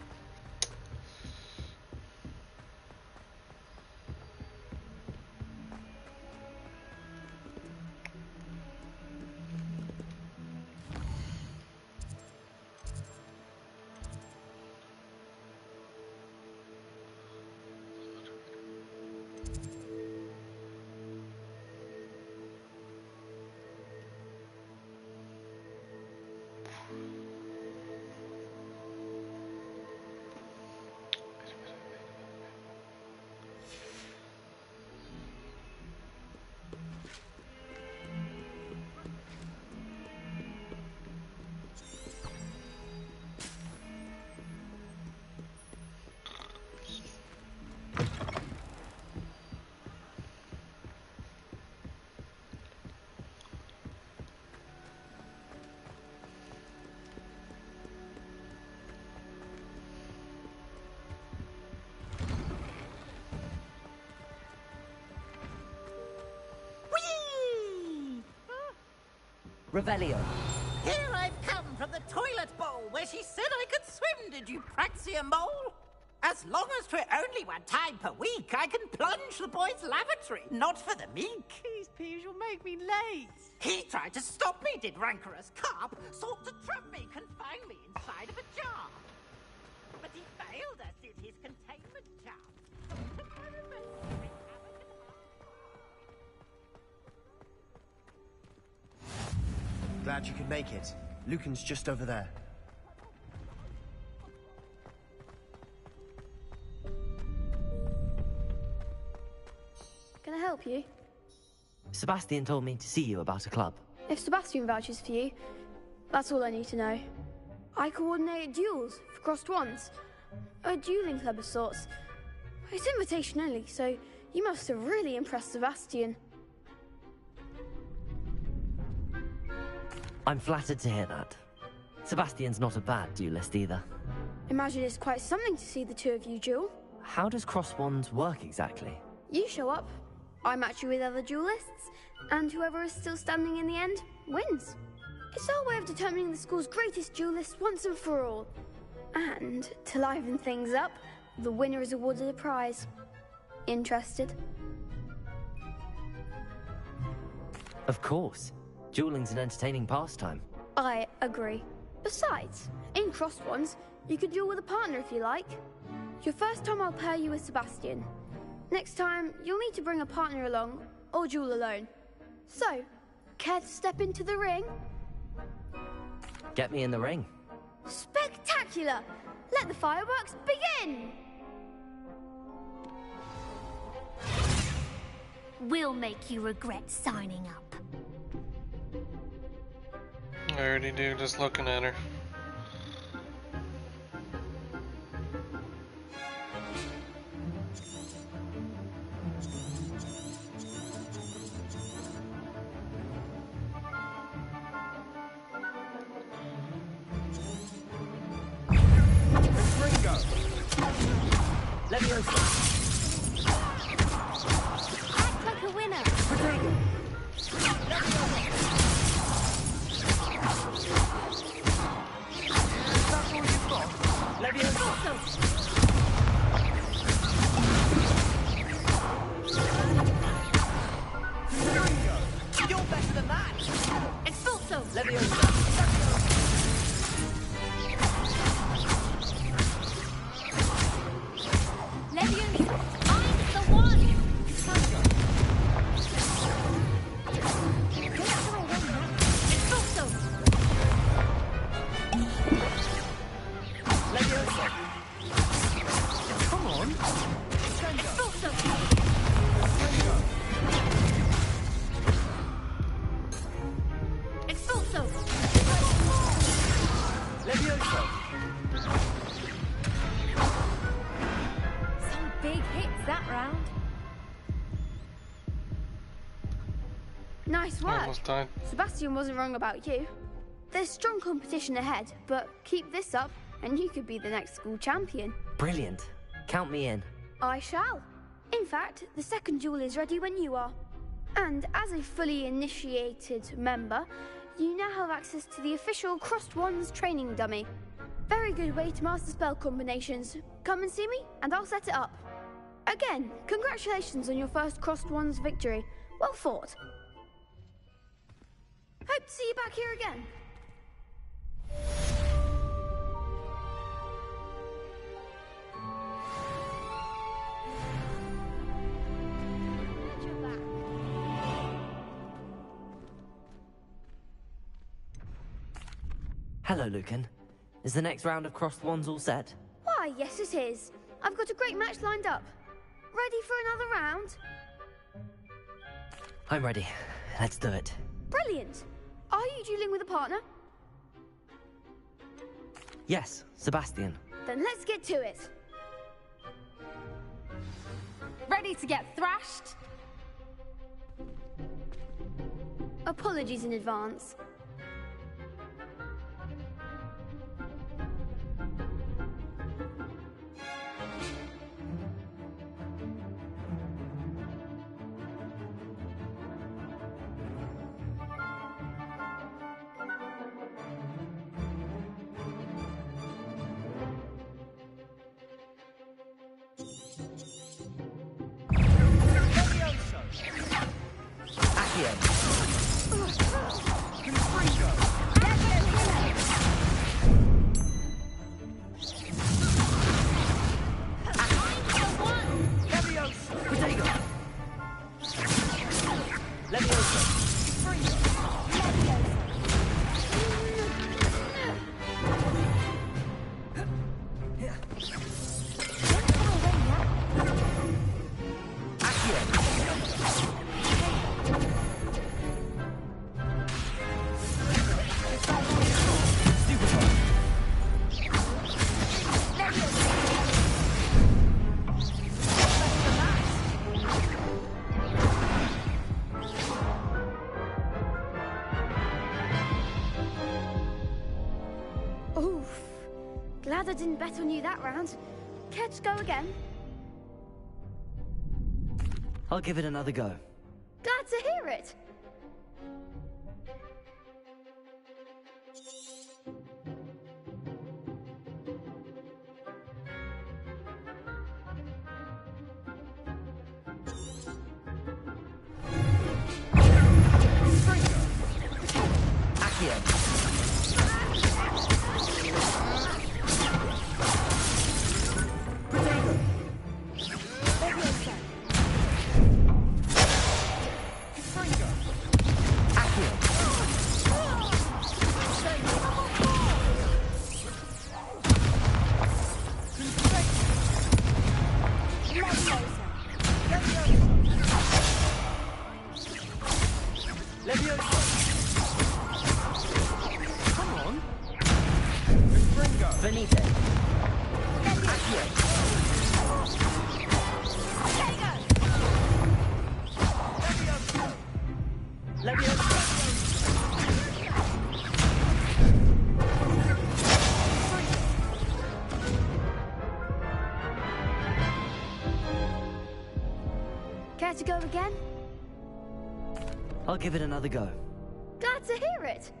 Revelio. Here I've come from the toilet bowl where she said I could swim, did you Praxia mole? As long as 'twere only 1 time per week, I can plunge the boy's lavatory, not for the meek. These peas will make me late. He tried to stop me, did rancorous carp, sought to trap me, confine me inside of a jar. But he failed, as did his containment charm. Glad you could make it. Lucan's just over there. Can I help you? Sebastian told me to see you about a club. If Sebastian vouches for you, that's all I need to know. I coordinate duels for crossed wands. A dueling club of sorts. It's invitation only, so you must have really impressed Sebastian. I'm flattered to hear that. Sebastian's not a bad duelist either. Imagine it's quite something to see the two of you duel. How does cross wands work exactly? You show up, I match you with other duelists, and whoever is still standing in the end wins. It's our way of determining the school's greatest duelist once and for all. And to liven things up, the winner is awarded a prize. Interested? Of course. Dueling's an entertaining pastime. I agree. Besides, in crossed wands, you could duel with a partner if you like. Your first time I'll pair you with Sebastian. Next time, you'll need to bring a partner along, or duel alone. So, care to step into the ring? Get me in the ring. Spectacular! Let the fireworks begin! We'll make you regret signing up. I already do, just looking at her. Ringo. Leviosa. Act like a winner. Potato. You're better than that. Expulso. Leviosa, I'm the one. Expulso. Leviosa. Come on. Expulso. Expulso. Leviosa. Some big hits that round. Nice work. Almost died. Sebastian wasn't wrong about you. There's strong competition ahead, but keep this up and you could be the next school champion. Brilliant. Count me in. I shall. In fact, the second duel is ready when you are. And as a fully initiated member, you now have access to the official Crossed Wands training dummy. Very good way to master spell combinations. Come and see me, and I'll set it up. Again, congratulations on your first Crossed Wands victory. Well fought. Hope to see you back here again. Hello, Lucan. Is the next round of Crossed Wands all set? Why, yes it is. I've got a great match lined up. Ready for another round? I'm ready. Let's do it. Brilliant. Are you dueling with a partner? Yes, Sebastian. Then let's get to it. Ready to get thrashed? Apologies in advance. Glad I didn't bet on you that round. Care to go again? I'll give it another go. Glad to hear it. Care to go again? I'll give it another go. Glad to hear it.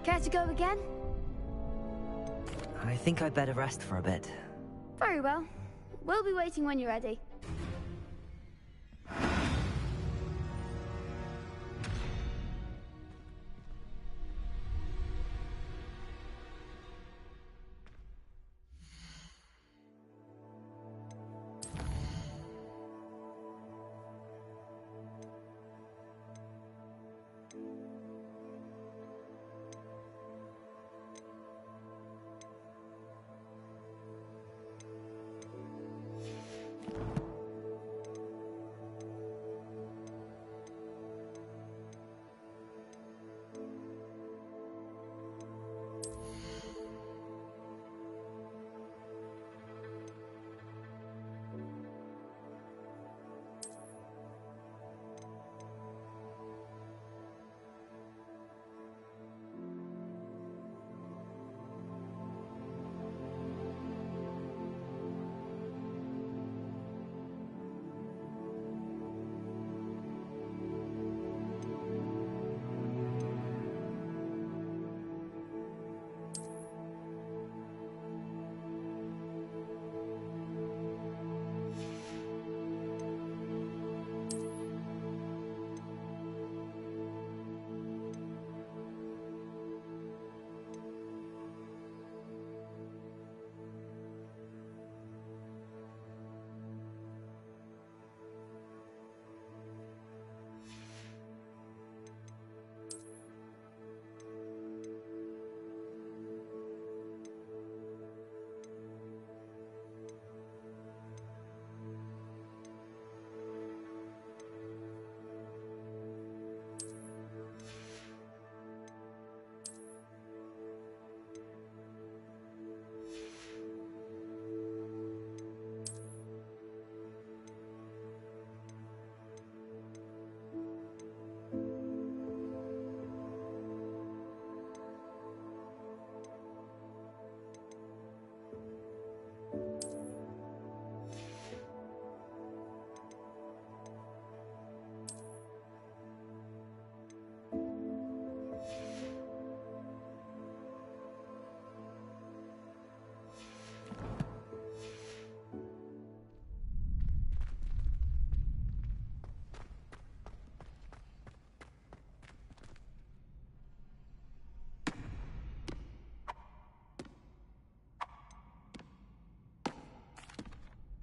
Care to go again? I think I'd better rest for a bit. Very well. We'll be waiting when you're ready.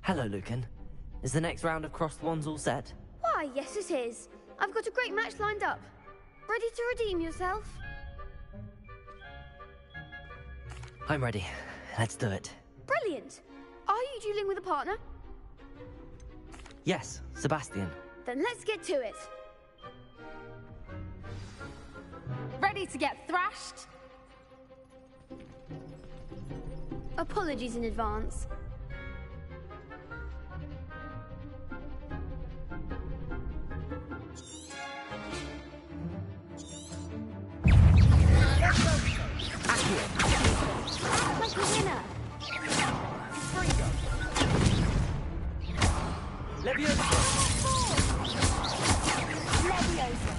Hello, Lucan. Is the next round of Crossed Wands all set? Why, yes it is. I've got a great match lined up. Ready to redeem yourself? I'm ready. Let's do it. Brilliant. Are you dueling with a partner? Yes, Sebastian. Then let's get to it. Ready to get thrashed? Apologies in advance. Like a winner. Leviosa! Leviosa.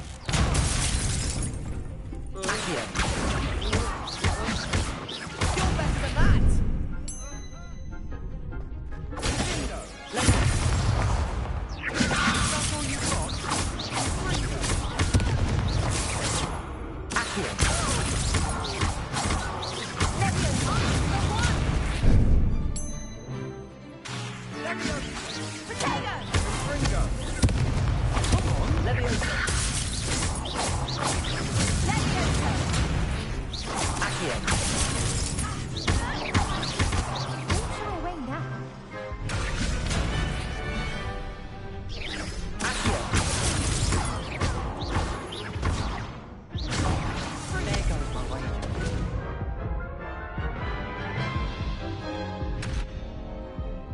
Accio. You're better than that! That's all you've got? Accio.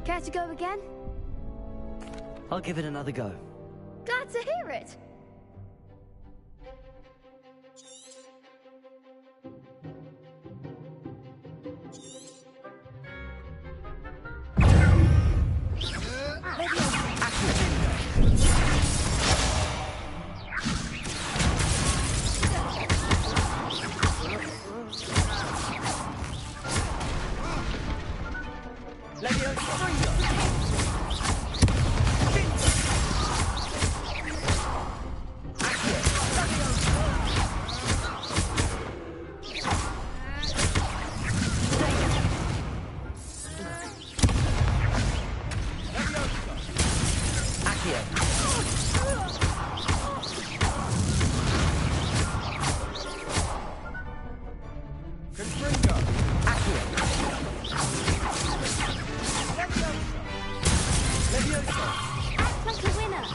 Care to go again? I'll give it another go. Glad to hear it. Leviosa! Act like a winner!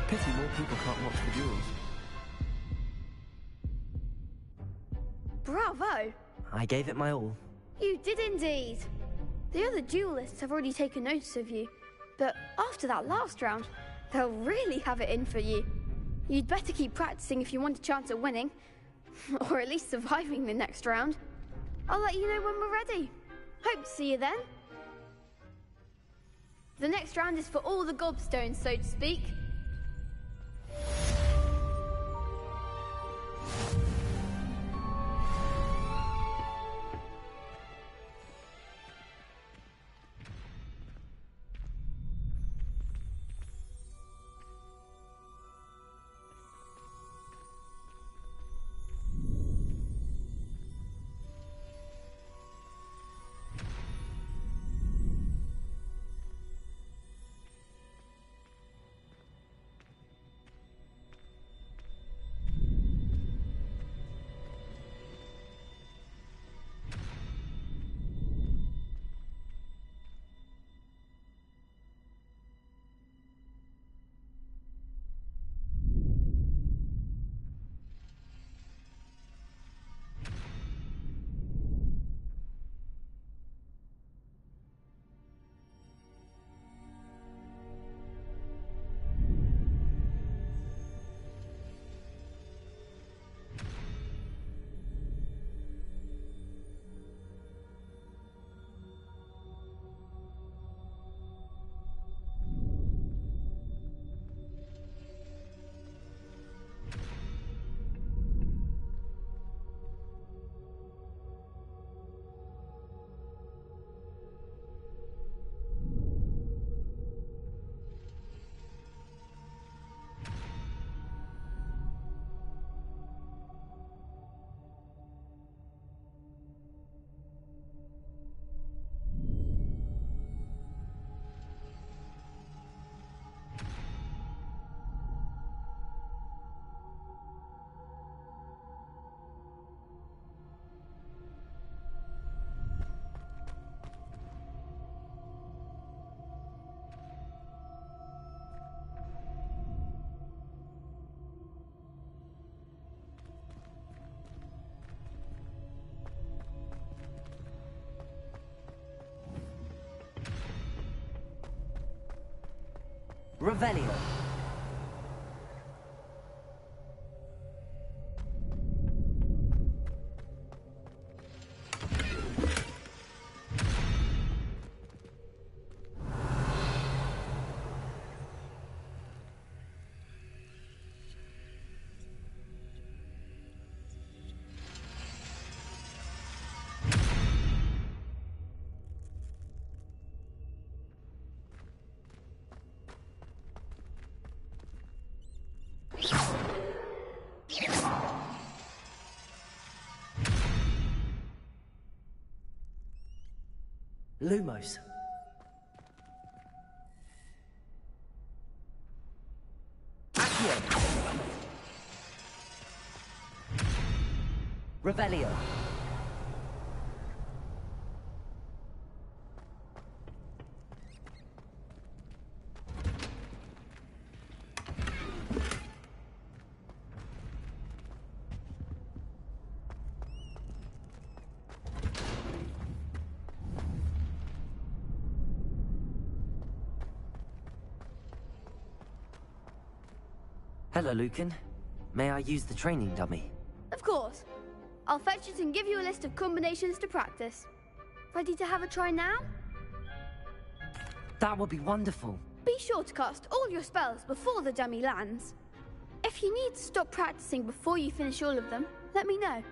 Pity more people can't watch the duels. Bravo! I gave it my all. You did indeed. The other duelists have already taken notice of you, but after that last round, they'll really have it in for you. You'd better keep practicing if you want a chance at winning, or at least surviving the next round. I'll let you know when we're ready. Hope to see you then. The next round is for all the gobstones, so to speak. Revelio. Lumos. Accio. Revelio. Hello, Lucan. May I use the training dummy? Of course. I'll fetch it and give you a list of combinations to practice. Ready to have a try now? That would be wonderful. Be sure to cast all your spells before the dummy lands. If you need to stop practicing before you finish all of them, let me know.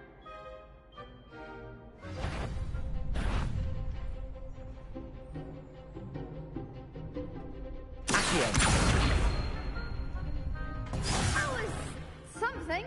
Accio. That was something.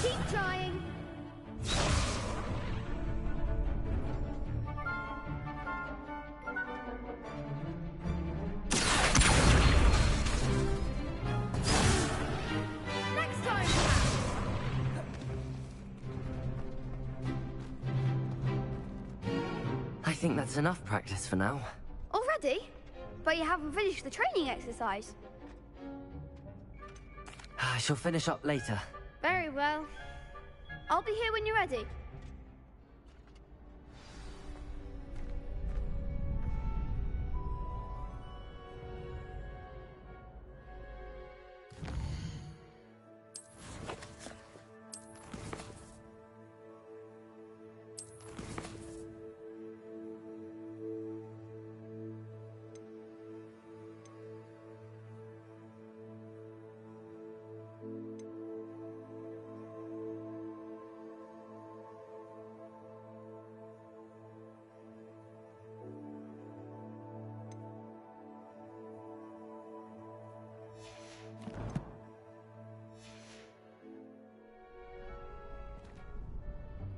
Keep trying. Next time. I think that's enough practice for now. Already? But you haven't finished the training exercise. I shall finish up later. Very well. I'll be here when you're ready.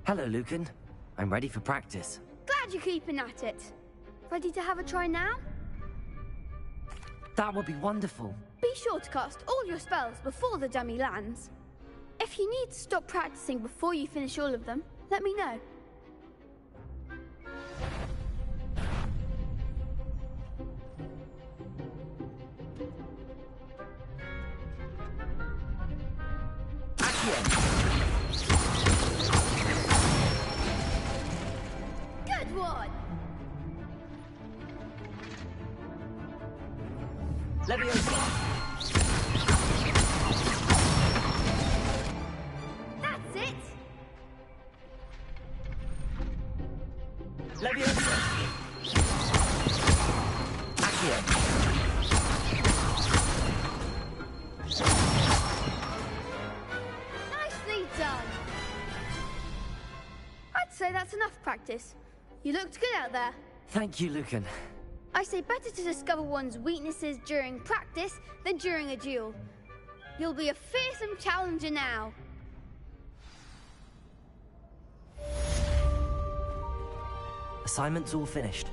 Hello, Lucan. I'm ready for practice. Glad you're keeping at it. Ready to have a try now? That would be wonderful. Be sure to cast all your spells before the dummy lands. If you need to stop practicing before you finish all of them, let me know. Good one! Leviosa! That's it! Leviosa! Accio! Nicely done! I'd say that's enough practice. You looked good out there. Thank you, Lucan. I say better to discover one's weaknesses during practice than during a duel. You'll be a fearsome challenger now. Assignment's all finished.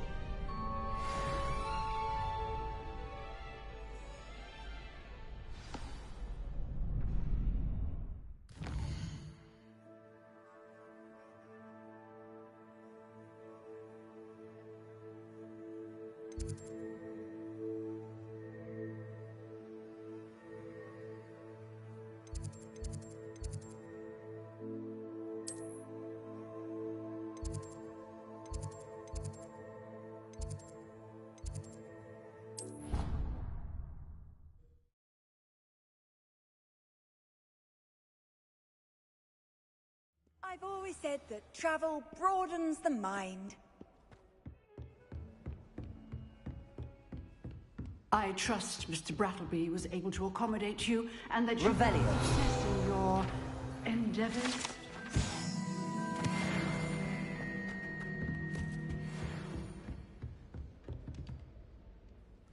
I've always said that travel broadens the mind. I trust Mr. Brattleby was able to accommodate you and that you Revelio. found success in your endeavors.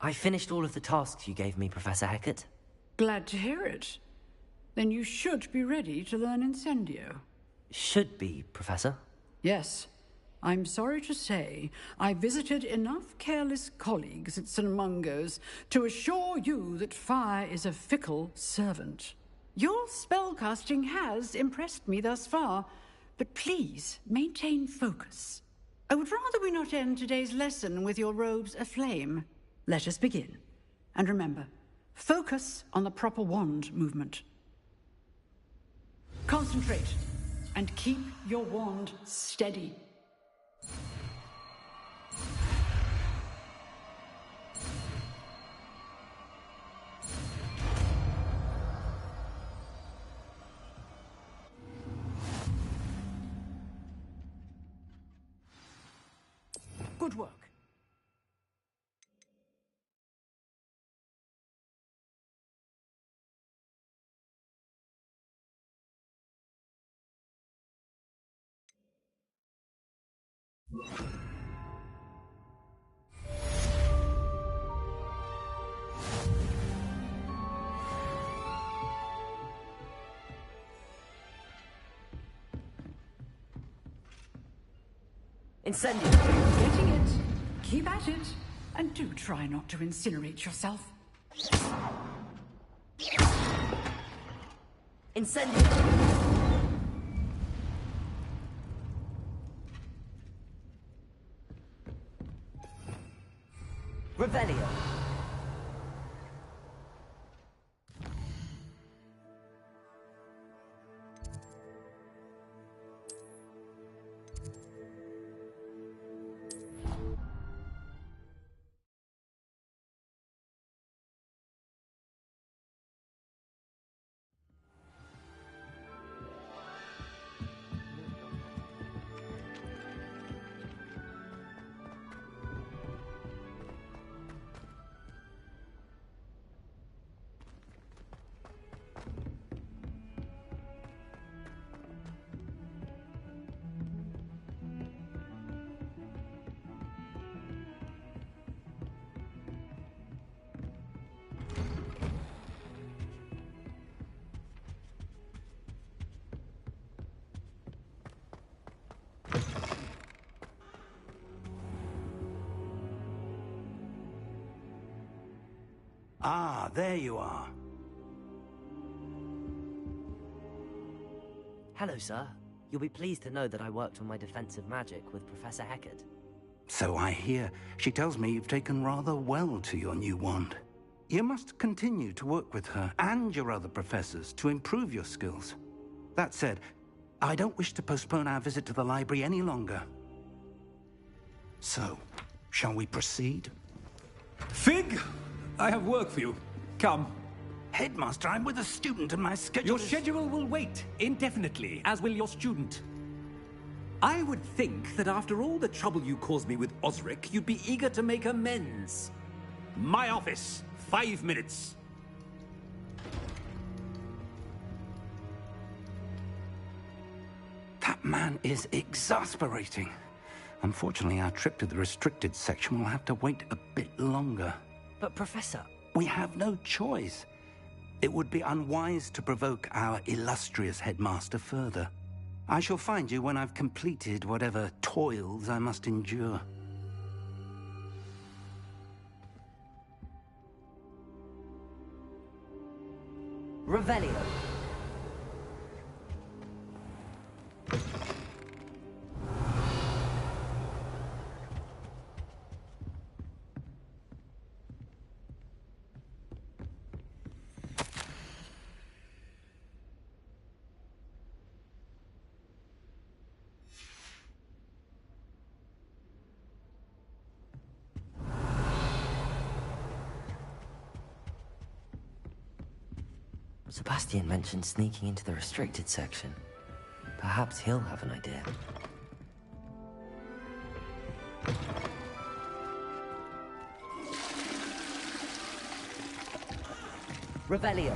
I finished all of the tasks you gave me, Professor Hecat. Glad to hear it. Then you should be ready to learn Incendio. Should be, Professor. Yes. I'm sorry to say, I visited enough careless colleagues at St. Mungo's to assure you that fire is a fickle servant. Your spellcasting has impressed me thus far, but please maintain focus. I would rather we not end today's lesson with your robes aflame. Let us begin. And remember, focus on the proper wand movement. Concentrate, and keep your wand steady. Good work. Incendio! Getting it. Keep at it. And do try not to incinerate yourself. Incendio! Revelio! Ah, there you are. Hello, sir. You'll be pleased to know that I worked on my defensive magic with Professor Heckard. So I hear. She tells me you've taken rather well to your new wand. You must continue to work with her and your other professors to improve your skills. That said, I don't wish to postpone our visit to the library any longer. So, shall we proceed? Fig! I have work for you. Come. Headmaster, I'm with a student and my schedule Your schedule will wait indefinitely, as will your student. I would think that after all the trouble you caused me with Osric, you'd be eager to make amends. My office. 5 minutes. That man is exasperating. Unfortunately, our trip to the restricted section will have to wait a bit longer. But, Professor... We have no choice. It would be unwise to provoke our illustrious headmaster further. I shall find you when I've completed whatever toils I must endure. Revelio. Sebastian mentioned sneaking into the restricted section. Perhaps he'll have an idea. Revelio.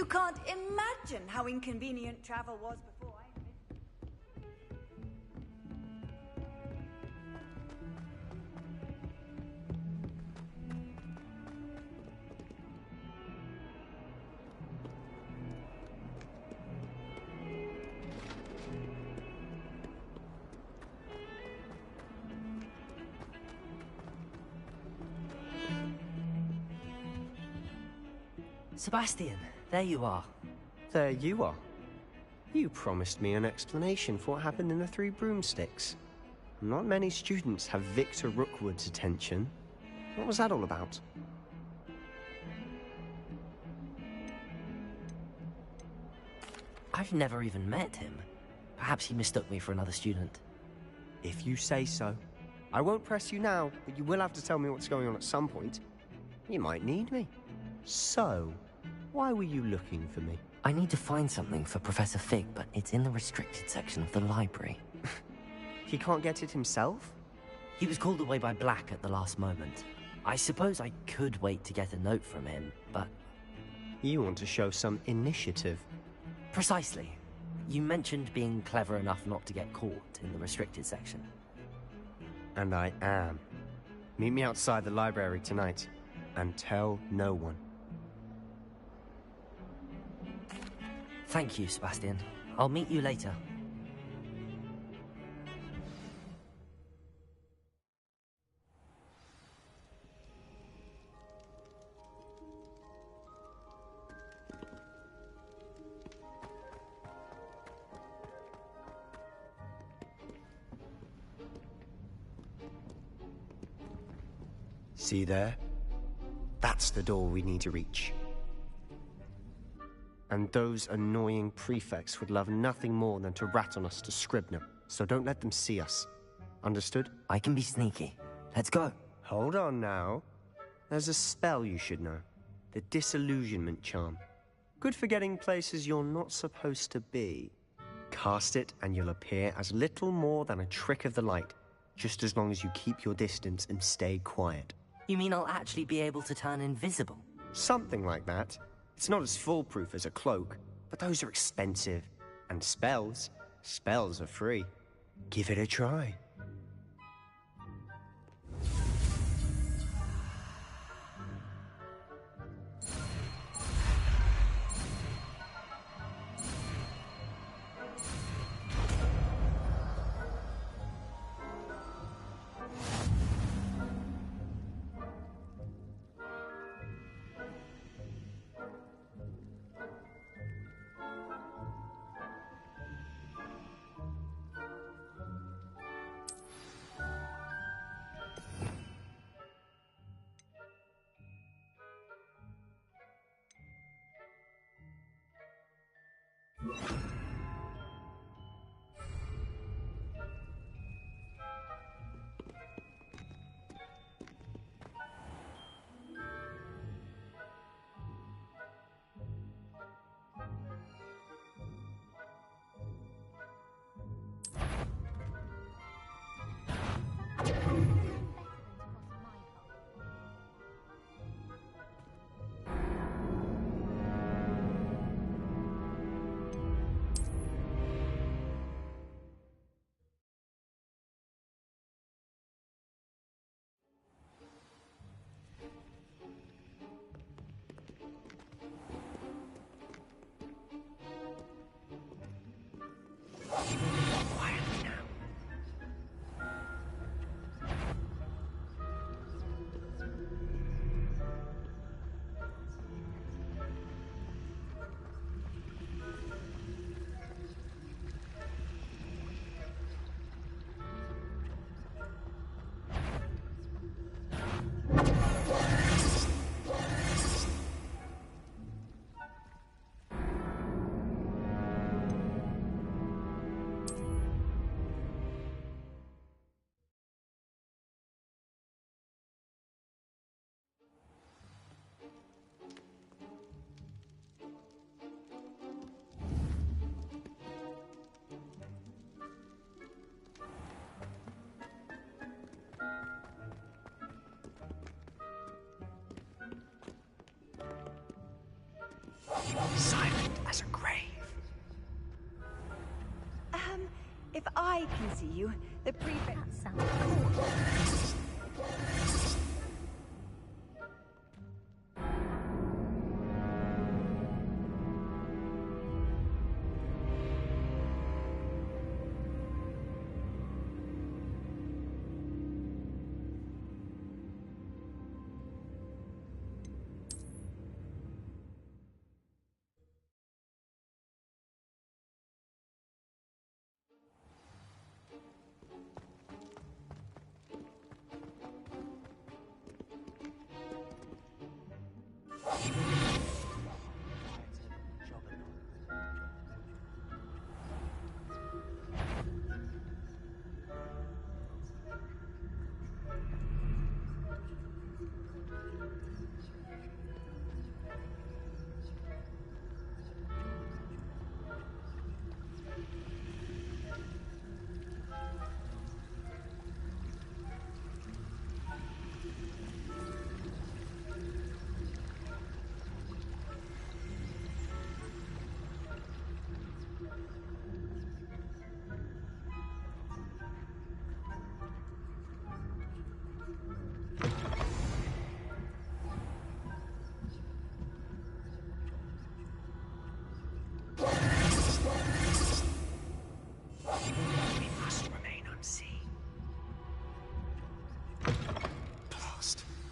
You can't imagine how inconvenient travel was before I... Sebastian, there you are. There you are. You promised me an explanation for what happened in the Three Broomsticks. Not many students have Victor Rookwood's attention. What was that all about? I've never even met him. Perhaps he mistook me for another student. If you say so. I won't press you now, but you will have to tell me what's going on at some point. You might need me. So, why were you looking for me? I need to find something for Professor Fig, but it's in the restricted section of the library. He can't get it himself? He was called away by Black at the last moment. I suppose I could wait to get a note from him, but... You want to show some initiative. Precisely. You mentioned being clever enough not to get caught in the restricted section. And I am. Meet me outside the library tonight, and tell no one. Thank you, Sebastian. I'll meet you later. See there? That's the door we need to reach. And those annoying prefects would love nothing more than to rat on us to Scribner, so don't let them see us. Understood? I can be sneaky. Let's go. Hold on now. There's a spell you should know. The Disillusionment Charm. Good for getting places you're not supposed to be. Cast it and you'll appear as little more than a trick of the light, just as long as you keep your distance and stay quiet. You mean I'll actually be able to turn invisible? Something like that. It's not as foolproof as a cloak, but those are expensive. And spells are free. Give it a try. Silent as a grave. If I can see you, the prefect... That sounds cool.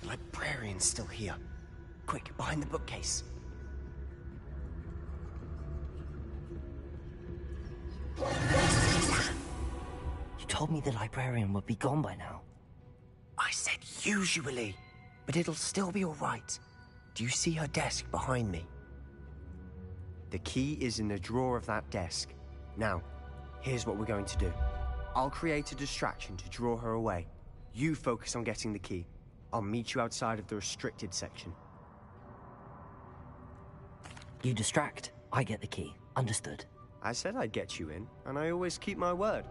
The librarian's still here. Quick, behind the bookcase. You told me the librarian would be gone by now. I said usually, but it'll still be all right. Do you see her desk behind me? The key is in the drawer of that desk. Now, here's what we're going to do. I'll create a distraction to draw her away. You focus on getting the key. I'll meet you outside of the restricted section. You distract, I get the key. Understood. I said I'd get you in, and I always keep my word.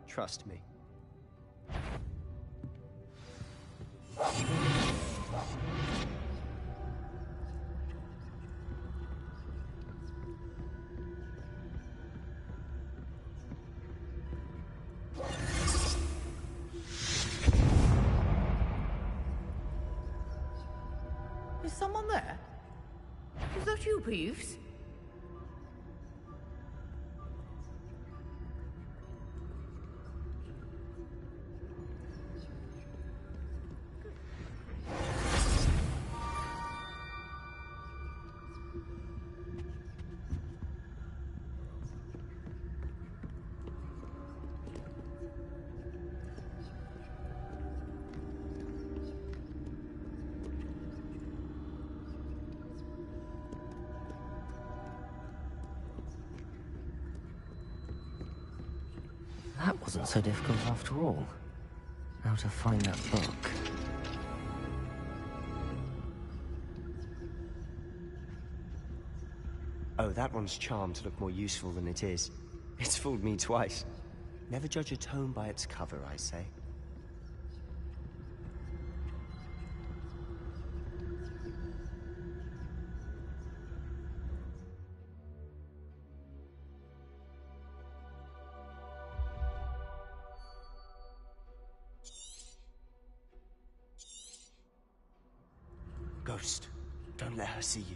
Trust me. Is someone there? Is that you, Peeves? That wasn't so difficult after all. Now to find that book. Oh, that one's charmed to look more useful than it is. It's fooled me twice. Never judge a tome by its cover, I say. Ghost, don't let her see you.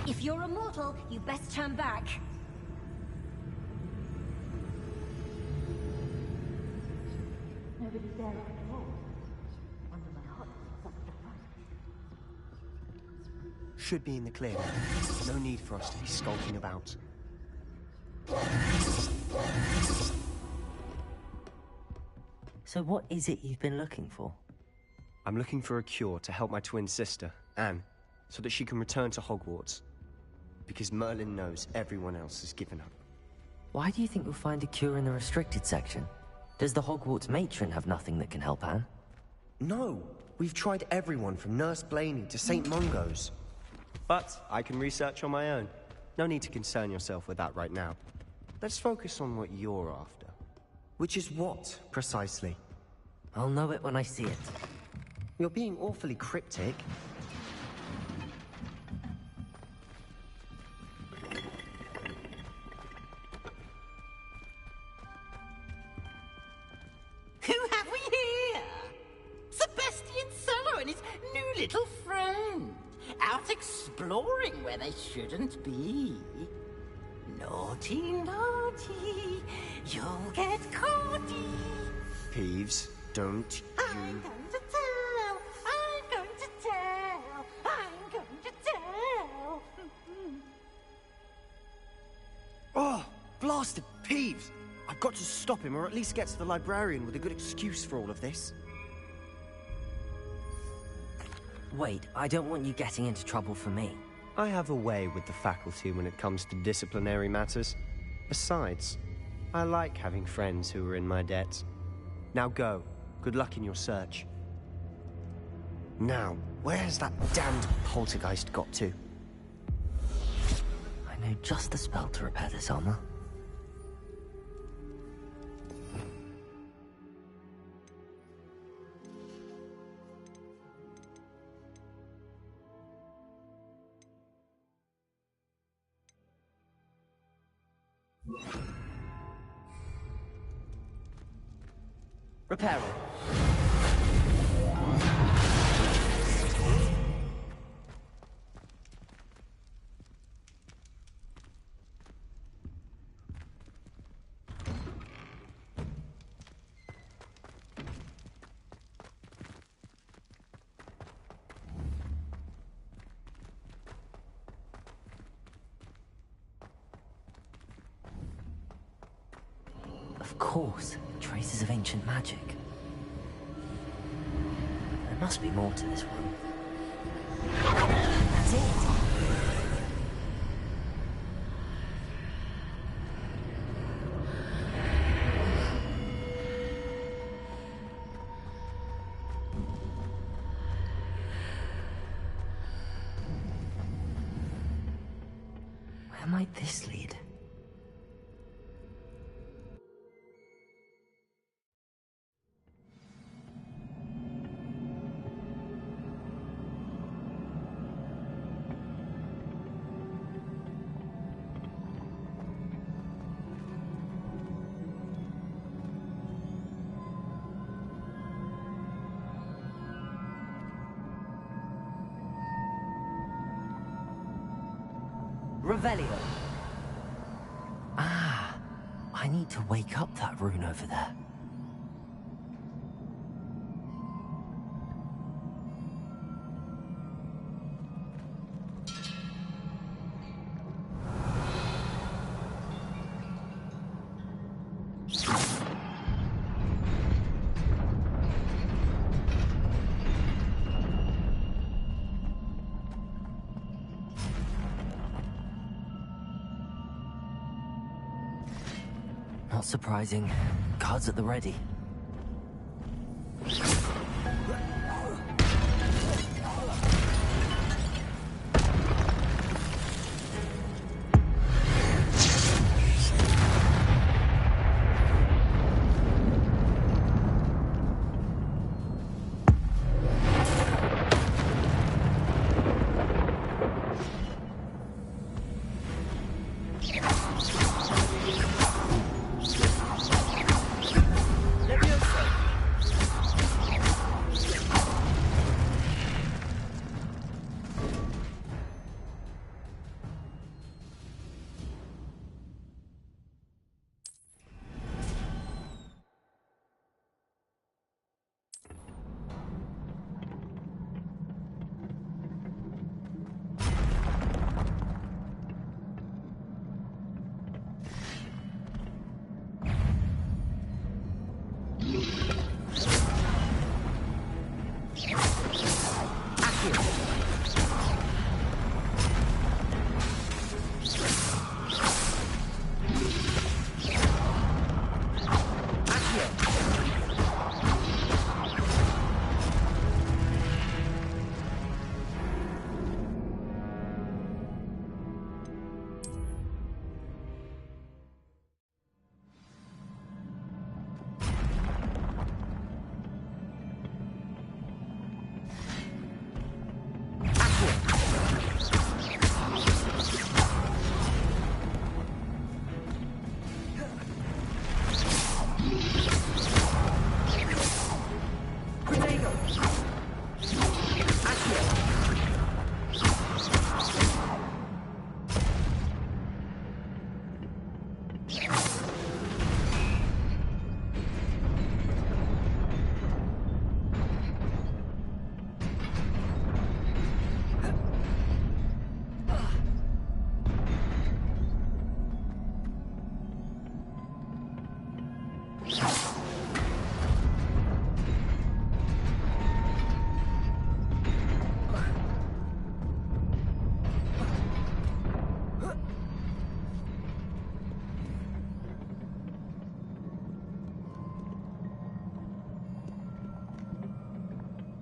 If you're a mortal, you best turn back. Nobody's there at all. Under my hot, Should be in the clear. No need for us to be skulking about. So what is it you've been looking for? I'm looking for a cure to help my twin sister, Anne, so that she can return to Hogwarts. Because Merlin knows everyone else has given up. Why do you think we'll find a cure in the restricted section? Does the Hogwarts matron have nothing that can help Anne? No! We've tried everyone from Nurse Blaney to St. Mungo's. But I can research on my own. No need to concern yourself with that right now. Let's focus on what you're after. Which is what, precisely? I'll know it when I see it. You're being awfully cryptic. Who have we here? Sebastian Sello and his new little friend. Out exploring where they shouldn't be. Naughty, naughty, you'll get caughty. Peeves, don't I'm going to tell, I'm going to tell, I'm going to tell. Oh, blasted Peeves! I've got to stop him, or at least get to the librarian with a good excuse for all of this. Wait, I don't want you getting into trouble for me. I have a way with the faculty when it comes to disciplinary matters. Besides, I like having friends who are in my debt. Now go. Good luck in your search. Now, where's that damned poltergeist got to? I know just the spell to repair this armor. Repairing. Of course, traces of ancient magic. There must be more to this room. That's it. Where might this lead? Revelio. Ah, I need to wake up that rune over there. Not surprising. Guards at the ready.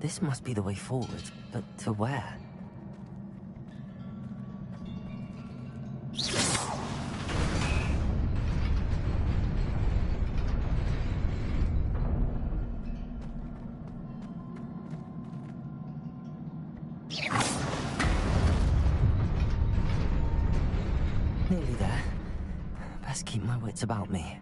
This must be the way forward, but to where? Nearly there. Best keep my wits about me.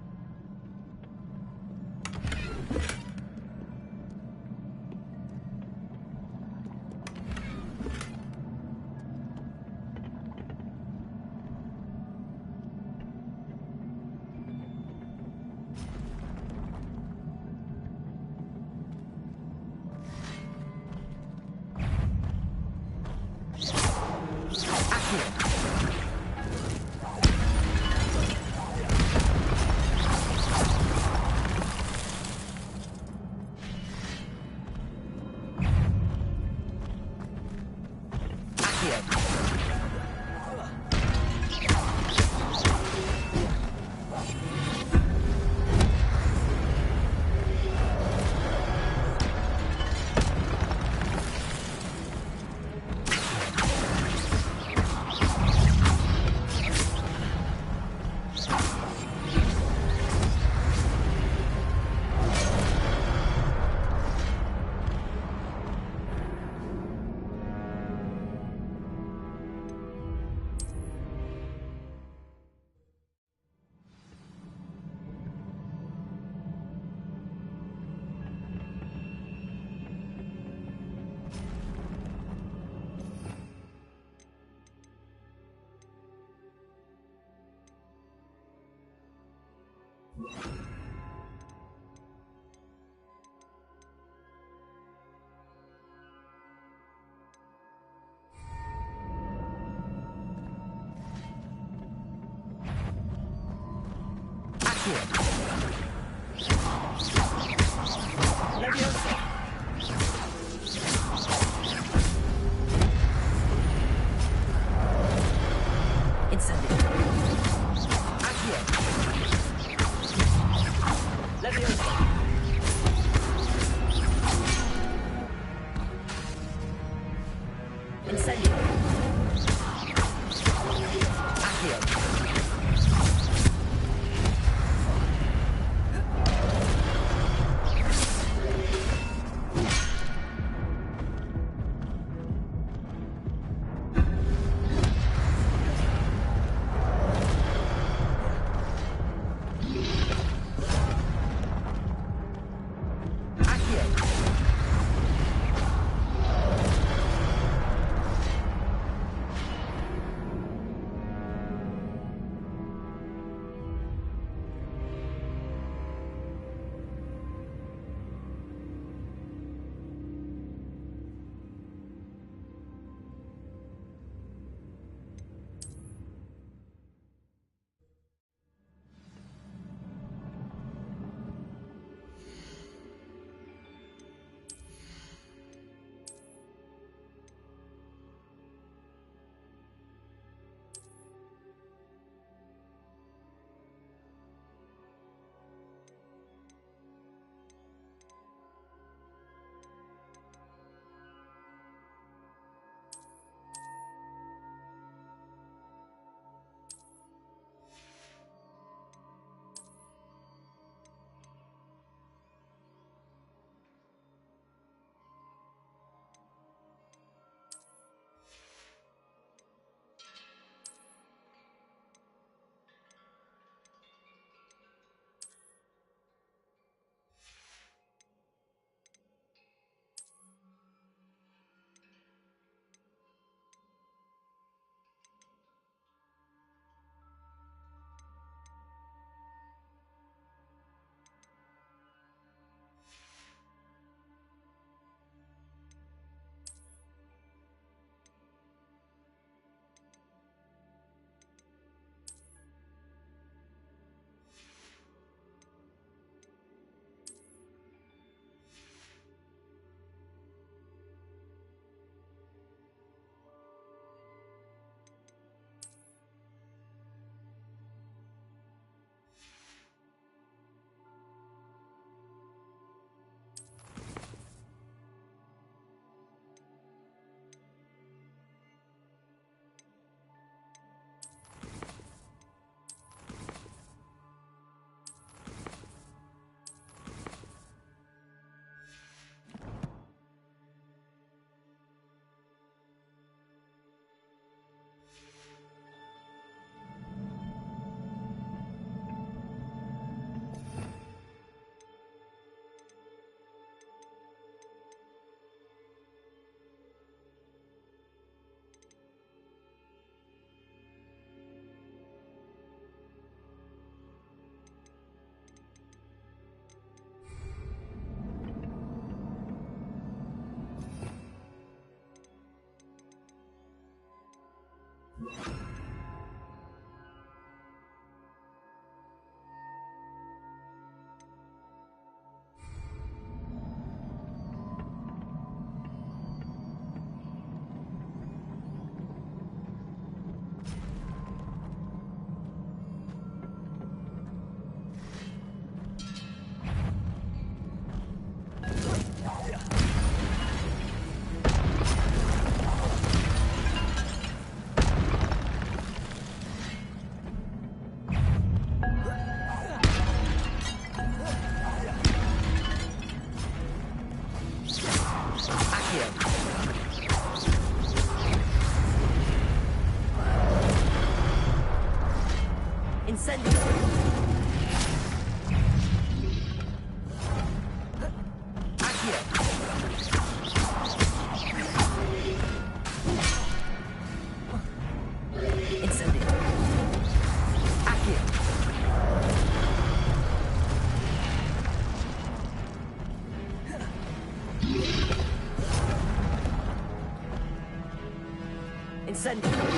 Incendio.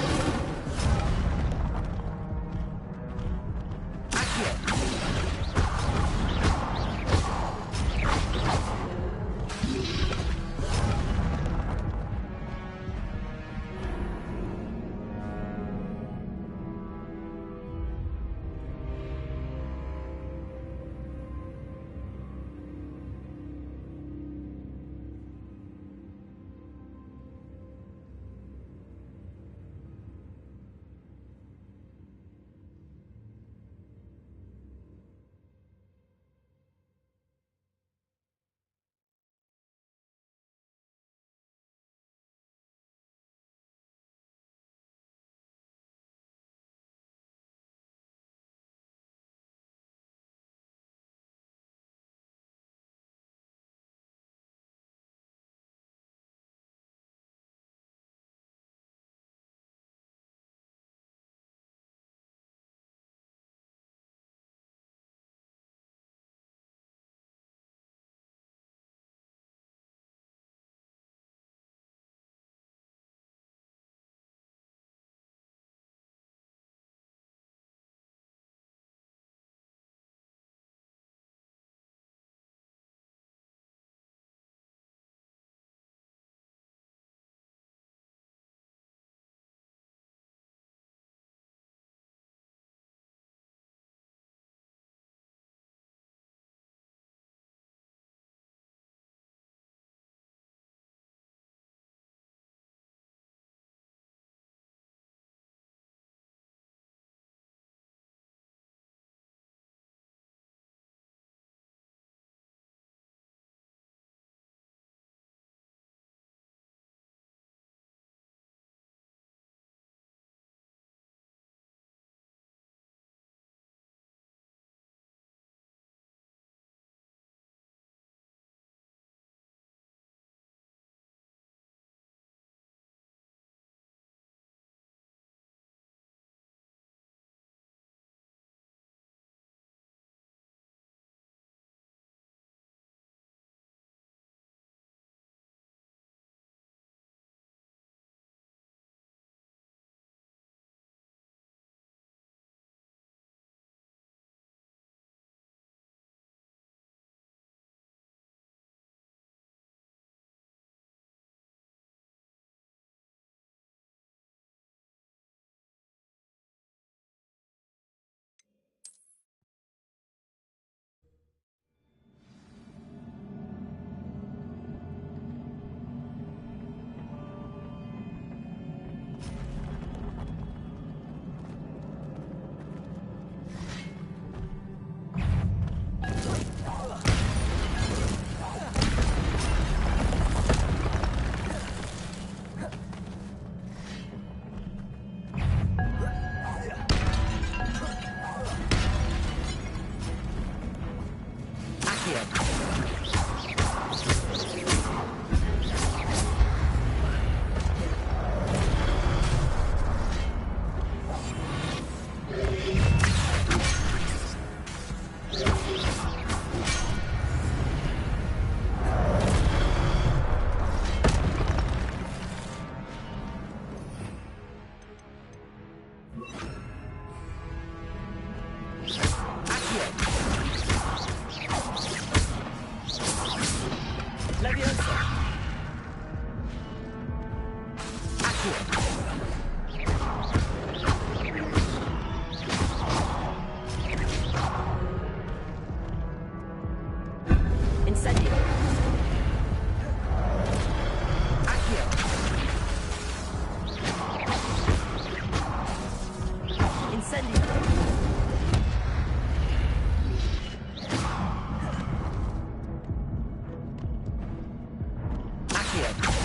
Accio.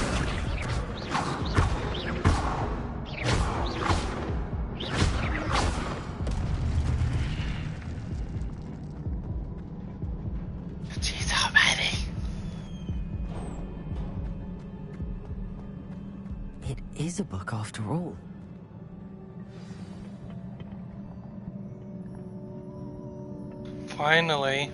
Is a book after all. Finally.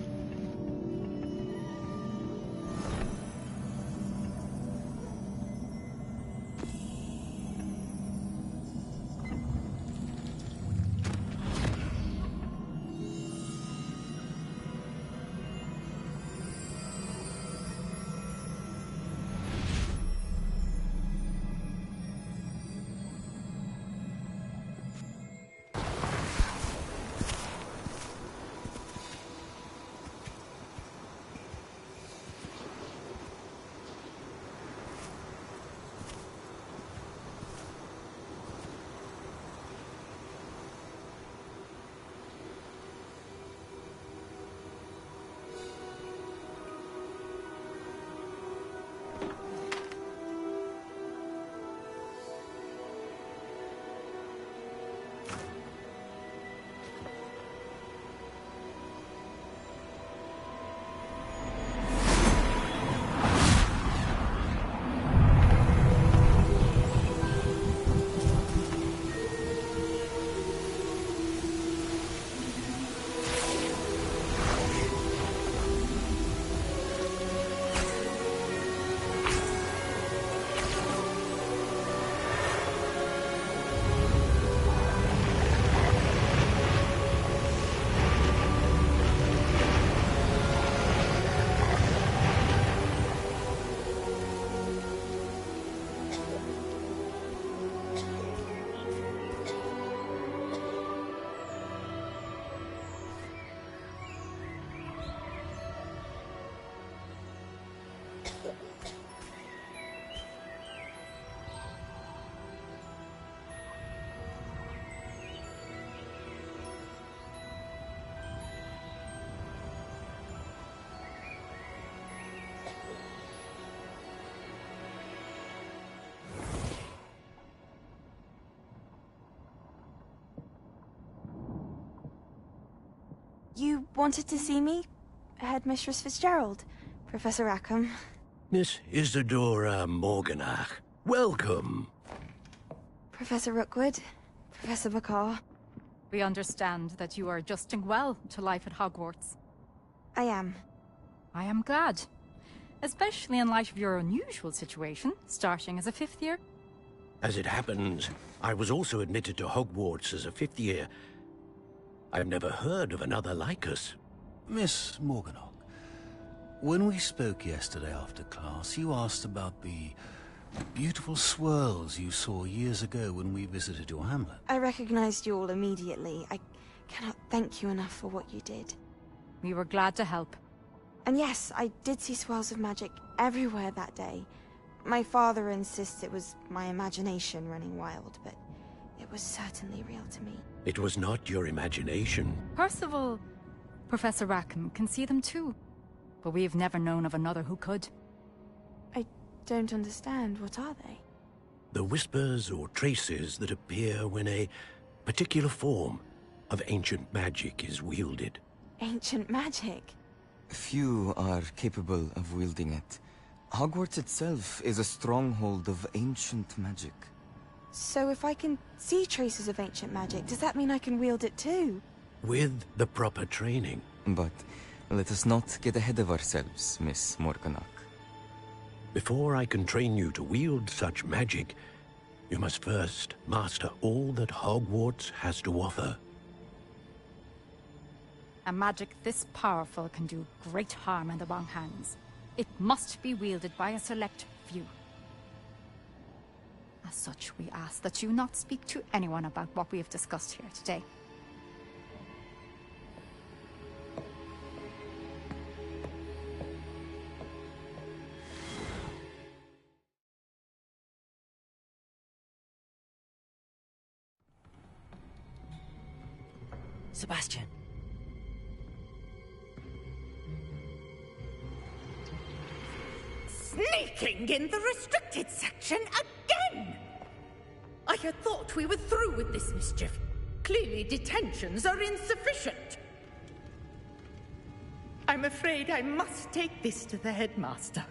You wanted to see me? Headmistress Fitzgerald, Professor Rackham. Miss Isadora Morganach, welcome. Professor Rookwood, Professor McCaw. We understand that you are adjusting well to life at Hogwarts. I am. I am glad. Especially in light of your unusual situation, starting as a 5th year. As it happens, I was also admitted to Hogwarts as a 5th year. I've never heard of another like us. Miss Morganach, when we spoke yesterday after class, you asked about the beautiful swirls you saw years ago when we visited your hamlet. I recognized you all immediately. I cannot thank you enough for what you did. We were glad to help. And yes, I did see swirls of magic everywhere that day. My father insists it was my imagination running wild, but it was certainly real to me. It was not your imagination. Percival, Professor Rackham can see them too. But we've never known of another who could. I don't understand. What are they? The whispers or traces that appear when a particular form of ancient magic is wielded. Ancient magic? Few are capable of wielding it. Hogwarts itself is a stronghold of ancient magic. So if I can see traces of ancient magic, does that mean I can wield it too? With the proper training. But let us not get ahead of ourselves, Miss Morganach. Before I can train you to wield such magic, you must first master all that Hogwarts has to offer. A magic this powerful can do great harm in the wrong hands. It must be wielded by a select few. As such, we ask that you not speak to anyone about what we have discussed here today. Sebastian. Sneaking in the restricted section again! I had thought we were through with this mischief. Clearly detentions are insufficient. I'm afraid I must take this to the headmaster.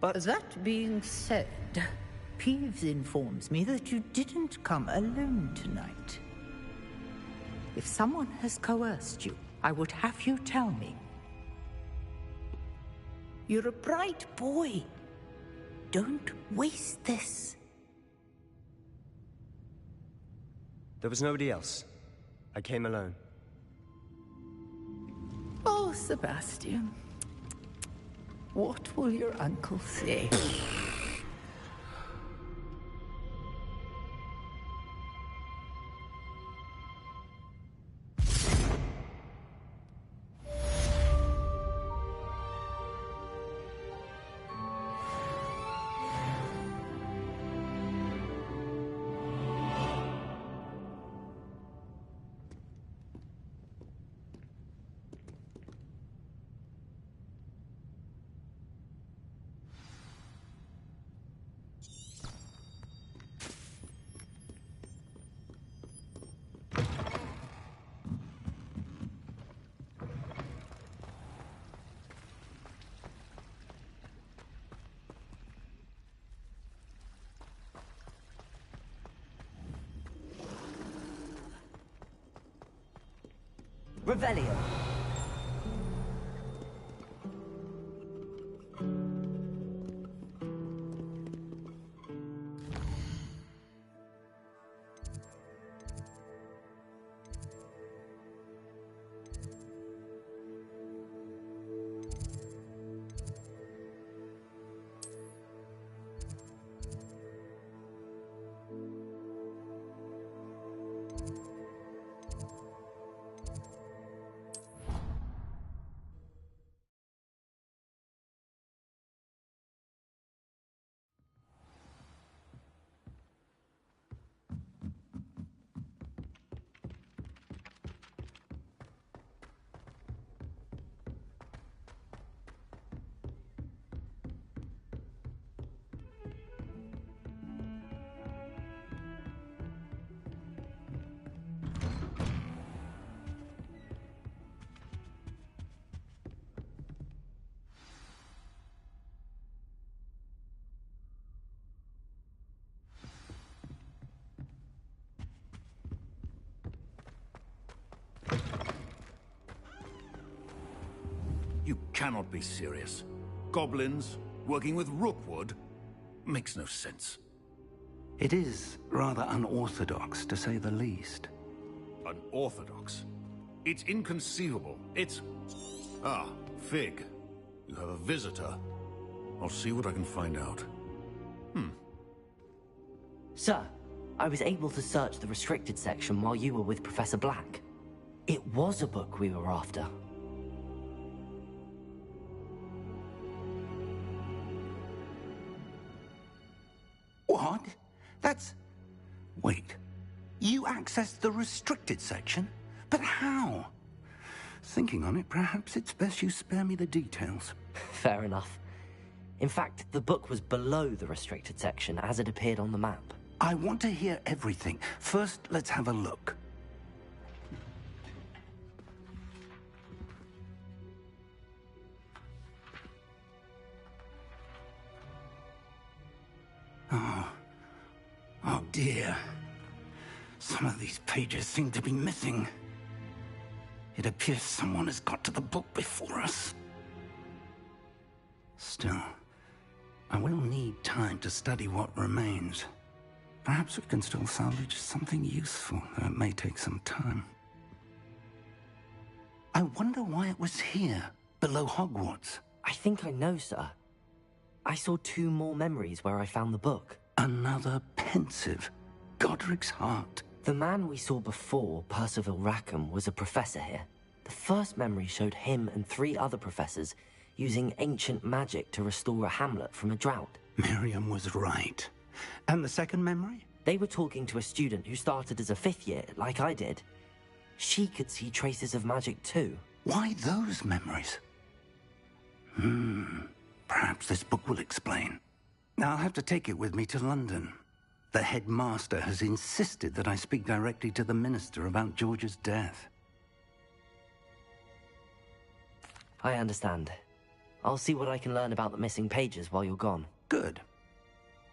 But that being said, Peeves informs me that you didn't come alone tonight. If someone has coerced you, I would have you tell me. You're a bright boy. Don't waste this. There was nobody else. I came alone. Oh, Sebastian. What will your uncle say? Revelio. You cannot be serious. Goblins working with Rookwood? Makes no sense. It is rather unorthodox, to say the least. Unorthodox? It's inconceivable. It's... Ah, Fig. You have a visitor. I'll see what I can find out. Sir, I was able to search the restricted section while you were with Professor Black. It was a book we were after. What? That's... Wait. You accessed the restricted section? But how? Thinking on it, perhaps it's best you spare me the details. Fair enough. In fact, the book was below the restricted section as it appeared on the map. I want to hear everything. First, let's have a look. Oh dear. Some of these pages seem to be missing. It appears someone has got to the book before us. Still, I will need time to study what remains. Perhaps we can still salvage something useful, though it may take some time. I wonder why it was here, below Hogwarts. I think I know, sir. I saw 2 more memories where I found the book. Another pensive. Godric's heart. The man we saw before, Percival Rackham, was a professor here. The first memory showed him and 3 other professors using ancient magic to restore a hamlet from a drought. Miriam was right. And the second memory? They were talking to a student who started as a 5th year, like I did. She could see traces of magic too. Why those memories? Perhaps this book will explain. Now I'll have to take it with me to London. The headmaster has insisted that I speak directly to the minister about George's death. I understand. I'll see what I can learn about the missing pages while you're gone. Good.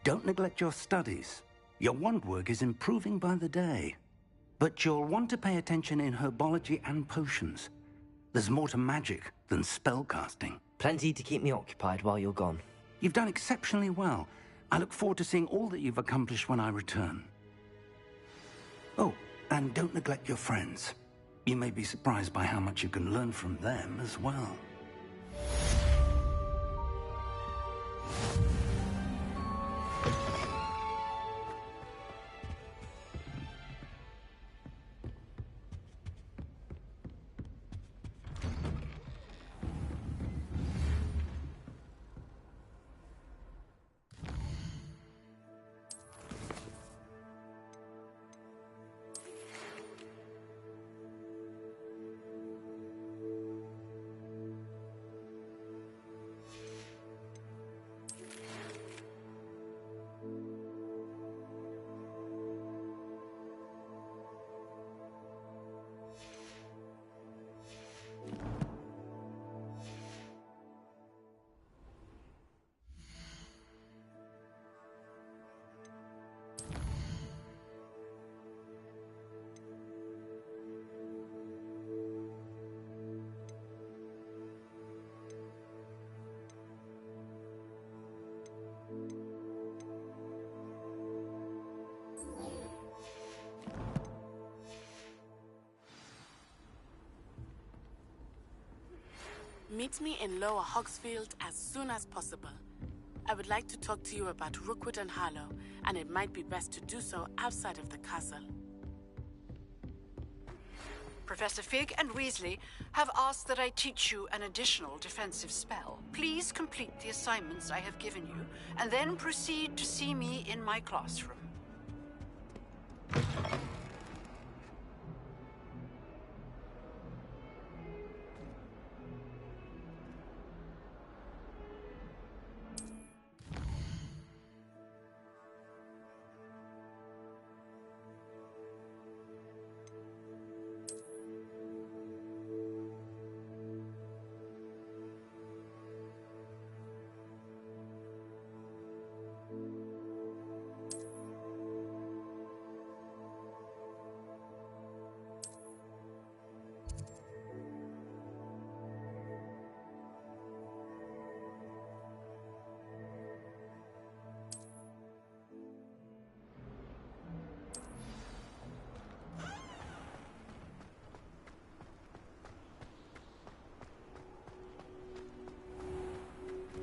Don't neglect your studies. Your wand work is improving by the day. But you'll want to pay attention in herbology and potions. There's more to magic than spellcasting. Plenty to keep me occupied while you're gone. You've done exceptionally well. I look forward to seeing all that you've accomplished when I return. Oh, and don't neglect your friends. You may be surprised by how much you can learn from them as well. Meet me in Lower Hogsfield as soon as possible. I would like to talk to you about Rookwood and Harlow, and it might be best to do so outside of the castle. Professor Fig and Weasley have asked that I teach you an additional defensive spell. Please complete the assignments I have given you, and then proceed to see me in my classroom.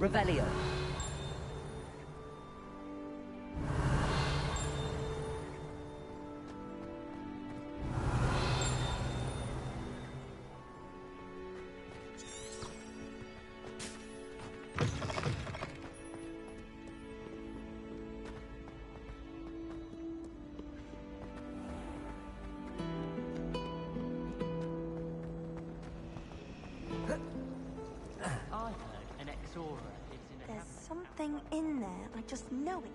Revelio. There's something in there. I just know it.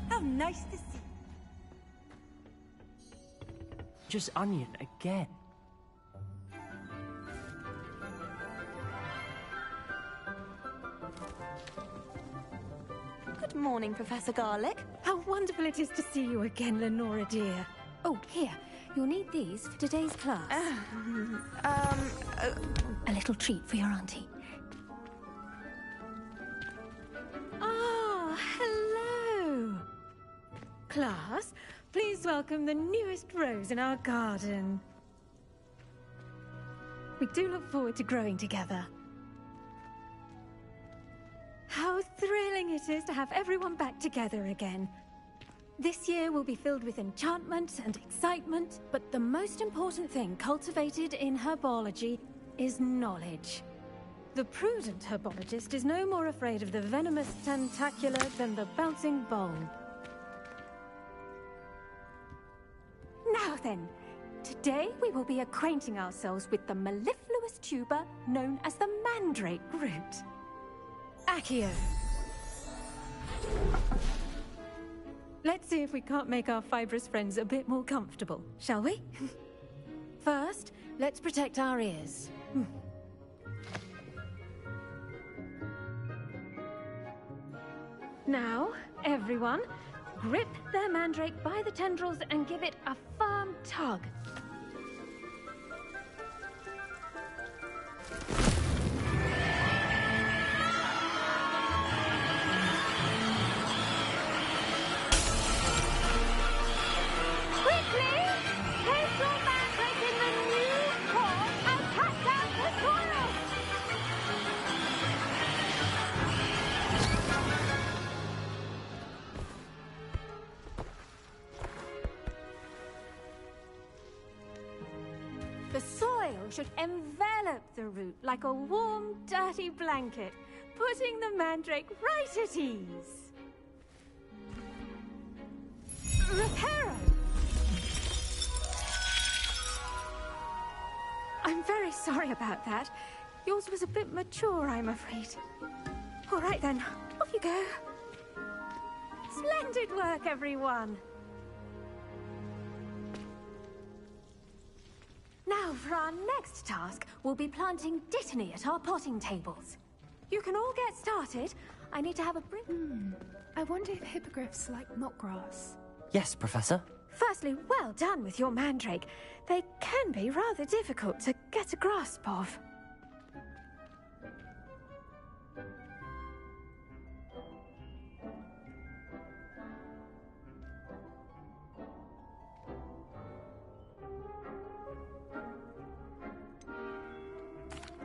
How nice to see. Just onion again. Good morning, Professor Garlick. How wonderful it is to see you again, Lenora dear. Oh, here. You'll need these for today's class. A little treat for your auntie. Ah, hello. Class, please welcome the newest rose in our garden. We do look forward to growing together. How thrilling it is to have everyone back together again. This year will be filled with enchantment and excitement, but the most important thing cultivated in herbology is knowledge. The prudent herbologist is no more afraid of the venomous tentacula than the bouncing bowl. Now then, today we will be acquainting ourselves with the mellifluous tuber known as the mandrake root. Accio. Let's see if we can't make our fibrous friends a bit more comfortable, shall we? First, let's protect our ears. Now, everyone, grip their mandrake by the tendrils and give it a firm tug. The soil should envelop the root like a warm, dirty blanket, putting the mandrake right at ease. Reparo! I'm very sorry about that. Yours was a bit mature, I'm afraid. All right then, off you go. Splendid work, everyone. Now, for our next task, we'll be planting Dittany at our potting tables. You can all get started. I need to have a I wonder if hippogriffs like knotgrass. Yes, Professor. Firstly, well done with your mandrake. They can be rather difficult to get a grasp of.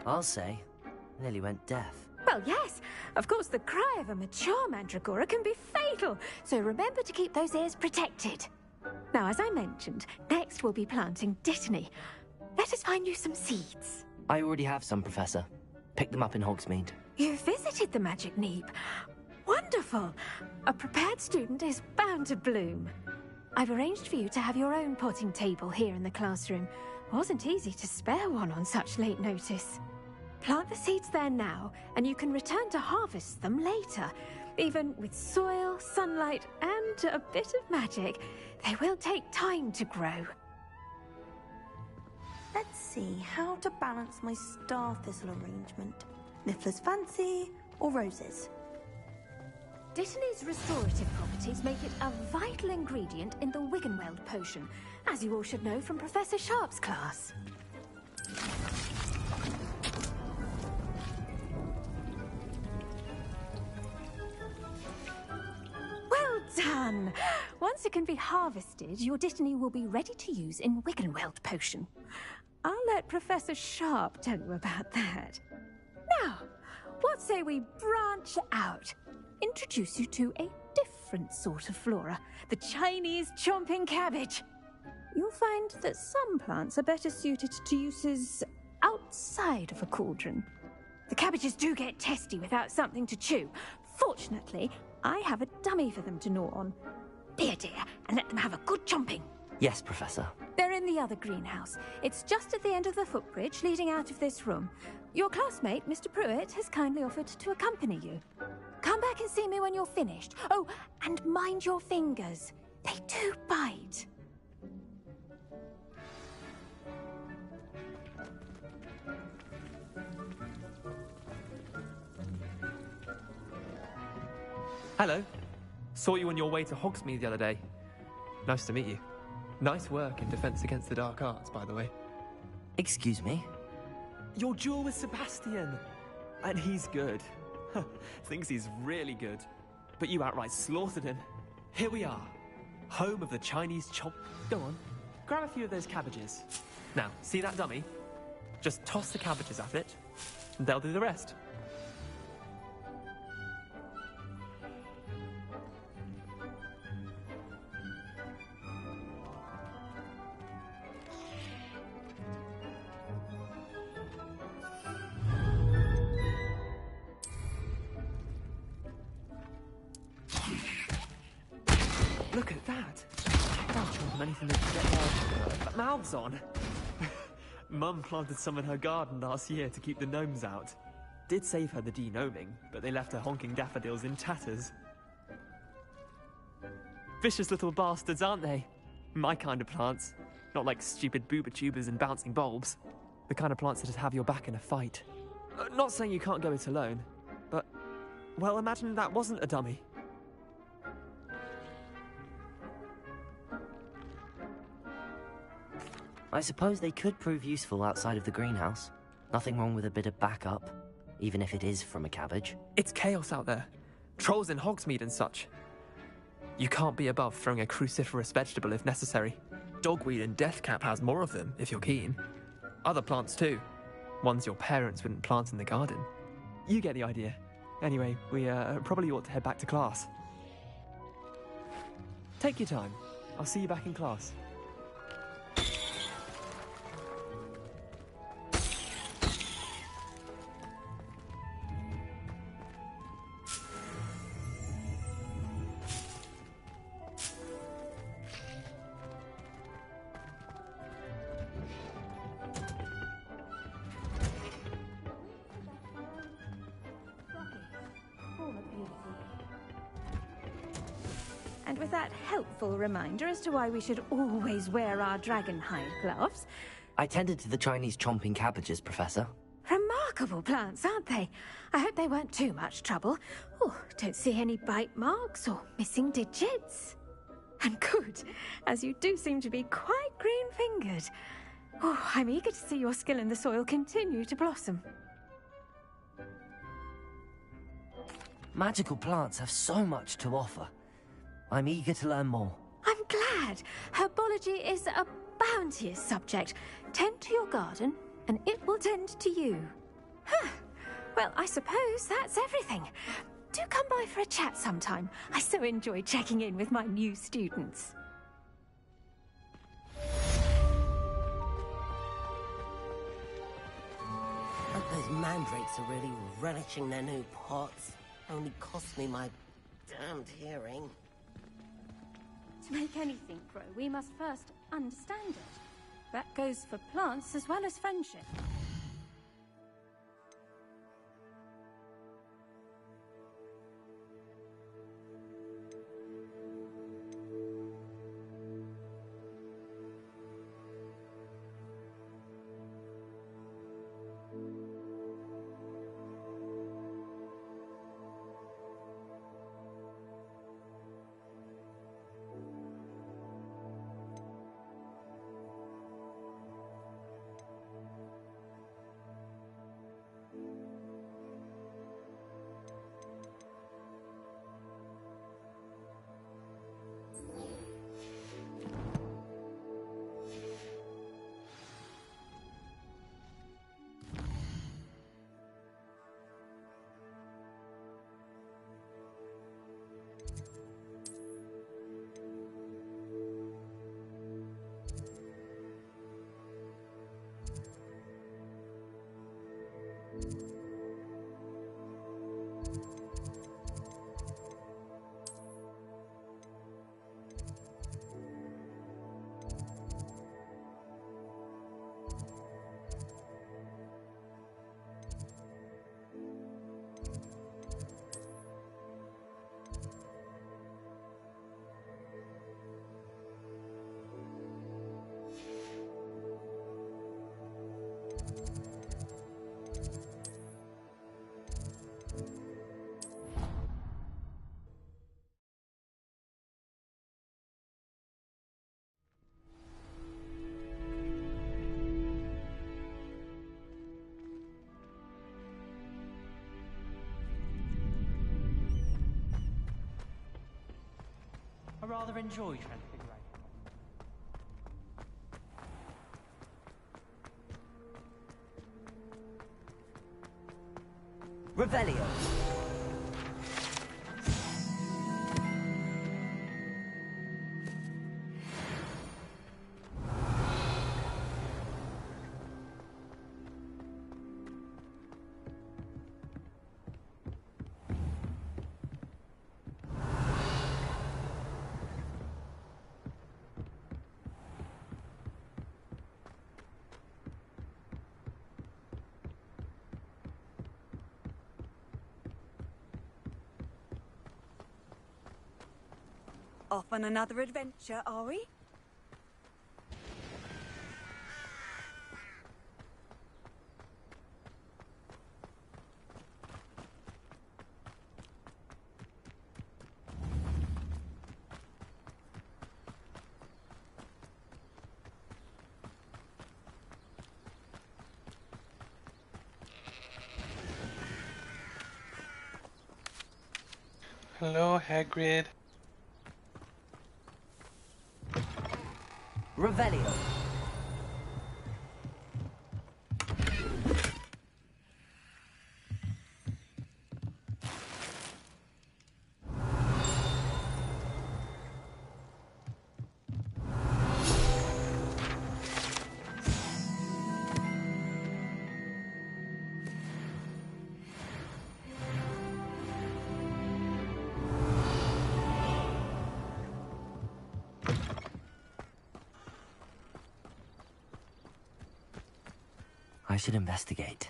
I'll say, nearly went deaf. Well, yes. Of course, the cry of a mature mandragora can be fatal, so remember to keep those ears protected. Now, as I mentioned, next we'll be planting Dittany. Let us find you some seeds. I already have some, Professor. Picked them up in Hogsmeade. You visited the Magic Neep. Wonderful! A prepared student is bound to bloom. I've arranged for you to have your own potting table here in the classroom. Wasn't easy to spare one on such late notice. Plant the seeds there now, and you can return to harvest them later. Even with soil, sunlight, and a bit of magic, they will take time to grow. Let's see how to balance my star thistle arrangement. Niffler's fancy or roses? Dittany's restorative properties make it a vital ingredient in the Wiggenweld potion, as you all should know from Professor Sharp's class. done. Once it can be harvested, your Dittany will be ready to use in Wiggenweld potion. I'll let Professor Sharp tell you about that. Now, what say we branch out? Introduce you to a different sort of flora, the Chinese chomping cabbage. You'll find that some plants are better suited to uses outside of a cauldron. The cabbages do get testy without something to chew. Fortunately, I have a dummy for them to gnaw on. Be a dear and let them have a good chomping. Yes, Professor. They're in the other greenhouse. It's just at the end of the footbridge leading out of this room. Your classmate, Mr. Pruitt, has kindly offered to accompany you. Come back and see me when you're finished. Oh, and mind your fingers. They do bite. Hello. Saw you on your way to Hogsmeade the other day. Nice to meet you. Nice work in Defense Against the Dark Arts, by the way. Excuse me? Your duel with Sebastian. And he's good. Thinks he's really good. But you outright slaughtered him. Here we are. Home of the Chinese chomp. Go on. Grab a few of those cabbages. Now, see that dummy? Just toss the cabbages at it, and they'll do the rest. Look at that! They'll chomp on anything they can get their mouths on. Mum planted some in her garden last year to keep the gnomes out. Did save her the de-gnoming, but they left her honking daffodils in tatters. Vicious little bastards, aren't they? My kind of plants. Not like stupid booba tubers and bouncing bulbs. The kind of plants that'd have your back in a fight. Not saying you can't go it alone, but... well, imagine that wasn't a dummy. I suppose they could prove useful outside of the greenhouse. Nothing wrong with a bit of backup, even if it is from a cabbage. It's chaos out there. Trolls in Hogsmeade and such. You can't be above throwing a cruciferous vegetable if necessary. Dogweed and deathcap has more of them, if you're keen. Other plants too. Ones your parents wouldn't plant in the garden. You get the idea. Anyway, we probably ought to head back to class. Take your time. I'll see you back in class. And with that helpful reminder as to why we should always wear our dragonhide gloves. I tended to the Chinese chomping cabbages, Professor. Remarkable plants, aren't they? I hope they weren't too much trouble. Oh, don't see any bite marks or missing digits. And good, as you do seem to be quite green-fingered. Oh, I'm eager to see your skill in the soil continue to blossom. Magical plants have so much to offer. I'm eager to learn more. I'm glad. Herbology is a bounteous subject. Tend to your garden, and it will tend to you. Huh. Well, I suppose that's everything. Do come by for a chat sometime. I so enjoy checking in with my new students. Those mandrakes are really relishing their new pots. Only cost me my damned hearing. To make anything grow, we must first understand it. That goes for plants as well as friendship. rather enjoy trying to figure out. Revelio. Off on another adventure, are we? Hello, Hagrid. Revelio. I should investigate.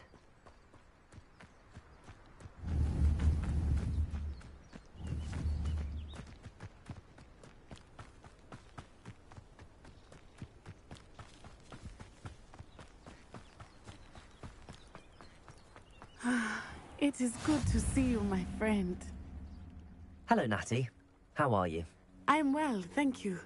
It is good to see you, my friend. Hello, Natty. How are you? I'm well, thank you.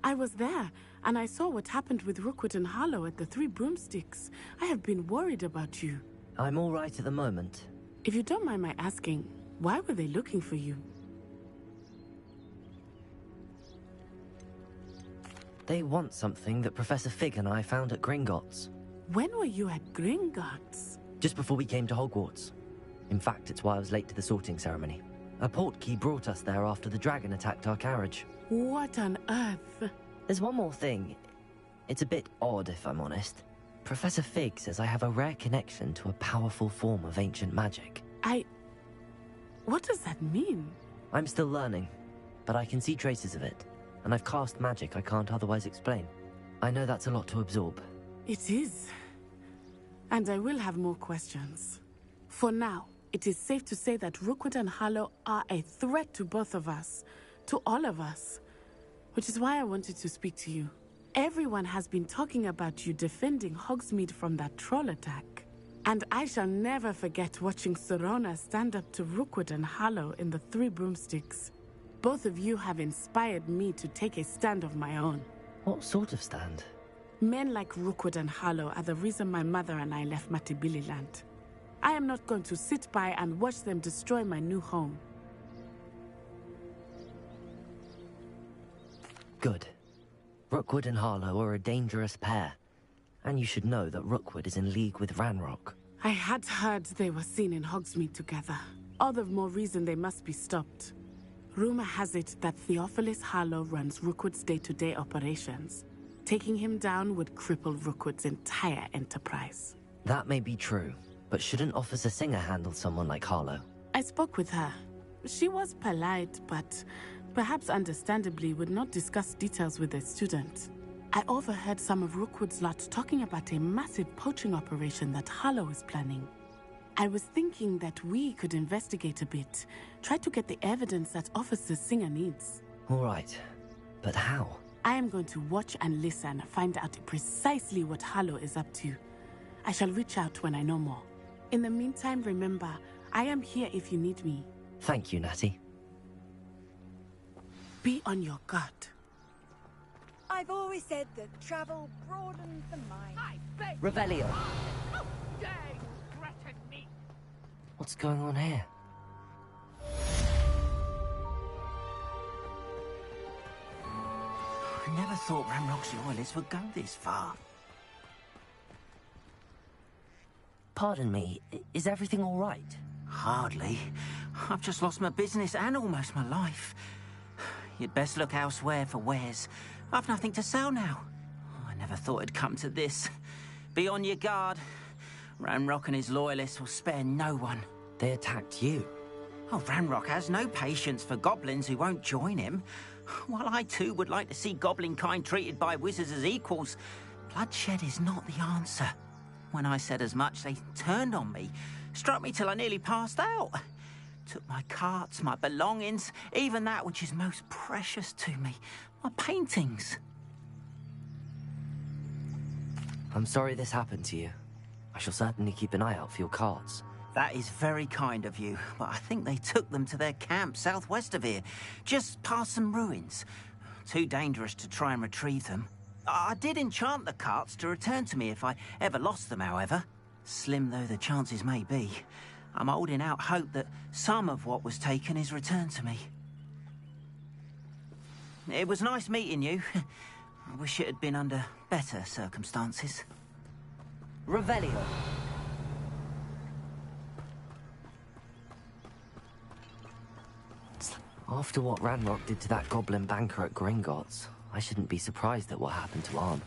I was there, and I saw what happened with Rookwood and Harlow at the Three Broomsticks. I have been worried about you. I'm all right at the moment. If you don't mind my asking, why were they looking for you? They want something that Professor Fig and I found at Gringotts. When were you at Gringotts? Just before we came to Hogwarts. In fact, it's why I was late to the sorting ceremony. A portkey brought us there after the dragon attacked our carriage. What on earth? There's one more thing. It's a bit odd, if I'm honest. Professor Fig says I have a rare connection to a powerful form of ancient magic. What does that mean? I'm still learning, but I can see traces of it, and I've cast magic I can't otherwise explain. I know that's a lot to absorb. It is. And I will have more questions. For now, it is safe to say that Rookwood and Harlow are a threat to both of us, to all of us. Which is why I wanted to speak to you. Everyone has been talking about you defending Hogsmeade from that troll attack. And I shall never forget watching Sirona stand up to Rookwood and Harlow in the Three Broomsticks. Both of you have inspired me to take a stand of my own. What sort of stand? Men like Rookwood and Harlow are the reason my mother and I left Matibili Land. I am not going to sit by and watch them destroy my new home. Good. Rookwood and Harlow are a dangerous pair. And you should know that Rookwood is in league with Ranrock. I had heard they were seen in Hogsmeade together. All the more reason they must be stopped. Rumor has it that Theophilus Harlow runs Rookwood's day-to-day operations. Taking him down would cripple Rookwood's entire enterprise. That may be true, but shouldn't Officer Singer handle someone like Harlow? I spoke with her. She was polite, but perhaps understandably would not discuss details with a student. I overheard some of Rookwood's lot talking about a massive poaching operation that Harlow is planning. I was thinking that we could investigate a bit, try to get the evidence that Officer Singer needs. All right, but how? I am going to watch and listen, find out precisely what Harlow is up to. I shall reach out when I know more. In the meantime, remember, I am here if you need me. Thank you, Natty. Be on your guard. I've always said that travel broadens the mind. Revelio. How dare you threaten me? What's going on here? thought Ranrock's loyalists would go this far. Pardon me, is everything all right? Hardly. I've just lost my business and almost my life. You'd best look elsewhere for wares. I've nothing to sell now. I never thought it'd come to this. Be on your guard. Ranrock and his loyalists will spare no one. They attacked you? Oh, Ranrock has no patience for goblins who won't join him. While I too would like to see goblin kind treated by wizards as equals, bloodshed is not the answer. When I said as much, they turned on me, struck me till I nearly passed out. Took my carts, my belongings, even that which is most precious to me, my paintings. I'm sorry this happened to you. I shall certainly keep an eye out for your carts. That is very kind of you, but I think they took them to their camp southwest of here, just past some ruins. Too dangerous to try and retrieve them. I did enchant the carts to return to me if I ever lost them, however. Slim though the chances may be, I'm holding out hope that some of what was taken is returned to me. It was nice meeting you. I wish it had been under better circumstances. Revelio. After what Ranrock did to that goblin banker at Gringotts, I shouldn't be surprised at what happened to Arm.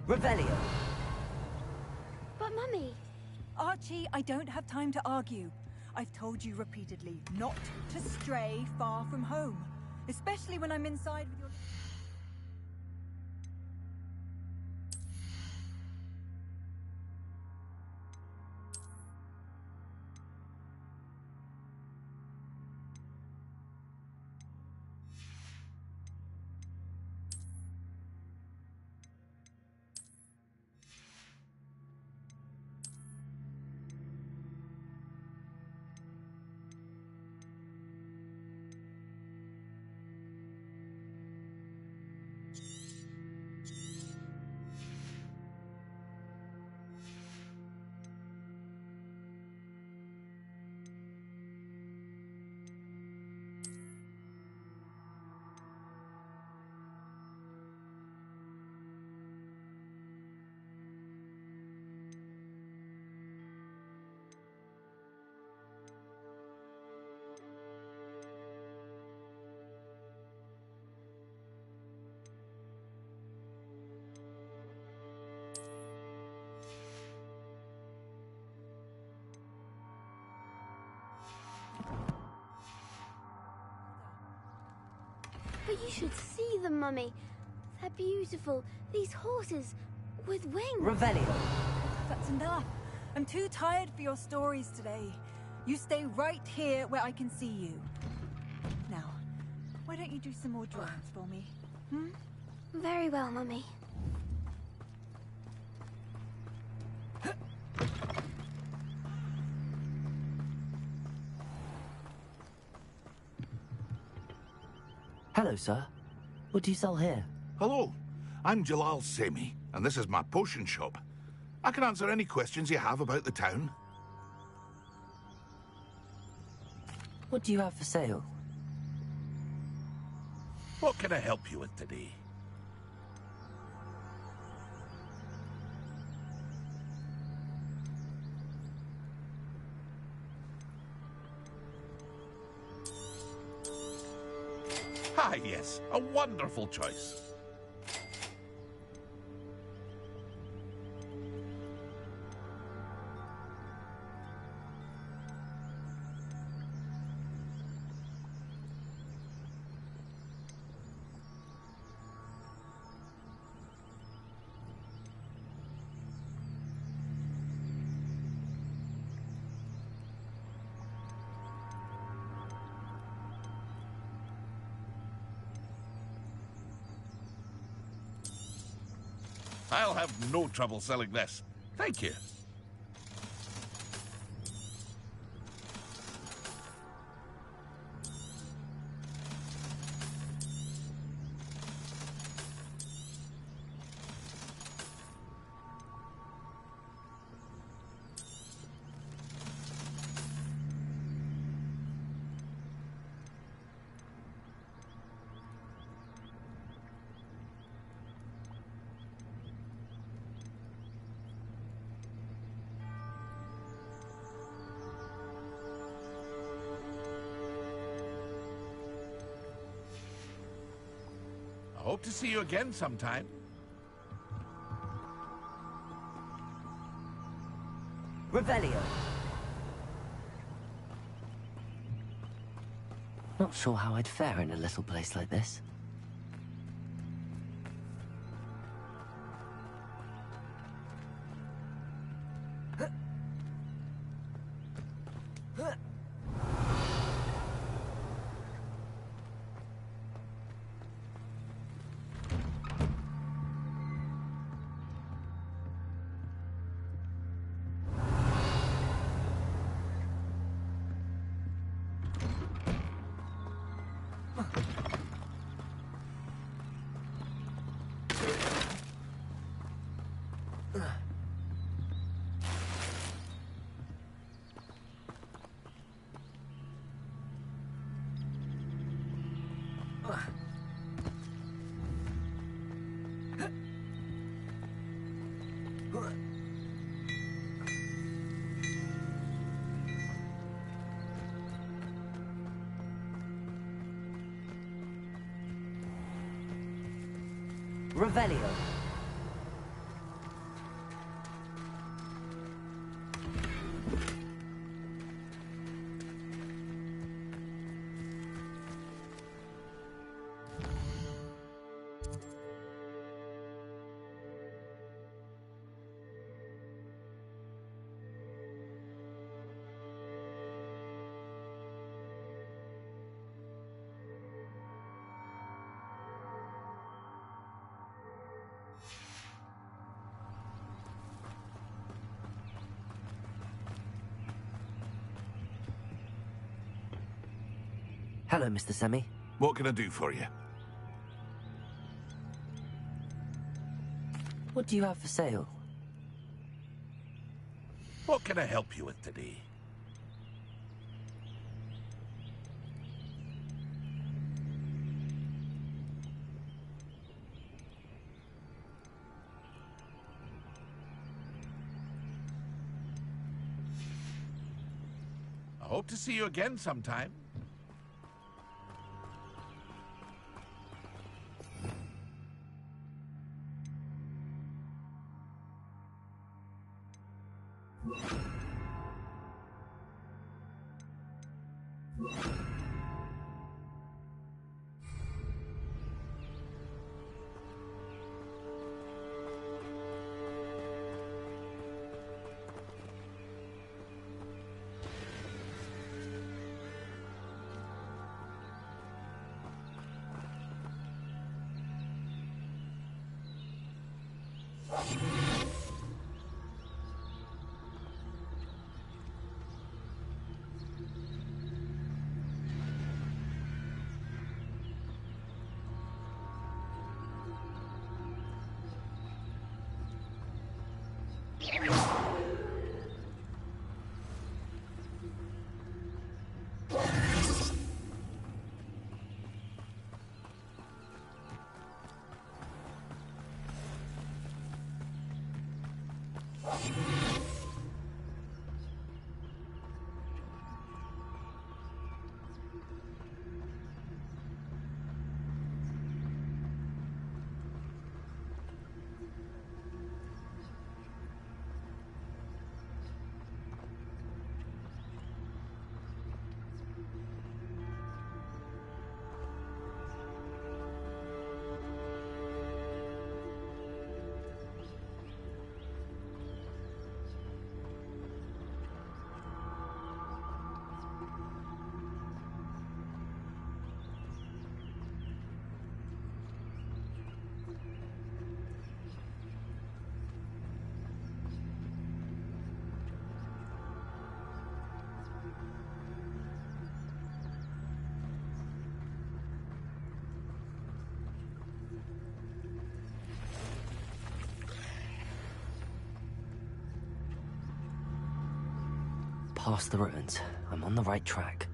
Revelio. But, Mummy... Archie, I don't have time to argue. I've told you repeatedly not to stray far from home, especially when I'm inside with your... But you should see them, Mummy. They're beautiful. These horses with wings. Revelio. That's enough. I'm too tired for your stories today. You stay right here where I can see you. Now, why don't you do some more drawings for me? Hmm? Very well, Mummy. Hello, sir. What do you sell here? Hello, I'm Jalal Semi, and this is my potion shop. I can answer any questions you have about the town. What do you have for sale? What can I help you with today? Ah, yes, a wonderful choice. I'll have no trouble selling this. Thank you. I hope to see you again sometime. Revelio. Not sure how I'd fare in a little place like this. Revelio. Hello, Mr. Semi. What can I do for you? What do you have for sale? What can I help you with today? I hope to see you again sometime. past the ruins. I'm on the right track.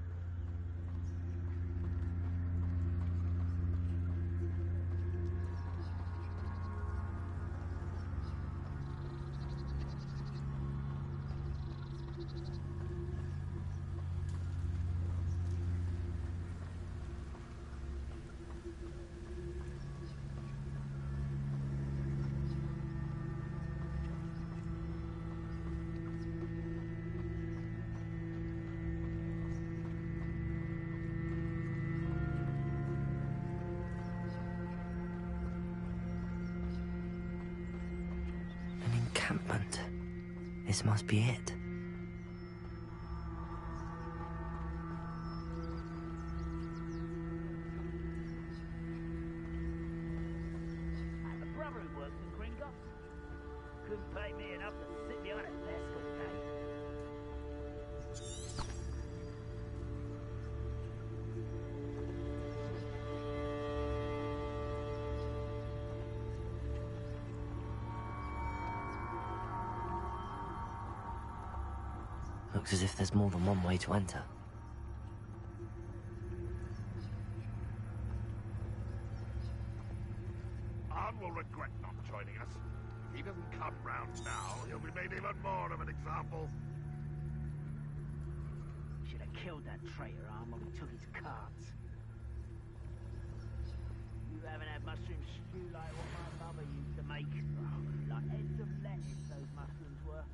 Encampment. This must be it. I have a brother who works in Gringotts. Couldn't pay me enough to sit behind a desk all day. Looks as if there's more than one way to enter. Arn will regret not joining us. If he doesn't come round now, he'll be made even more of an example. Should have killed that traitor, Arn, when we took his cards. You haven't had mushroom stew like what my mother used to make. Oh, like heads of lettuce, those mushrooms were.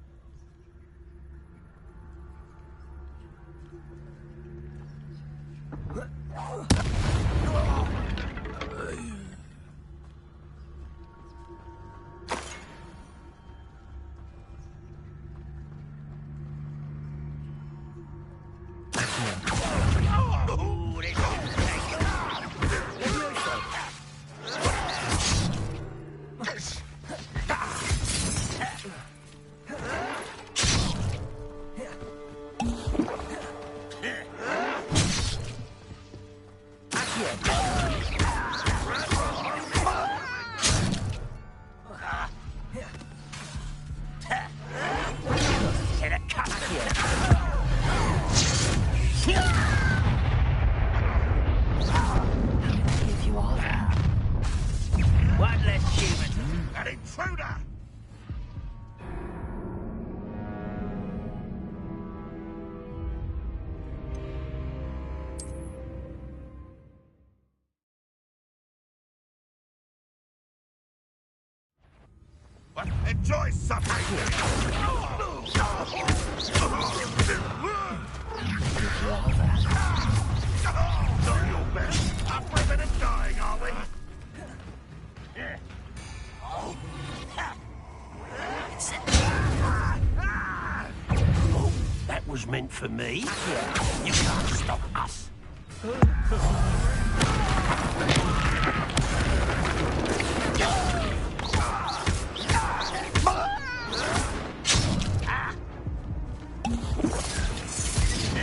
One less human. An intruder! What? Enjoy suffering! Not your best. Up for a bit of dying, are we? Oh, that was meant for me. You can't stop us.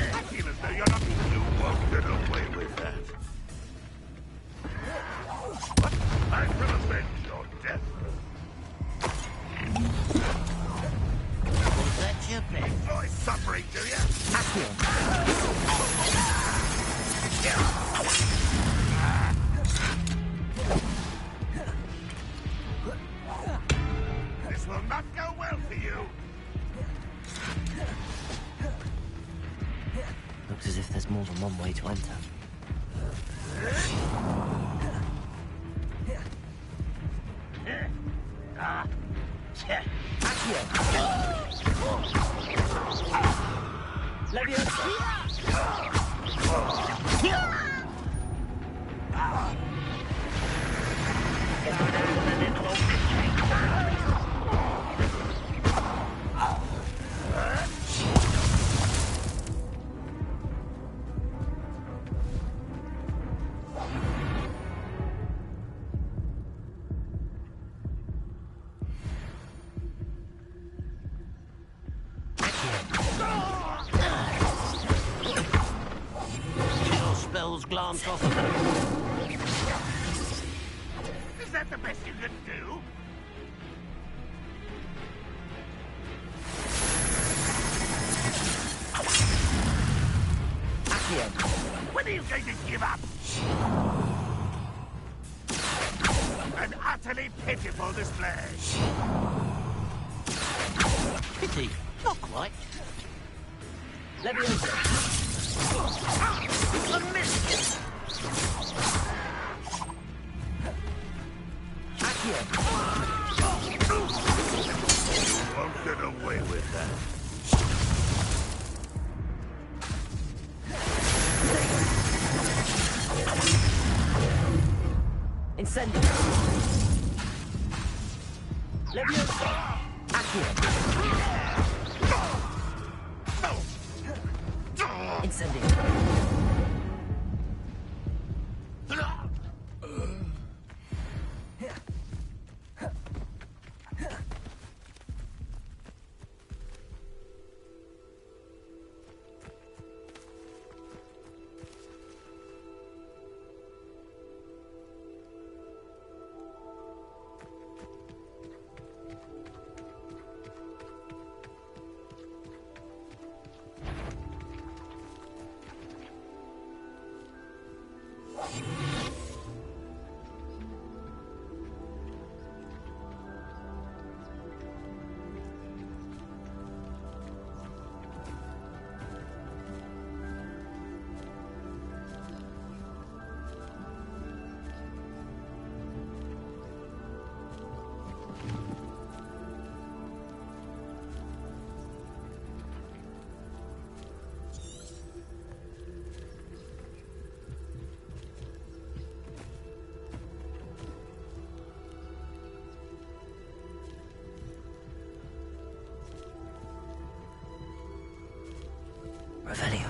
I feel as though you're not too well get away with that. What? I will avenge your death. Is that your best? Enjoy suffering, do you? This will not go well for you. Looks as if there's more than one way to enter. Glance off of them. Is that the best you can do? Accio. When are you going to give up? An utterly pitiful display. Pity. Not quite. Leviosa. A miss. Accio. You won't get away with that. Incendio. Leviosa. Accio. Incendio. Revelio.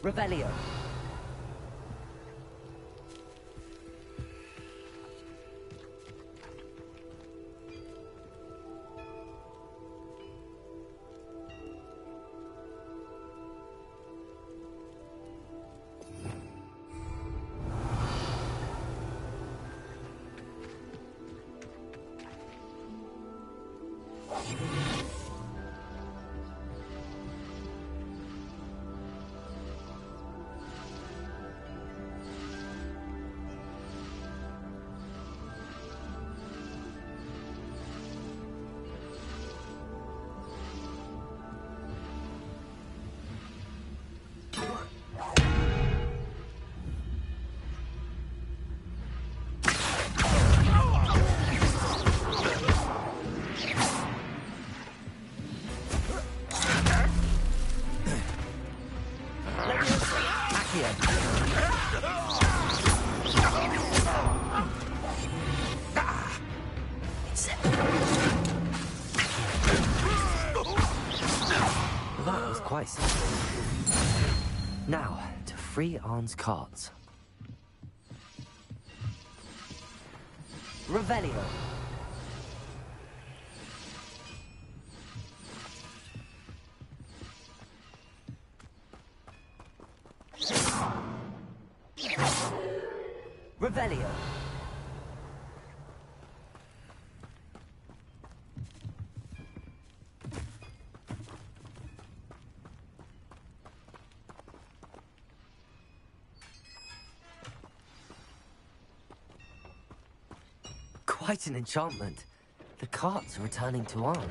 Revelio. That was quite simple. Now, to free Arn's cards. Revelio. Revelio. Quite an enchantment. The carts are returning to Arn.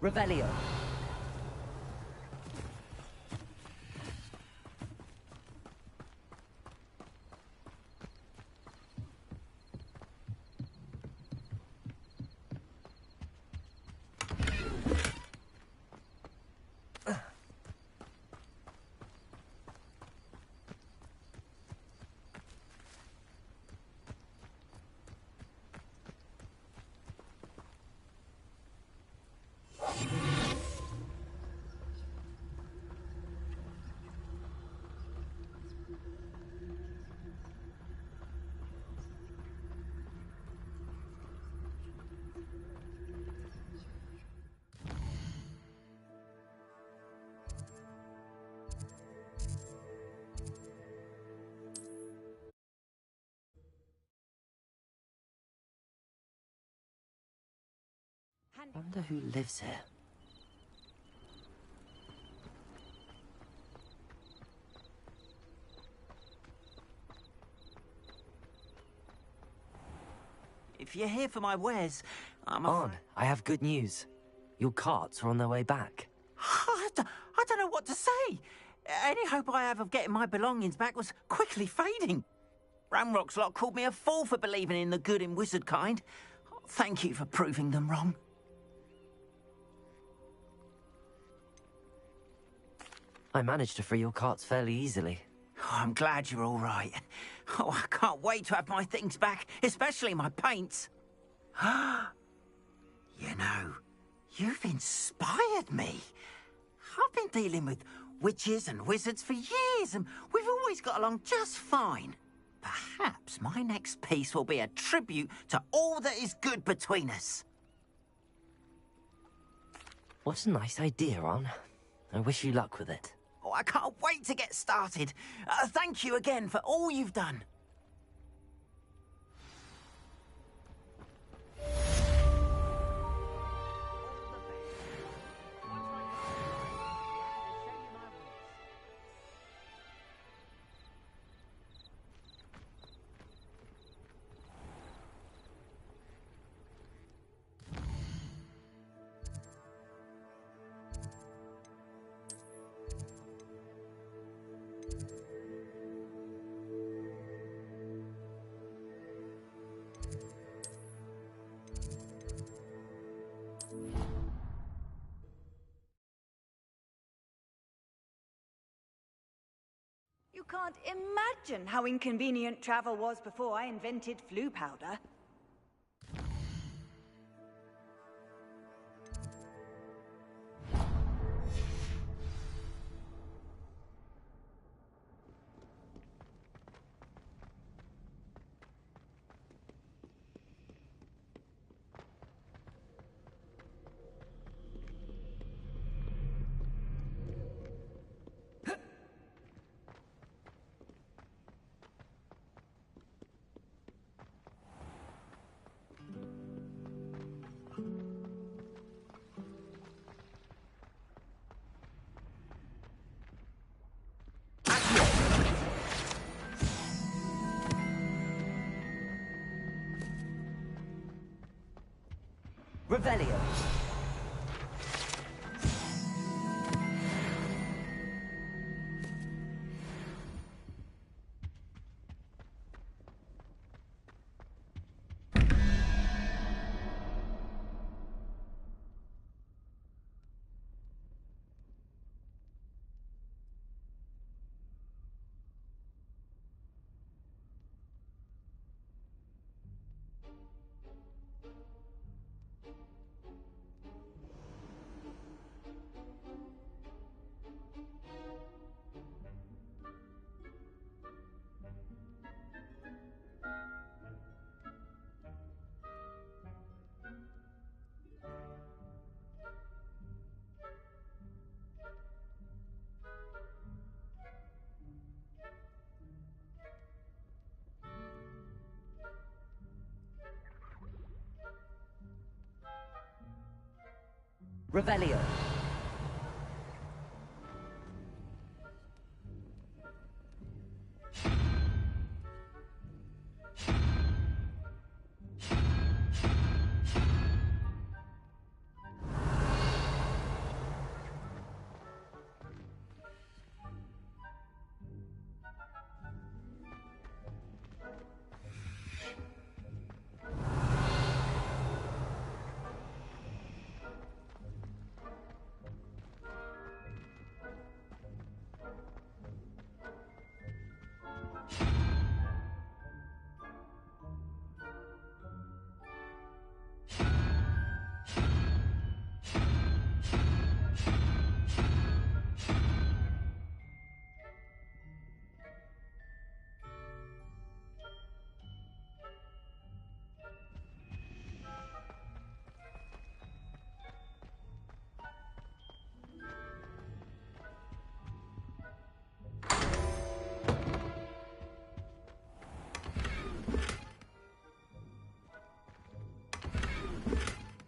Revelio. Wonder who lives here. If you're here for my wares, I'm On, I have good news. Your carts are on their way back. I don't know what to say. Any hope I have of getting my belongings back was quickly fading. Ramrock's lot called me a fool for believing in the good in wizard kind. Thank you for proving them wrong. I managed to free your carts fairly easily. Oh, I'm glad you're all right. Oh, I can't wait to have my things back, especially my paints. You know, you've inspired me. I've been dealing with witches and wizards for years, and we've always got along just fine. Perhaps my next piece will be a tribute to all that is good between us. What a nice idea, Ron. I wish you luck with it. Oh, I can't wait to get started. Thank you again for all you've done. You can't imagine how inconvenient travel was before I invented flu powder. Revelio. Revelio.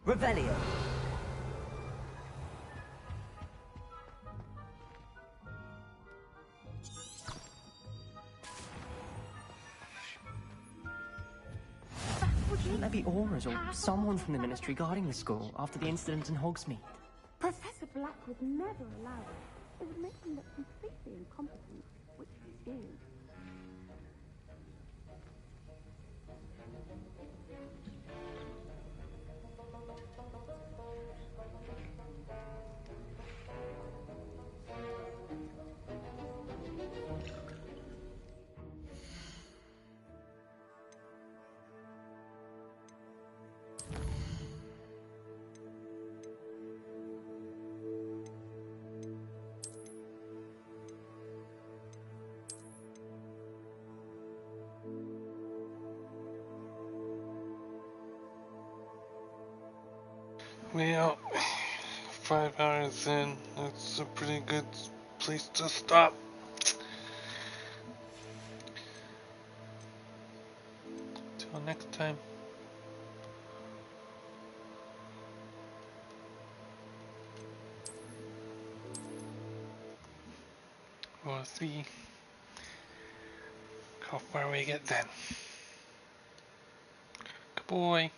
Revelio. Shouldn't there be auras or someone from the Ministry guarding the school after the incident in Hogsmeade? Professor Black would never allow it. It would make him look completely incompetent, which he is. Well, 5 hours in, that's a pretty good place to stop. Till next time. We'll see how far we get then. Good boy.